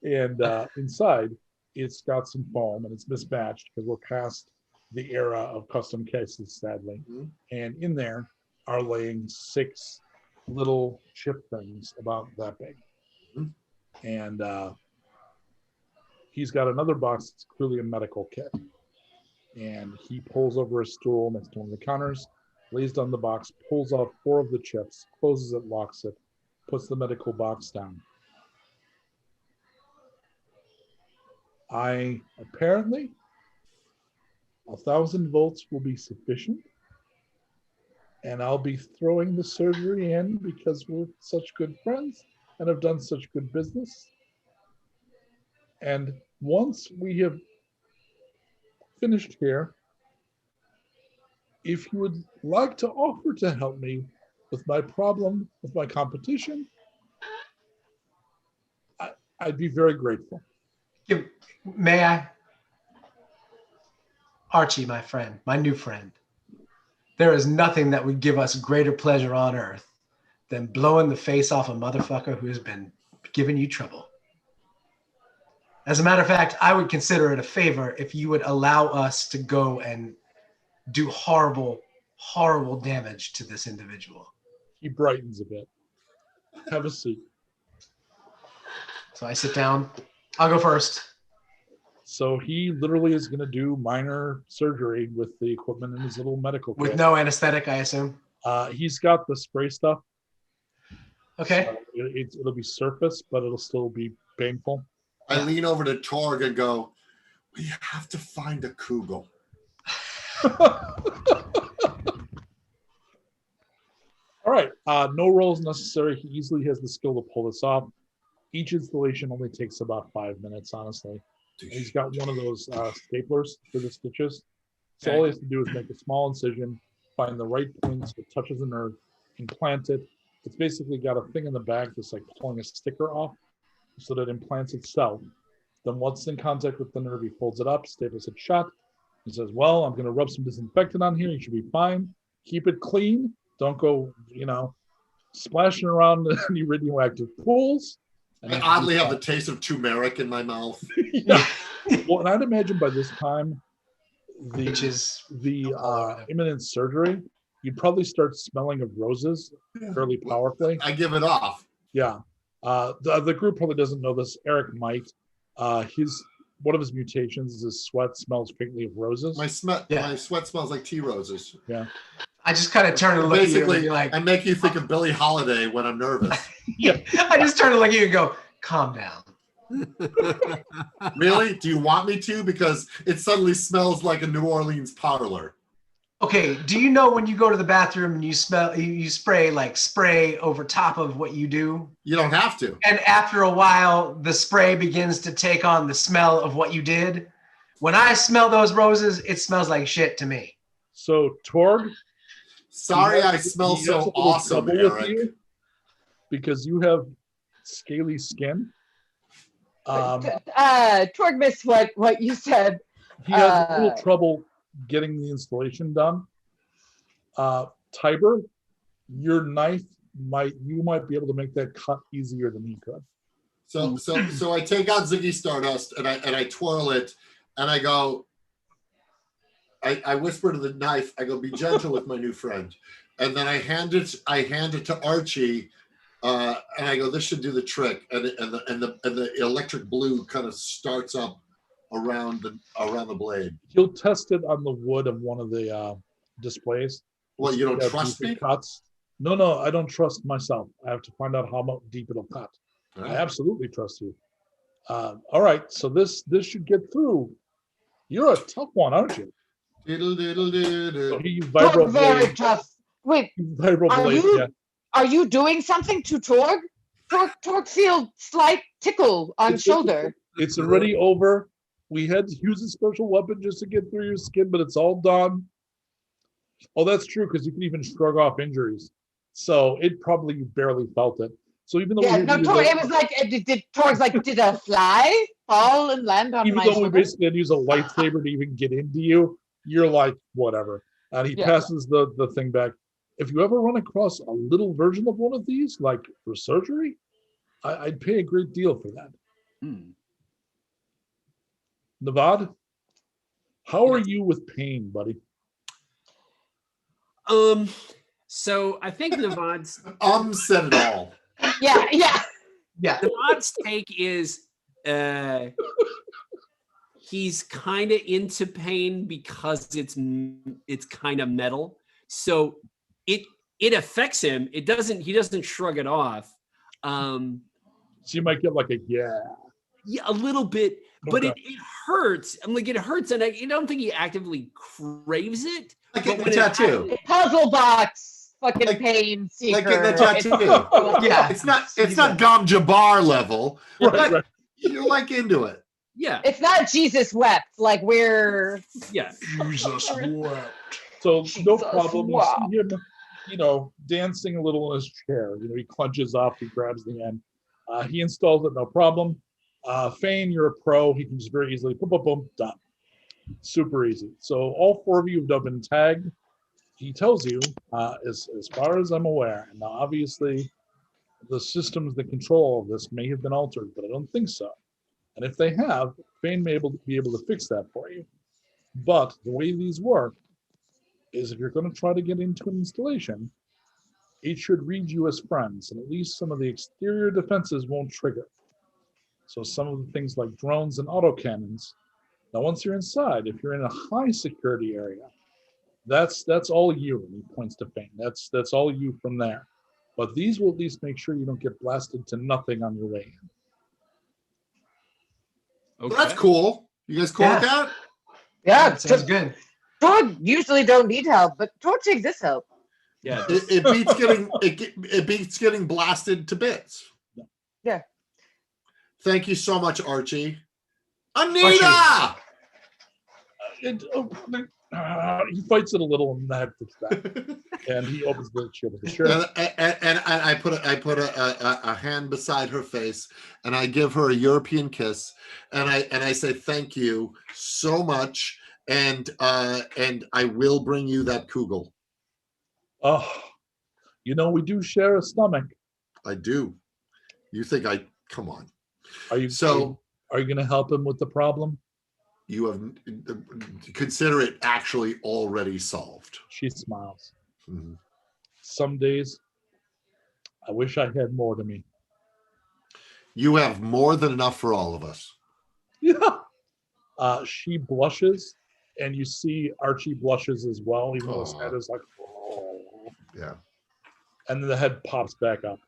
and inside it's got some foam, and it's mismatched because we're past the era of custom cases, sadly. And in there are laying 6 little chip things about that big. And he's got another box that's clearly a medical kit. And he pulls over a stool next to one of the counters, lays down the box, pulls out 4 of the chips, closes it, locks it, puts the medical box down. Apparently 1,000 volts will be sufficient. And I'll be throwing the surgery in because we're such good friends and have done such good business. And once we have finished here, if you would like to offer to help me with my problem, with my competition, I'd be very grateful. May I? Archie, my friend, my new friend. There is nothing that would give us greater pleasure on earth than blowing the face off a motherfucker who has been giving you trouble. As a matter of fact, I would consider it a favor if you would allow us to go and do horrible, horrible damage to this individual. He brightens a bit. Have a seat. So I sit down. I'll go first. So he literally is going to do minor surgery with the equipment in his little medical kit. With no anesthetic, I assume. He's got the spray stuff. Okay. So it'll be surface, but it'll still be painful. I lean over to Torg and go, we have to find a Kugal. All right. No rolls necessary. He easily has the skill to pull this off. Each installation only takes about 5 minutes, honestly. And he's got one of those staplers for the stitches. So all he has to do is make a small incision, find the right point so it touches the nerve, implant it. It's basically got a thing in the back that's like pulling a sticker off so that it implants itself. Then once it's in contact with the nerve, he folds it up, staples it shut. He says, well, I'm going to rub some disinfectant on here. You should be fine. Keep it clean. Don't go, splashing around in any radioactive pools. I oddly have the taste of turmeric in my mouth. Yeah. Well, and I'd imagine by this time, the imminent surgery, you'd probably start smelling of roses fairly powerfully. I give it off. Yeah. The group probably doesn't know this. Erik might. One of his mutations is his sweat smells faintly of roses. My sweat smells like tea roses. Yeah. I just kind of turn and look at you and Basically, like, I make you think of Billie Holiday when I'm nervous. Yeah. I just turn and look at you and go, calm down. Really? Do you want me to? Because it suddenly smells like a New Orleans parlor. Okay, do you know when you go to the bathroom and you spray over top of what you do? You don't have to. And after a while, the spray begins to take on the smell of what you did. When I smell those roses, it smells like shit to me. So, Torg. Sorry I smell so awesome, Erik. Because you have scaly skin. Torg missed what you said. He has a little trouble getting the installation done. Tiber, your knife might be able to make that cut easier than he could. So I take out Ziggy Stardust and I twirl it and I go. I whisper to the knife. I go, "Be gentle with my new friend," and then I hand it to Archie, and I go, "This should do the trick." And the electric blue kind of starts up around the blade. He'll test it on the wood of one of the displays. What, you don't trust me? Cuts. No, I don't trust myself. I have to find out how deep it'll cut. I absolutely trust you. All right, so this should get through. You're a tough one, aren't you? Diddle, diddle, diddle. So he vibro Very blade. tough. Wait, Vibro blade. are you doing something to Torg? Torg feel slight tickle on shoulder. It's already over. We had to use a special weapon just to get through your skin, but it's all done. Oh, that's true, because you can even shrug off injuries. So it probably barely felt it. So even though Torg, it was like, did Torg's like, did a fly fall and land on my shoulder? Even though we basically had to use a lightsaber to even get into you, you're like, whatever. And he passes the thing back. If you ever run across a little version of one of these, like for surgery, I'd pay a great deal for that. Navad, how are you with pain, buddy? So I think Navad's said it all. Yeah. Navad's take is he's kind of into pain because it's kind of metal. So it affects him. He doesn't shrug it off. So you might get like yeah, a little bit, but it hurts. I'm like, it hurts, and I don't think he actively craves it. Like a tattoo. Puzzle box, fucking pain seeker. Like a tattoo. Yeah, it's not Gom Jabbar level. Right. You're like into it. Yeah, It's not Jesus wept. Like we're yeah. Jesus wept. So no Jesus, problem. You wow. see him, dancing a little in his chair. He clenches up, he grabs the end. He installs it, no problem. Fane, you're a pro. He can just very easily, boom, boom, boom, done. Super easy. So all 4 of you have now been tagged. He tells you, as far as I'm aware, and now obviously the systems that control all of this may have been altered, but I don't think so. And if they have, Fane may be able to fix that for you. But the way these work is if you're going to try to get into an installation, it should read you as friends, and at least some of the exterior defenses won't trigger. So some of the things like drones and autocannons. Now, once you're inside, if you're in a high security area, that's all you. And he points to Fane. That's all you from there. But these will at least make sure you don't get blasted to nothing on your way in. Okay. Well, that's cool. You guys cool with that? Yeah, That sounds good. Torg usually don't need help, but Torg takes this help. Yeah. It beats getting it beats getting blasted to bits. Yeah. Thank you so much, Archie. Anita! He fights it a little and the head fits back. And he opens the shirt with the shirt. And I put a hand beside her face, and I give her a European kiss, and I say thank you so much, and I will bring you that Kugal. Oh, we do share a stomach. I do. You think come on? Are you So are you going to help him with the problem? you have consider it actually already solved. She smiles. Mm-hmm. Some days, I wish I had more to me. You have more than enough for all of us. Yeah. She blushes, and you see Archie blushes as well, even though his head is like, oh. Yeah. And then the head pops back up.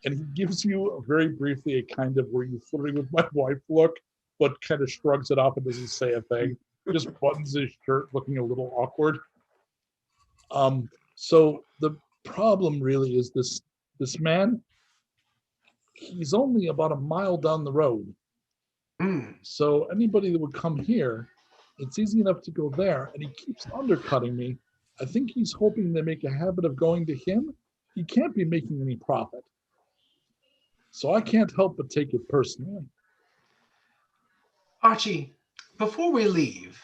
And he gives you very briefly a kind of were you flirting with my wife look, but kind of shrugs it off and doesn't say a thing. Just buttons his shirt, looking a little awkward. So the problem really is this man, he's only about a mile down the road. So anybody that would come here, it's easy enough to go there, and he keeps undercutting me. I think he's hoping to make a habit of going to him. He can't be making any profit. So I can't help but take it personally. Archie, before we leave,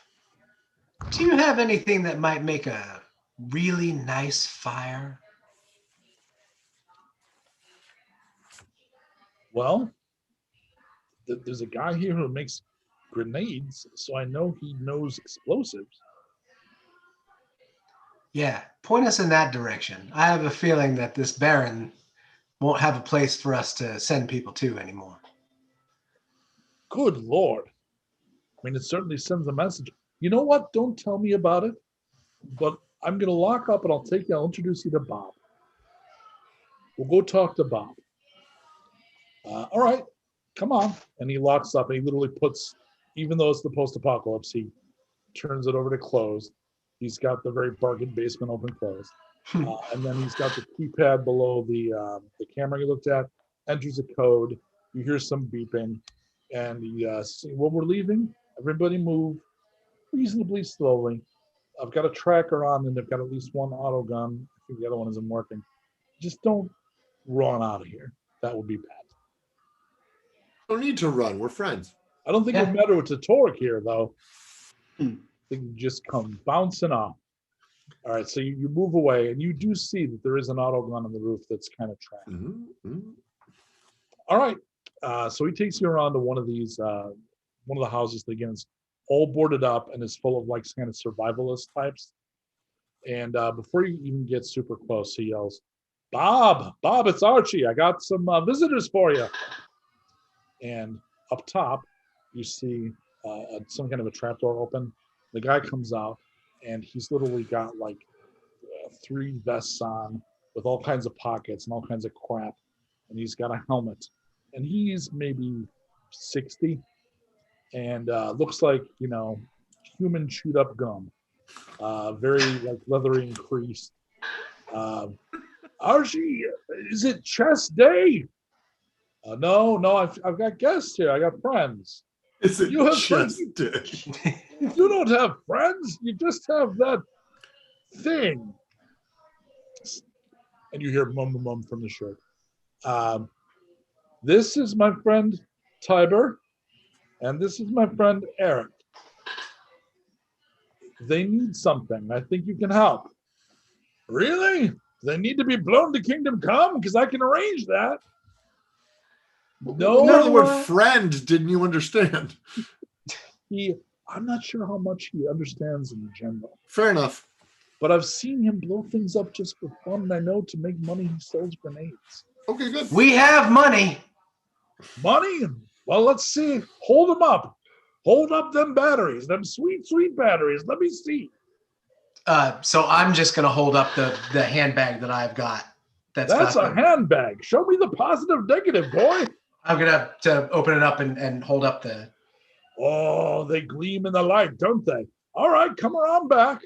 do you have anything that might make a really nice fire? Well, there's a guy here who makes grenades, so I know he knows explosives. Yeah, point us in that direction. I have a feeling that this Baron won't have a place for us to send people to anymore. Good Lord. I mean, it certainly sends a message. You know what? Don't tell me about it, but I'm going to lock up and I'll introduce you to Bob. We'll go talk to Bob. All right, come on. And he locks up and he literally puts, even though it's the post-apocalypse, he turns it over to closed. He's got the very bargain basement open closed. And then he's got the keypad below the camera you looked at, enters a code. You hear some beeping. And you see, when we're leaving, everybody move reasonably slowly. I've got a tracker on, and they've got at least one auto gun. I think the other one isn't working. Just don't run out of here. That would be bad. Don't need to run. We're friends. I don't think it would matter to Torg here, though. They can just come bouncing off. All right, so you move away, and you do see that there is an auto gun on the roof that's kind of trapped. All right. So he takes you around to one of the houses that again is all boarded up and is full of like kind of survivalist types. And before you even get super close, he yells, Bob, it's Archie. I got some visitors for you. And up top, you see some kind of a trapdoor open. The guy comes out, and he's literally got like 3 vests on with all kinds of pockets and all kinds of crap. And he's got a helmet. And he's maybe 60 and looks like, human chewed up gum. Very like leathery and creased. Archie, is it chess day? No, I've got guests here. I got friends. Is it You have just friends? Dick? You don't have friends. You just have that thing. And you hear mum from the shirt. This is my friend Tiber, and this is my friend Erik. They need something. I think you can help. Really? They need to be blown to Kingdom Come? Because I can arrange that. No, the word friend, didn't you understand? I'm not sure how much he understands in general. Fair enough. But I've seen him blow things up just for fun, and I know to make money he sells grenades. Okay, good. We have money. Money? Well, let's see. Hold them up. Hold up them batteries, them sweet, sweet batteries. Let me see. So I'm just going to hold up the handbag that I've got. That's a handbag. Show me the positive, negative, boy. I'm going to open it up and hold up the... Oh, they gleam in the light, don't they? All right, come around back.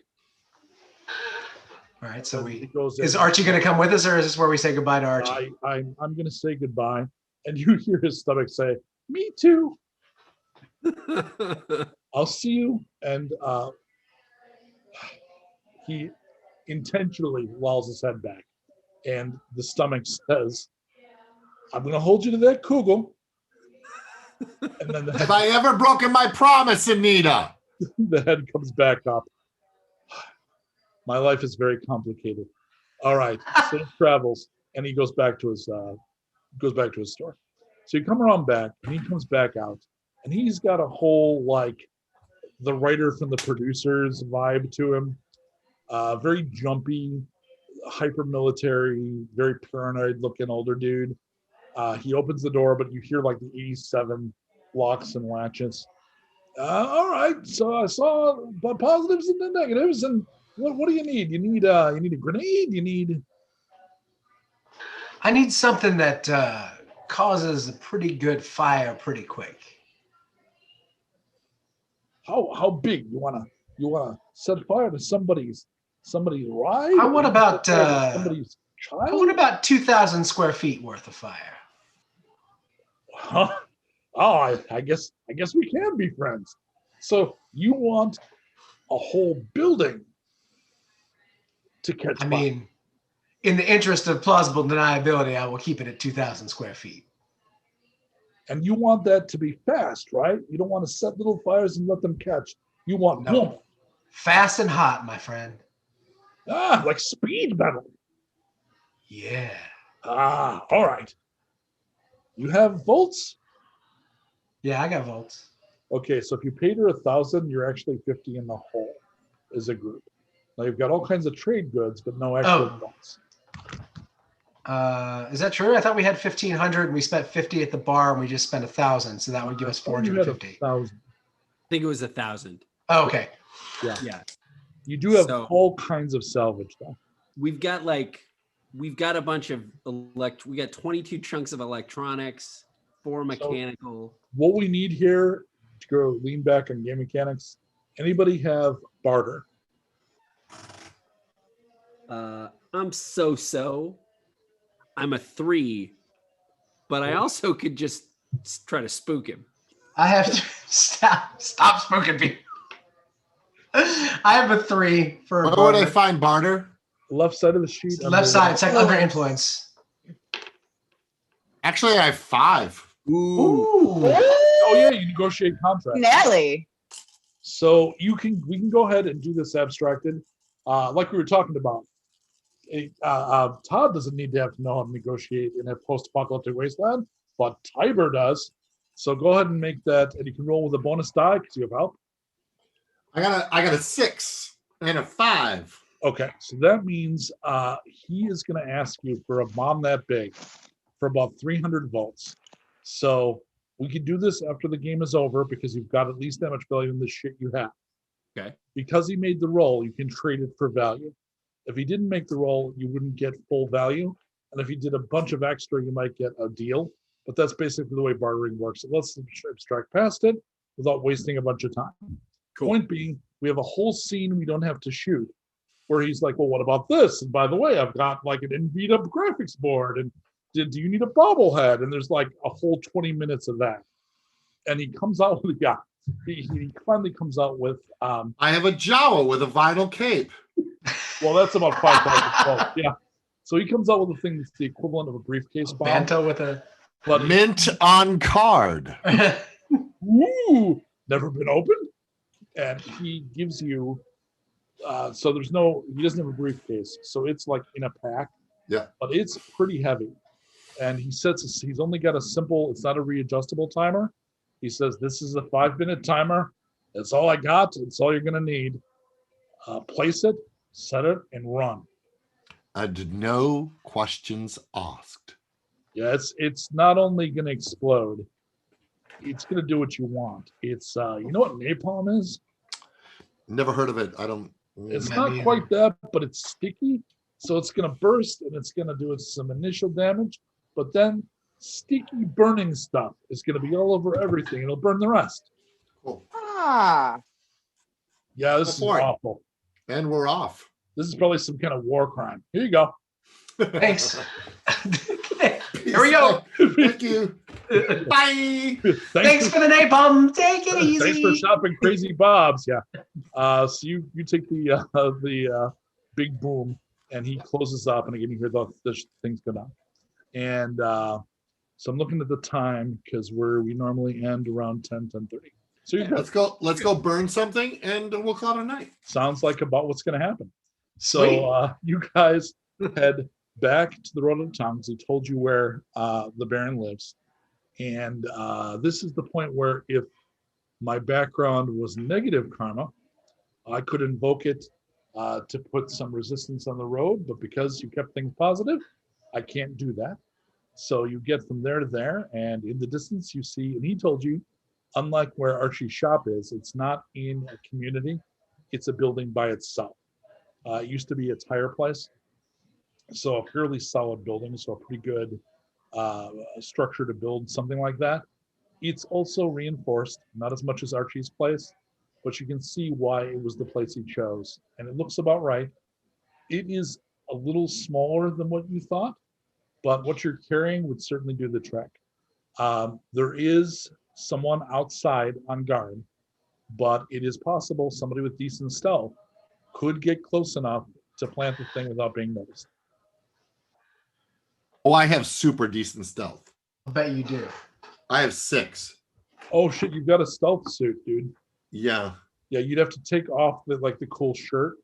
All right, so is Archie going to come with us, or is this where we say goodbye to Archie? I'm going to say goodbye, and you hear his stomach say, "Me too." I'll see you, and he intentionally lolls his head back, and the stomach says, "I'm going to hold you to that Kugal." And then Have I ever broken my promise, Anita? The head comes back up. My life is very complicated. All right, safe travels, and he goes back to his store. So you come around back, and he comes back out, and he's got a whole like the writer from the producers vibe to him. Very jumpy, hyper military, very paranoid looking older dude. He opens the door, but you hear like the 87 locks and latches. All right, so I saw the positives and the negatives, and what do you need? You need a grenade. I need something that causes a pretty good fire pretty quick. How big? You wanna set fire to somebody's ride? I want about somebody's child? I want about 2,000 square feet worth of fire. Huh? Oh, I guess we can be friends. So you want a whole building to catch fire? I mean, in the interest of plausible deniability, I will keep it at 2,000 square feet. And you want that to be fast, right? You don't want to set little fires and let them catch. You want boom. Fast and hot, my friend. Like speed metal. Yeah. All right. You have volts? Yeah, I got volts. Okay, so if you paid her 1,000, you're actually 50 in the hole as a group. Now you've got all kinds of trade goods, but no actual volts. Is that true? I thought we had 1,500 and we spent 50 at the bar and we just spent 1,000, so that would give us 450. 1,000. I think it was 1,000. Oh, okay. Yeah. You do have all kinds of salvage though. We've got a bunch of we got 22 chunks of electronics, 4 mechanical. So what we need here to go lean back on game mechanics. Anybody have barter? I'm so. I'm a 3, but I also could just try to spook him. I have to stop spooking people. I have a 3 for. Where would I find barter? Left side of the sheet. Left side, second under influence. Actually, I have 5. Ooh. Oh yeah, you negotiate contracts. Nelly. So we can go ahead and do this abstracted, like we were talking about. Todd doesn't need to have to know how to negotiate in a post-apocalyptic wasteland, but Tiber does. So go ahead and make that, and you can roll with a bonus die because you have help. I got a 6 and a 5. Okay, so that means he is going to ask you for a bomb that big for about 300 volts. So we can do this after the game is over because you've got at least that much value in the shit you have. Okay. Because he made the roll, you can trade it for value. If he didn't make the roll, you wouldn't get full value. And if he did a bunch of extra, you might get a deal. But that's basically the way bartering works. So let's abstract past it without wasting a bunch of time. Cool. Point being, we have a whole scene we don't have to shoot where he's like, well, what about this? And by the way, I've got like an beat up graphics board. And do you need a bobblehead? And there's like a whole 20 minutes of that. And he comes out with he finally comes out with I have a Jawa with a vinyl cape. well, that's about 5,000. Yeah. So he comes out with a thing that's the equivalent of a briefcase bomb. Banto with a Mint on card. Ooh, never been opened. And he gives you so he doesn't have a briefcase, so it's like in a pack. Yeah. But it's pretty heavy. And he's only got a simple, it's not a readjustable timer. He says, this is a 5-minute timer. That's all I got. It's all you're going to need. Place it, set it, and run. And no questions asked. Yeah, it's not only going to explode, it's going to do what you want. It's, you know what napalm is? Never heard of it. I don't. It's not quite that, but it's sticky. So it's going to burst and it's going to do some initial damage. But then sticky burning stuff is going to be all over everything. It'll burn the rest. Cool. Ah. Yeah, this is awful. And we're off. This is probably some kind of war crime. Here you go. Thanks. Here we go. Thank you. Bye. Thanks for the napalm. Take it easy. Thanks for shopping Crazy Bob's. Yeah. So you take the big boom, and he closes up, and again you hear the things go down. And so I'm looking at the time because we normally end around 10:30. So let's go burn something, and we'll call it a night. Sounds like about what's going to happen. Sweet. So you guys head back to the road of the town because he told you where the Baron lives. And this is the point where if my background was negative karma, I could invoke it to put some resistance on the road. But because you kept things positive, I can't do that. So you get from there to there. And in the distance you see, and he told you, unlike where Archie's shop is, it's not in a community. It's a building by itself. It used to be a tire place. So a fairly solid building, so a pretty good structure to build something like that. It's also reinforced, not as much as Archie's place, but you can see why it was the place he chose. And it looks about right. It is a little smaller than what you thought, but what you're carrying would certainly do the trick. There is someone outside on guard, but it is possible somebody with decent stealth could get close enough to plant the thing without being noticed. Oh, I have super decent stealth. I bet you do. I have 6. Oh shit, you've got a stealth suit, dude. Yeah. Yeah, you'd have to take off the cool shirt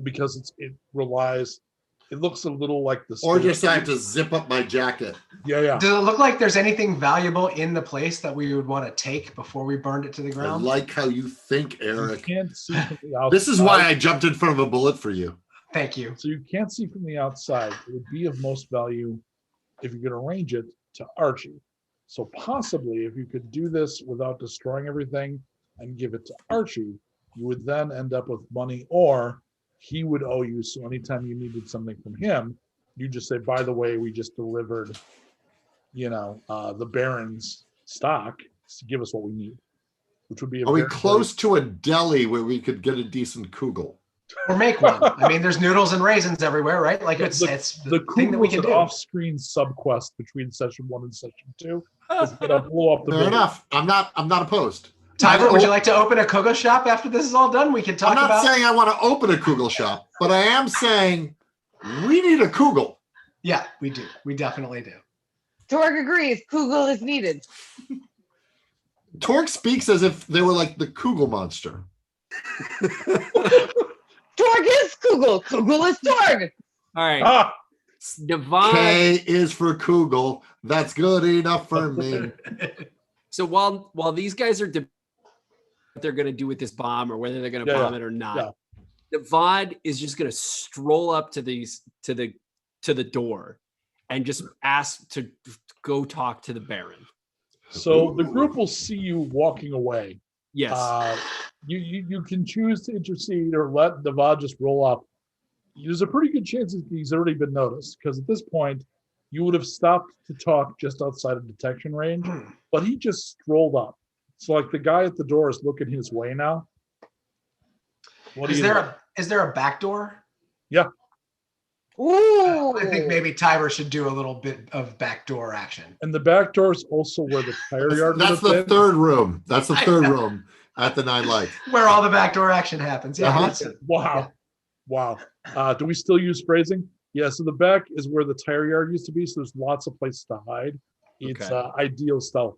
because it looks a little like the Or just I have to zip up my jacket. Yeah. Does it look like there's anything valuable in the place that we would want to take before we burned it to the I ground? like how you think, You Erik. can't see from the outside. This is why I jumped in front of a bullet for you. Thank you. So you can't see from the outside. It would be of most value if you could arrange it to Archie. So possibly if you could do this without destroying everything and give it to Archie, you would then end up with money, or he would owe you. So anytime you needed something from him, you just say, by the way, we just delivered, the Baron's stock to give us what we need, which would be Are we close to a deli where we could get a decent Kugal? Or make one. I mean, there's noodles and raisins everywhere, right? Like it's the thing that we can an do. off-screen subquest between session 1 and session 2. It's gonna blow up the Fair building. enough. I'm not opposed. Tiber, would you like to open a Kugal shop after this is all done? We can talk I'm not about. saying I want to open a Kugal shop, but I am saying we need a Kugal. Yeah, we do. We definitely do. Torg agrees. Kugal is needed. Torg speaks as if they were like the Kugal monster. Torg is Kugal. Kugal is Torg. All right. Ah, Divide. K is for Kugal. That's good enough for me. So while these guys are what they're going to do with this bomb or whether they're going to bomb it or not, Devad is just going to stroll up to the door and just ask to go talk to the Baron. so the group will see you walking away. Yes. You can choose to intercede or let Devad just roll up. There's a pretty good chance that he's already been noticed, because at this point you would have stopped to talk just outside of detection range, but he just strolled up. So like the guy at the door is looking his way now. What Is there a back door? Yeah. Ooh. I think maybe Tiber should do a little bit of backdoor action. And the back door is also where the tire yard That's would the have been. third room. That's the third room at the Nine Lights. Where all the backdoor action happens. Yeah. Uh-huh. that's- Wow. Wow. Do we still use phrasing? Yeah, so the back is where the tire yard used to be, so there's lots of places to hide. It's ideal stealth.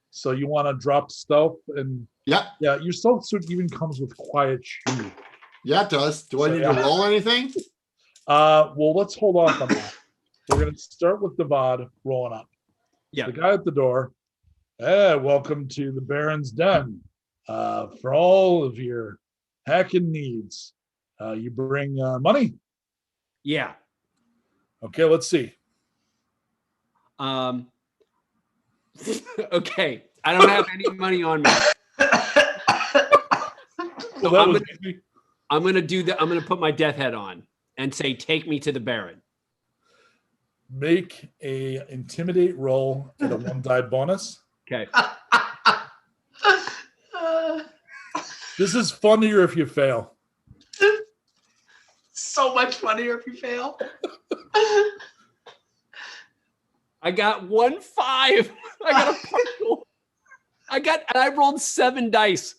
So you want to drop stealth, and Yeah, your stealth suit even comes with quiet shoe. yeah, it does. Do I So, need yeah. to roll anything? Well, let's hold off on that. We're going to start with Devad rolling up. Yeah. The guy at the door. Hey, welcome to the Baron's Den. For all of your hacking needs, you bring money. Yeah. Okay, let's see. Okay. I don't have any money on me. So Well, that I'm was gonna, easy. I'm gonna do that. I'm gonna put my death head on and say, "Take me to the Baron." Make a intimidate roll at a 1 die bonus. Okay. This is funnier if you fail. So much funnier if you fail. I got 1 5. I got a partial. I rolled 7 dice.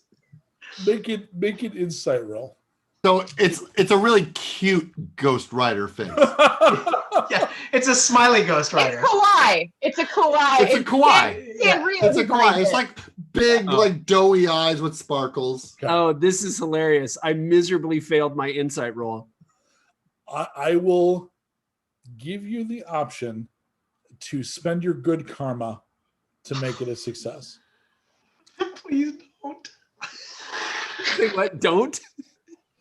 Make it insight roll. So it's a really cute Ghost Rider face. Yeah, it's a smiley Ghost Rider. It's kawaii. It's a kawaii. It's a kawaii. Can't really It's a kawaii. It's it. like big, Oh. like doughy eyes with sparkles. Okay. Oh, this is hilarious. I miserably failed my insight roll. I will give you the option to spend your good karma to make it a success. Please don't. Say what? Don't?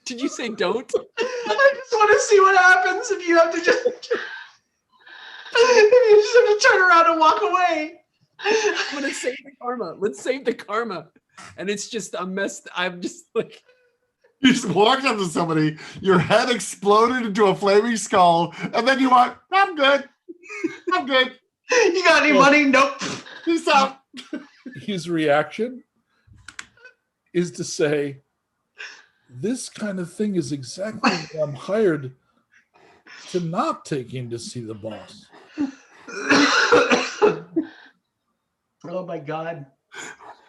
Did you say don't? I just want to see what happens if you have to just if you just have to turn around and walk away. I'm gonna save the karma. Let's save the karma. And it's just a mess. I'm just like, You just walked up to somebody, your head exploded into a flaming skull, and then you went, I'm good. I'm good. You got any money? Nope. Peace out. His reaction is to say, this kind of thing is exactly what I'm hired to not take in to see the boss. Oh my God.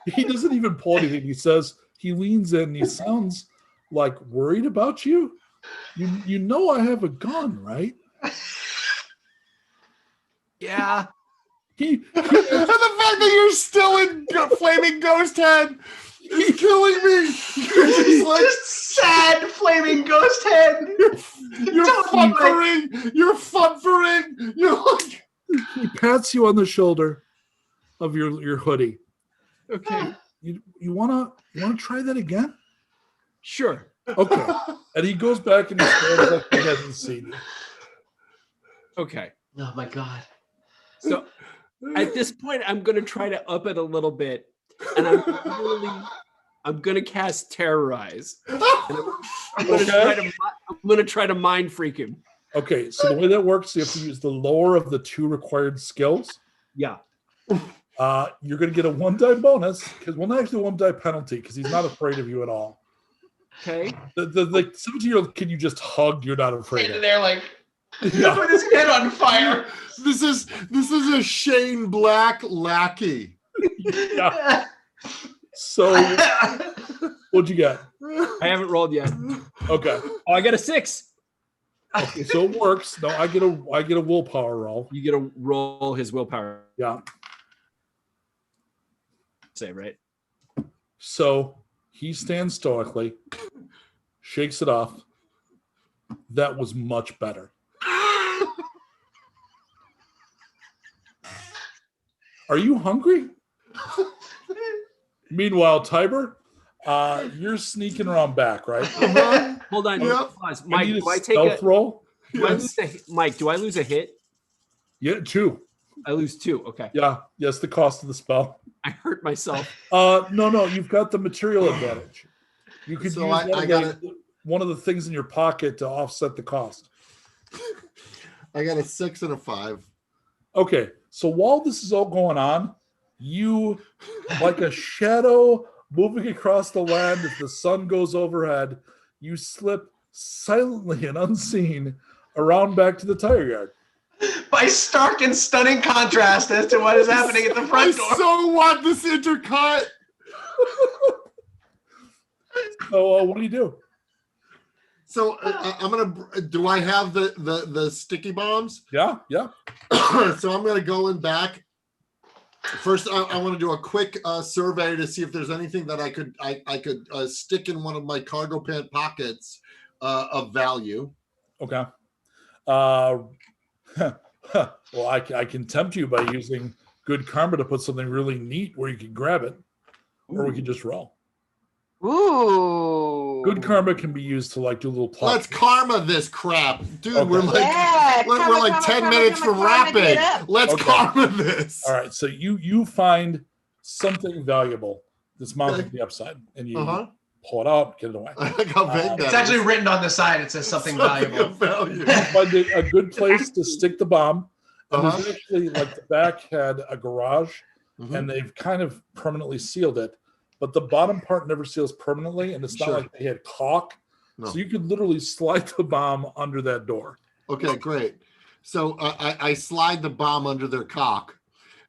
He doesn't even pull anything. He says, he leans in and he sounds like worried about you. You know I have a gun, right? yeah. And the fact that you're still in flaming ghost head is killing me. You're just like, Just sad flaming ghost head. you're fumbling. You're fumbling. You're like, He pats you on the shoulder of your hoodie. Okay. You wanna try that again? Sure. Okay. And he goes back and he stands like he hasn't seen you. Okay. Oh my God. So at this point, I'm going to try to up it a little bit. And I'm going to cast Terrorize. And I'm going to try to mind freak him. Okay, so the way that works, you have to use the lower of the 2 required skills. Yeah. You're going to get a 1 die bonus, because well, not actually a 1 die penalty, because he's not afraid of you at all. Okay. The 17-year-old kid you just hugged, you're not afraid of. They're like Yeah. with his head on fire. this is a Shane Black lackey. Yeah. So, what'd you get? I haven't rolled yet. Okay. Oh, I got a 6. Okay, so it works. No, I get a willpower roll. You get to roll his willpower. Yeah. Say, right? So he stands stoically, shakes it off. That was much better. Are you hungry? Meanwhile, Tiber, you're sneaking around back, right? Hold on. Yep. Pause. I Mike, need a do I take stealth a roll? Mike, do I lose a hit? Yeah, 2. I lose 2. Okay. Yeah, yes, the cost of the spell. I hurt myself. No, you've got the material advantage. You could So use I one, got of the, one of the things in your pocket to offset the cost. I got a 6 and a 5. Okay, so while this is all going on, you, like a shadow moving across the land as the sun goes overhead, you slip silently and unseen around back to the tire yard. By stark and stunning contrast as to what is happening at the front door. I so want this intercut. So what do you do? So I'm gonna. Do I have the sticky bombs? Yeah. So I'm gonna go in back. First, I want to do a quick survey to see if there's anything that I could stick in one of my cargo pant pockets of value. Okay. Well, I can tempt you by using good karma to put something really neat where you can grab it, or we can just roll. Ooh. Good karma can be used to like do a little plot. Let's karma this crap, dude. Okay. We're like Yeah, we're karma, like karma, 10 karma, minutes karma, from karma, wrapping. get up. Let's Okay. karma this. All right. So you find something valuable that's mounted on the upside, and you pull it out, get it away. I like how big that It's is. actually written on the side. It says something valuable. of value. You find a good place to stick the bomb. And Uh-huh. there's actually like the back had a garage, Mhm. and they've kind of permanently sealed it, but the bottom part never seals permanently, and it's not Sure. like they had caulk. No. So you could literally slide the bomb under that door. Okay, great. So I slide the bomb under their cock,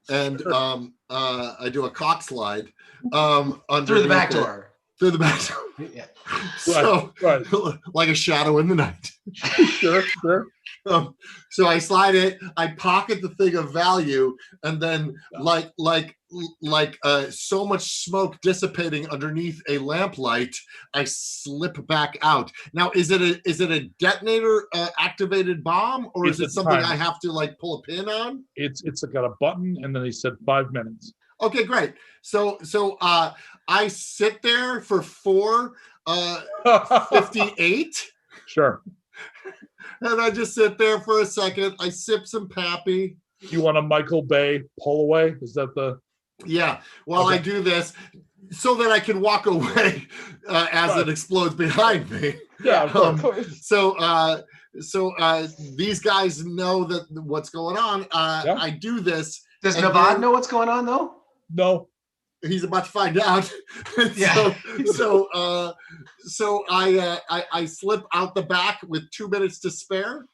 and I do a cock slide Through the back door. Through the back door. Yeah. So Right. like a shadow in the night. Sure. So I slide it. I pocket the thing of value, and then like so much smoke dissipating underneath a lamplight, I slip back out. Now, is it a detonator activated bomb, or is It's it a something timer. I have to like pull a pin on? It's got a button, and then they said 5 minutes. Okay, great. So I sit there for 4:58. Sure. And I just sit there for a second. I sip some Pappy. You want a Michael Bay pull away? Is that the? Yeah. While I Okay. do this, so that I can walk away as Right. it explodes behind me. Yeah. Um, Of course. So these guys know that what's going on. Yeah. I do this. Does And Navad then- know what's going on though? No. He's about to find out. Yeah. So I slip out the back with 2 minutes to spare,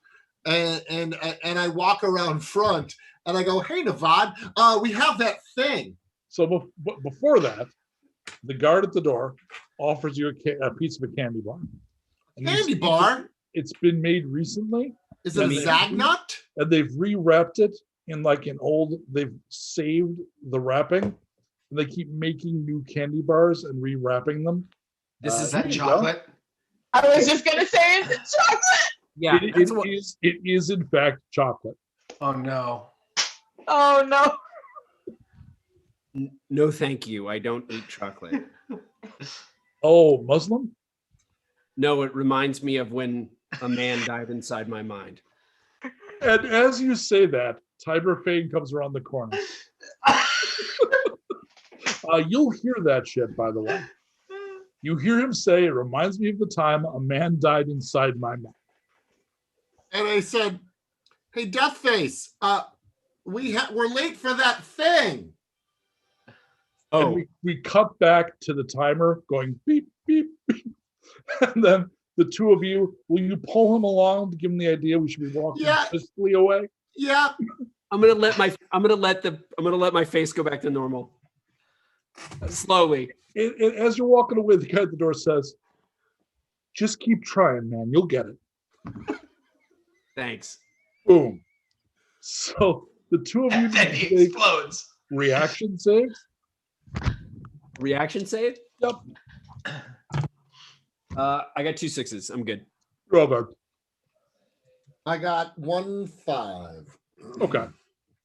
and I walk around front, and I go, "Hey, Navad, we have that thing." So before that, the guard at the door offers you a piece of a candy bar. And you Candy see bar? It's been made recently, Is it a Yeah. Zagnut? and they've rewrapped it in like an old. They've saved the wrapping, and they keep making new candy bars and rewrapping them. This Is is that there you go. chocolate? I was just gonna say, is it chocolate? yeah. It that's what- is in fact chocolate. Oh no. Oh no. No, thank you. I don't eat chocolate. Oh, Muslim? No, it reminds me of when a man died inside my mind. And as you say that, Tiber Fane comes around the corner. You'll hear that shit, by the way. You hear him say, "It reminds me of the time a man died inside my mouth." And I said, "Hey, Deathface, we're late for that thing." And Oh, we cut back to the timer going beep, beep, beep. And then the two of you, will you pull him along to give him the idea we should be walking Yeah. peacefully away? Yeah. I'm gonna let my face go back to normal. Slowly. As you're walking away, the guy at the door says, "Just keep trying, man. You'll get it." Thanks. Boom. So the two of you And then need he to make explodes. reaction saves. Reaction save? Yep. I got 2 6s. I'm good. Robert. I got 1-5. Okay.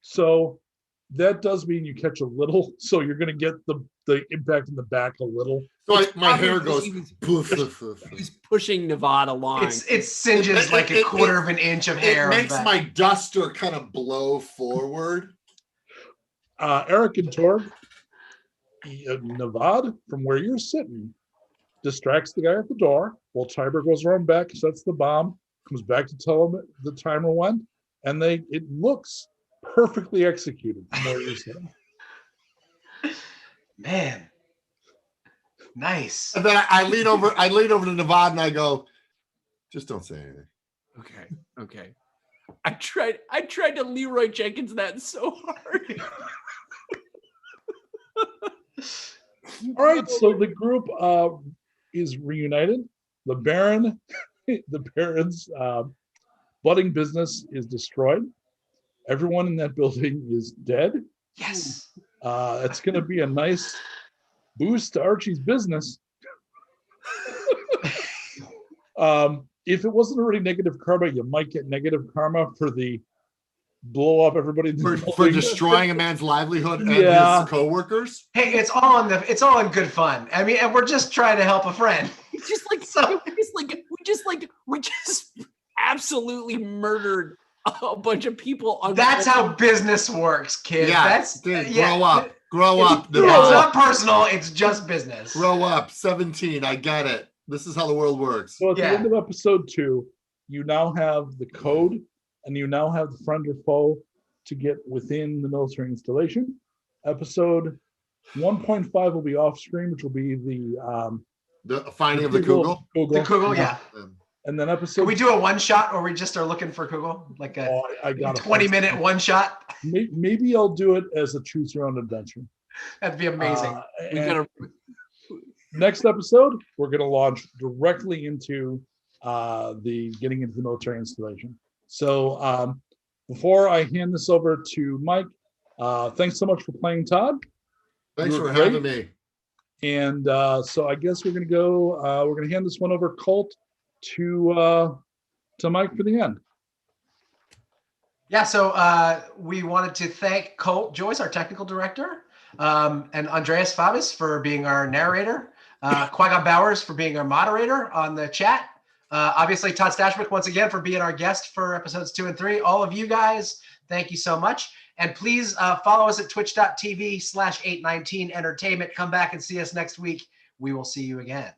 So that does mean you catch a little. So you're going to get the impact in the back a little. So my hair Probably goes. he was- poof, poof, poof. He's pushing Nevada along. It singes like a quarter of an inch of hair. It on makes the back. my duster kind of blow forward. Erik and Torg, Navad, from where you're sitting, distracts the guy at the door while Tiber goes around back, sets the bomb, comes back to tell him the timer went, and it looks perfectly executed from where you're sitting. Man. Nice. And then I lean over to Navad and I go, "Just don't say anything." Okay. I tried to Leroy Jenkins that so hard. All right, so the group is reunited. The Baron's budding business is destroyed. Everyone in that building is dead. Yes. It's going to be a nice boost to Archie's business. If it wasn't already negative karma, you might get negative karma for the blow up everybody in the For destroying a man's livelihood and Yeah. his coworkers. Hey, it's all in good fun. I mean, and we're just trying to help a friend. We just absolutely murdered a bunch of people on That's how business works, kids. Yeah, grow up. It's not personal. It's just business. Grow up. 17. I get it. This is how the world works. So at the end of episode 2, you now have the code, and you now have the friend or foe to get within the military installation. Episode 1.5 will be off screen, which will be the finding of the Kugal. The Kugal, yeah. And then episode. Can we do a one shot, or we just are looking for Kugal, like a 20-minute one shot? Maybe I'll do it as a choose your own adventure. That'd be amazing. Next episode, we're going to launch directly into the getting into the military installation. So before I hand this over to Mike, thanks so much for playing, Todd. Thanks for having me. And so I guess we're going to go. We're going to hand this one over, Colt, to Mike for the end. Yeah, so we wanted to thank Colt Joyce, our technical director, and Andreas Fabis for being our narrator, Qui-Gon Bowers for being our moderator on the chat. Obviously, Todd Stashwick, once again, for being our guest for episodes 2 and 3. All of you guys, thank you so much. And please follow us at twitch.tv/819entertainment. Come back and see us next week. We will see you again.